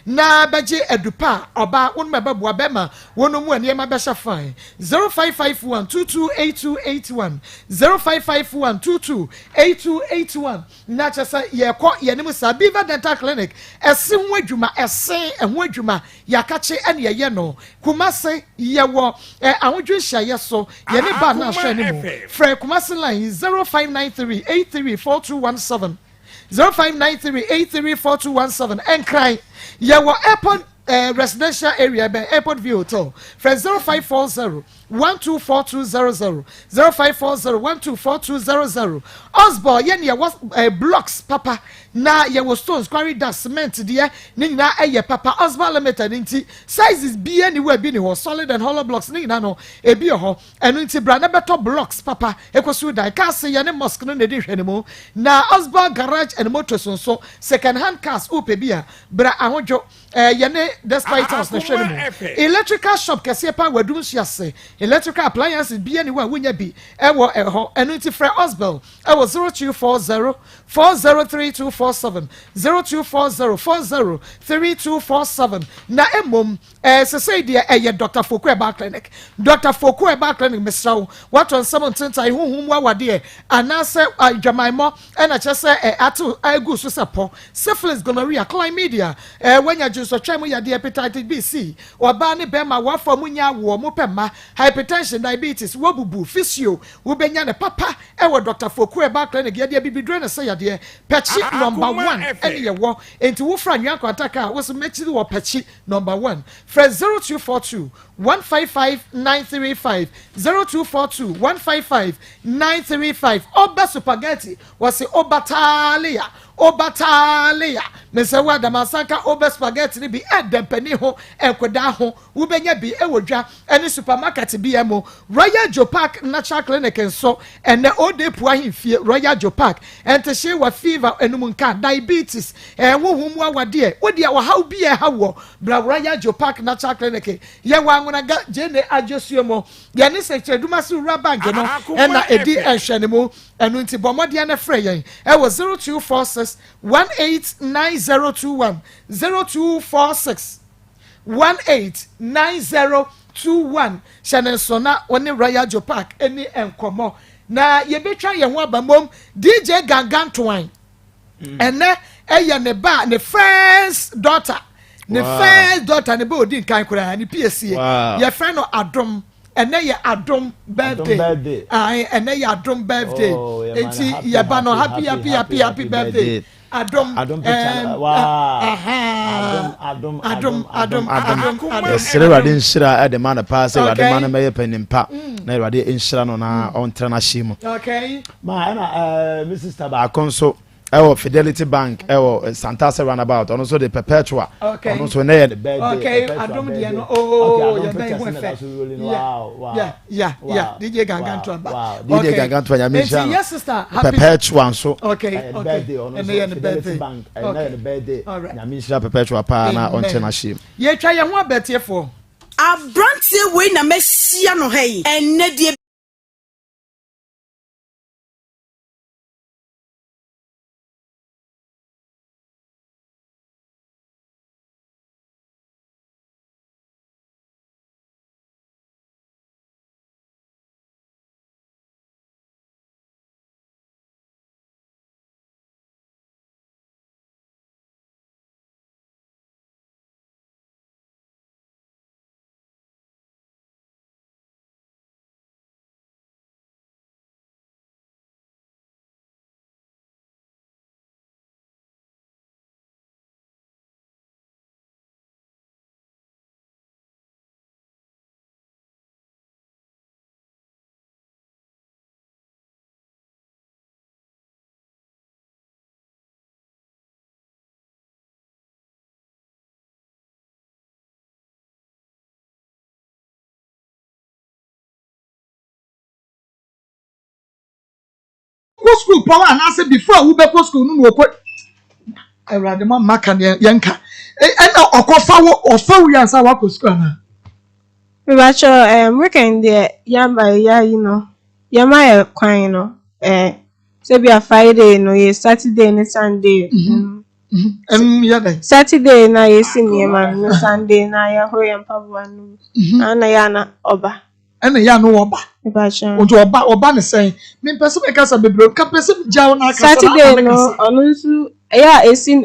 na baje edupa oba wonu mebabu abema wonu mu aniema besha fine 0551228281 0551228281 na chasa ye ko ye nim sa Beaver Dental Clinic esen wadwuma esen ehwo adwuma yakache ene ye no Kumase ye wo ahudwehia ye so ye ne ba na hwa ne mu frɛ Kumase line 0593834217 0593834217 and cry ya wa airport residential area by airport view hotel from 0540 124200 0540 Osborne yen ye was blocks papa na ye was stones quarry that cement there ni na eye papa Osborne limited nti sizes be anywhere be ni solid and hollow blocks ni na no e bi ho enu nti bra na beto blocks papa ekosu dai ka se ye ne mosque no na di hwenemo na Osborne garage and motors so second hand cars upe bia bra ahojo ye ne despite us na hwenemo electrical shop kese pa wadum siase electrical appliances be anywhere wunya bi ewo eho enu nti frɛ Osborne ewo 0240 403247 0240 403247 na emom se say de Dr. Foku Eba Clinic Dr. Foku Eba Clinic mesraw what on 17 huhum wa wade anase adwamaimo na chese atu agu so sepo syphilis gonorrhea chlamydia wanya juso twam ya de hepatitis B C oba ne bema wa fa munya wo mo pema hypertension diabetes wobubu physio wo benya ne papa ewo Dr. Foku Eba Clinic ya de bibidre na say ya de pechi number 1 ene ye wo enti wo fra nwa kwataka wo so mechi wo pechi number 1 fresh 0242 155 935 0242 155 935 oba spaghetti was obatalia mese wa da masanka oba spaghetti ni bi edempani ho enkoda ho wo benya bi ewodwa ene supermarket bi emo Royal Joe Park Natural Clinic enso ene ode pu ahimfie Royal Joe Park ente hye wa fever enumunka diabetes wohum wa wade odi a wa haw bi e hawo bra Royal Joe Park Natural Clinic ye wa ngona ga jene ajosuemo ye ne se cheduma su rabank no ena edi ehwenemu enu nti bomode na frɛ yen e wo 0246 189021 0246 189021 Shanensona woni Royal Joe Park eni enkomo na ye betwa ye ho abamom DJ Gangan Twine ene eye ne ba ne first daughter ne be odi kan kura ne PSC ye friend no Adom ene ye Adom birthday ene ye Adom birthday enti ye ba no happy birthday Adom Sere nshira ade man pa se wade man me penimpa na wade nshira no na on trana shimo okay ma na Mrs. Tabakonso ewo Fidelity Bank ewo Santasa roundabout ono so the perpetual ono so na the birthday okay Adom dia no ya ben ho efe yeah DJ Gangan Twamba DJ Gangan Twanya me sha yes sister happy perpetual so okay birthday ono so Fidelity Bank na the birthday na me sha perpetual pa na on chena shim ye twa ye ho abetiefo abrantie we na mehia no hey enne die school power and I said before we be school no ko awrade ma maka yenka na okofa wo ofa wi ansa wa ko school na we bacho weekend there yamba ya yama kwan no say be a Friday no ye Saturday and Sunday Saturday na ye sinema no Sunday na ya horo yampa bo anu ana ya na oba ena ya no oba ojo oba ne sen me pese be kasa bebro ka pese jaw na kasa Saturday no onunsu ya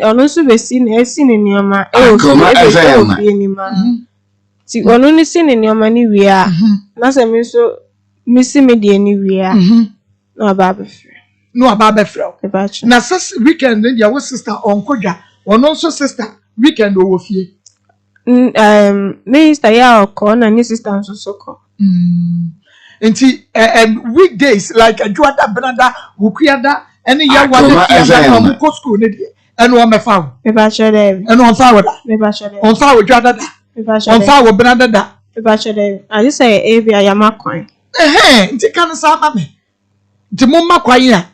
onunsu be sin nioma o ti onunu sin nioma ni wi a na se me so misi me de ni wi a no aba be frɛ na sas weekend dia wo sister onkodwa onunsu sister weekend o wo fie Minister ya ọkọ na ni sister nso soko. Nti weekdays like Juada Benada Wukiada any year one year mu ko school ne de eno o mefa wo. Me ba sure dem. Eno on fa wo da. Me ba sure dem. On fa wo Juada da. Me ba sure on dem. fa wo Benada da. Me ba sure dem. I just say e bia ya makwan. Nti kan sa ma me. Nti mo makwan ya.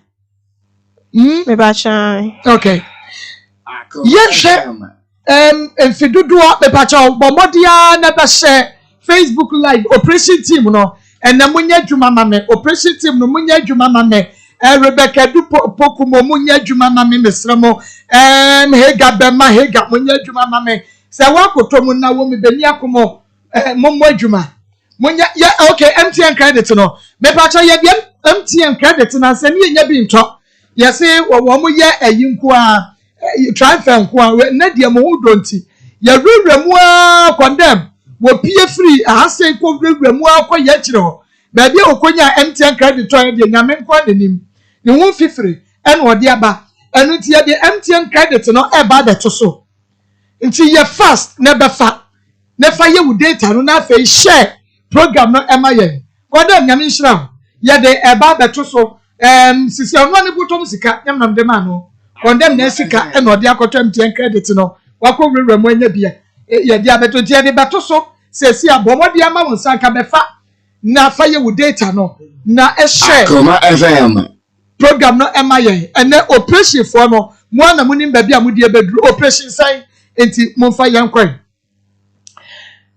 Me ba sure. Okay. Yehwe mfiduduo me pa cha bomodia na ba share Facebook live operation team no ena munya dwuma ma me operation team no munya dwuma ma me Rebecca du pokumo munya dwuma ma me mesremo hega bema hega munya dwuma ma me se wakoto mu na wo me beni akomo mommo dwuma munya ya okay MTN credit no me pa cha ye MTN credit na se ne nya bi nto ye se wo mo ye ayinko a transfer nko a na dia mo udonti ya rewrem a condemn wo pie free ahase ko rewrem a ko ya kire ho ba bia okonya MTN credit to de nyame nko adenim ne won fifiri en ode aba enu ti ya de MTN credit no e ba da to so nti ye fast na be fa na fa ye wo data no na fa share program no ema ye condemn nyame nhira ye de e ba da to so sisi ono ne botom sika nyam de ma no condemn na sika en ode akoto MTN credit no wako rewrem anya bia ye dia beto tie de beto so sesi abomode ama won sanka befa na fa ye wo data no na e share Akoma FM program no ema ye ene operation for no mo na munim ba bia mudie bedru operation sai enti mo fa ye nkwan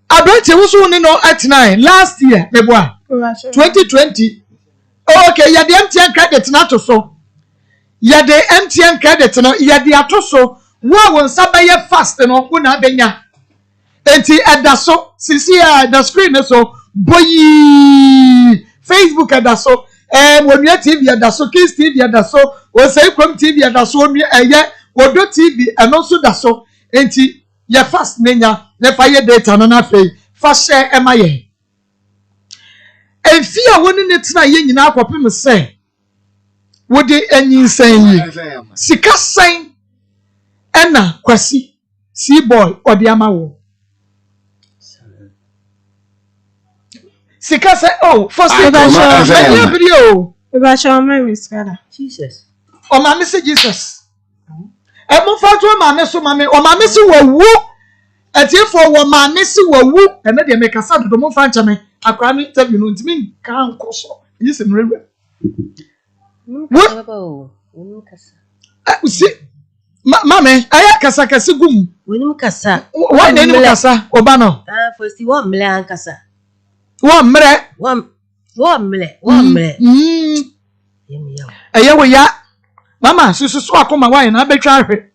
abranche wusu ni no at 9 last year meboa 2020 okay ya de MTN credit na to so ya de MTN credit no ya de ato so wo won sabaye fast no wo na benya enti eda so sisi the screen so boyi Facebook eda so wonua TV eda so Kiss TV eda so Oseikom TV eda so onu eye Wodo TV eno so da so enti ye fast nenya ne fa ye data no na fei fa share emaye enfi a woni ne tena ye nyina akopem se wodi anyinsan yi sika san ena kwasi sea boy odi amawo sika say oh first video Eba show me miskada Jesus o ma me say Jesus e mo fa to ma me so ma me o ma me si wawu atiefo wo ma me si wawu e me de me kasa do mo fa ncha me akra me interview no ntimi kan koso yi se mrewe Wonu kasa si mame aya kasa kasa gum wonu kasa wa na ni kasa oba no first one mle an kasa one mre eye we ya mama susu Akoma wa na betwa hwe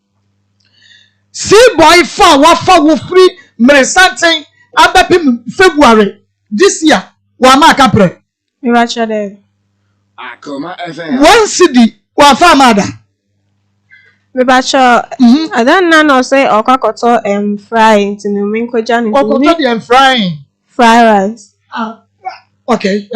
si boy fa wa fa wo free mre santen abapim February this year wa ma kapre me ba chade Akoma FM one city wa fa mada me ba cho adan no say okakoto fry ntinu me nkoja ni okakoto the frying fried rice okay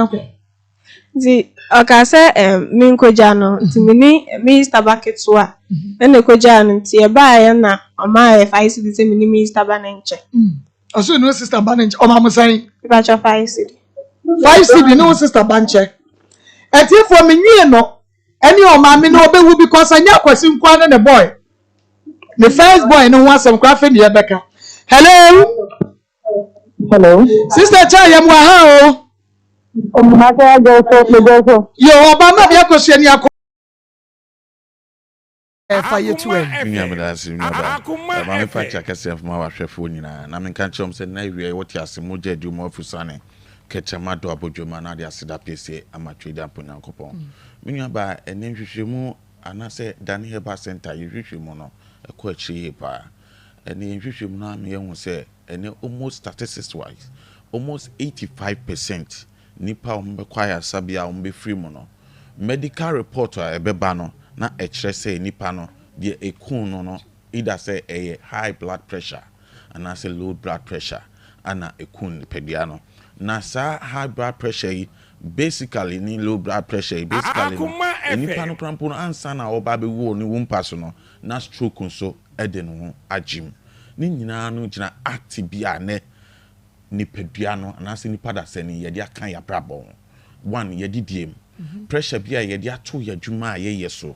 di okase me nkoja no timini Mr. Baketwa ene koja no ti e ba ya na oma e 5 cedi se mini Mr. Banenche oso no sister Banenche o ma mo san me ba cho 5 cedi 5 cedi no sister Banche eti for me nwie no any o ma me no obewu because anya kwasi nkwa na the boy the first boy no wan some craft the Rebecca hello sister Chayam wa ha o Omaka go yo obama bia kwasi ani akọ fa yetu en nyamedasi ma me fa cha kase ma wa hwefo nyina na me kan chom se na wie wote ase moja du mo ofusane kechama do abodwoma na de aseda pese amatwe da ponyankopon menua ba ene hwehwemu anase dane heba center hwehwemu no ekọ achi pa ene hwehwemu na me yehu se ene almost statistics wise almost 85% nipa ombe kwaya sabia ombe free mo no medical report a ebeba no na ekire se nipa no de ekun no either say a high blood pressure and as a low blood pressure ana ekun pedia no na sa high blood pressure basically ni low blood pressure basically nipa no krampo no ansa na oba be wo ni wumpa so no na stroke nso ede no ho agim ni nyina no gina act bia ne nipadua no anase nipa da se ni ye dia kan ya brabon one ye didiem pressure bia ye dia to ya dwuma ye so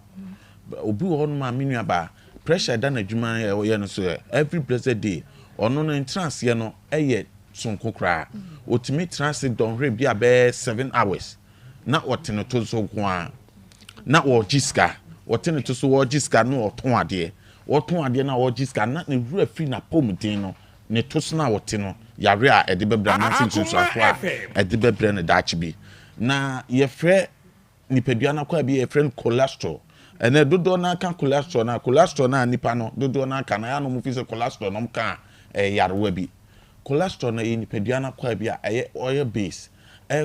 obi wo no ma menua ba pressure da na dwuma ye no so every blessed day ono no entrance ye no eye sonko kra otimi trance don re bia be 7 hours na otene to so kwa na wo jiska otene to so wo jiska no oton ade na wo jiska na ne ru afri na pomtin no ne to so na wote no yare a ede bebra na sin so afo a ede bebra na dachi bi na ye frɛ nipadua na kwa bi ye friend cholesterol ene dodo na kan cholesterol na nipa no dodo na kan na ya no mu fi se cholesterol no kan yarewa bi cholesterol na ye nipadua na kwa bi a oil base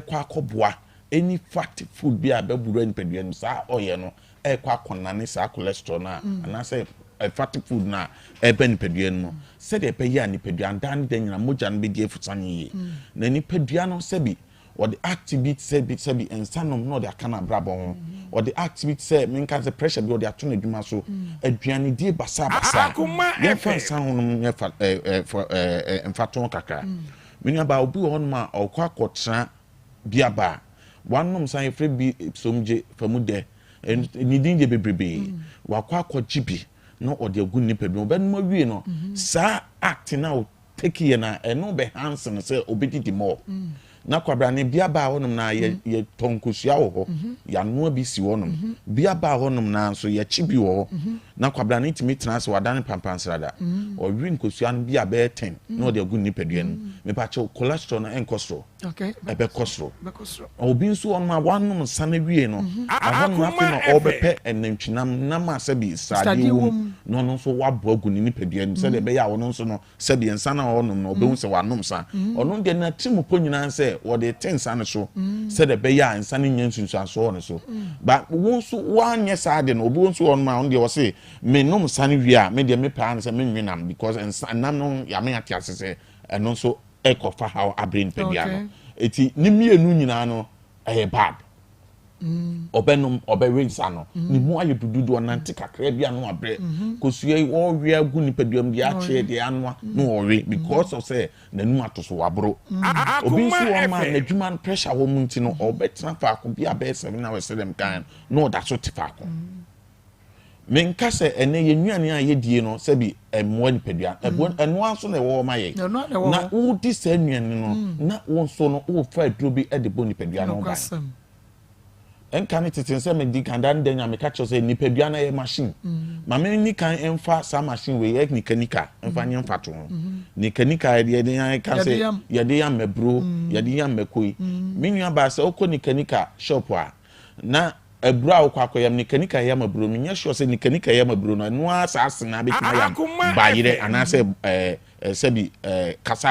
kwa akɔboa any fatty food bi a beburu nipadua no sa oil no kwa konane sa cholesterol na na say fatty food na ebe nipadua no se de pe ya nipadua dan de nyina moja no be die futanye yi na nipadua no se bi or the activity say be ensanom no de akana brabon or the activity say men kan say pressure bi or de atuna dwuma so aduane die basa ye fa sanhom ye fa enfaton kakra menya ba obi won ma okwa kotra biaba wanom san efre bi somje famude ni dinje bebrebe wakwa akɔgyibi no or the good nipadua ben mo wie no sa act now take ye na eno be hansen say obedi di more na kwabra ne biaba honum na ye tonkosua wo ya no bi si honum biaba honum na so ye chibi wo na kwabra ne timi trans wadan pampansrada o wi nkosua no biaba 10 no de agu nipadua no me pa che cholesterol na enkosro okay ebe kosro obi nso on ma wanum sane wie no ahon na fi no obepe enantwinam na ma sabi sadi wo no no so wabo agu nipadua no se de be ya wono nso no sabi ensa na honum no obehu se wanum sa ono de na timu ponyina nse what the things and so said the bear and sunning yensus and so on and so. But once 1 year side and obunsu on my own, they will say, me no sunny via, maybe me parents and me because and none yamatias say, and also echo for how I bring Pediano. It's Nimi and Nunino a bad. Obenum obewin sano ni mu aye dudu onante kakra bia no abre kosue wo wia gu nipaduam dia che de anwa no ore because of say nanu atoso wabro obi nso wo ma na dwuma pressure wo munti no obetra fa ko bia be 7 hours dem kan no da so tifa ko menka se ene ye nnuane a ye die no se bi emwa nipadua eno anso na wo ma ye na wo di se nnuane no na wo nso no wo fa aduro bi e de bo nipadua no ba enka ne tete se me di kan dan den me catch say nipadua na ye machine ma me ni kan enfa sa machine we ye nikanika enfa nye enfa to nikanika ye de yan kan say ye de yan mebro ye de yan mekoi minua ba se okọ nikanika shop a na ebro a okọ akoyam nikanika ye mebro me nya sure say nikanika ye mebro no asa asena be tuma yam ba yire ana say se bi kasa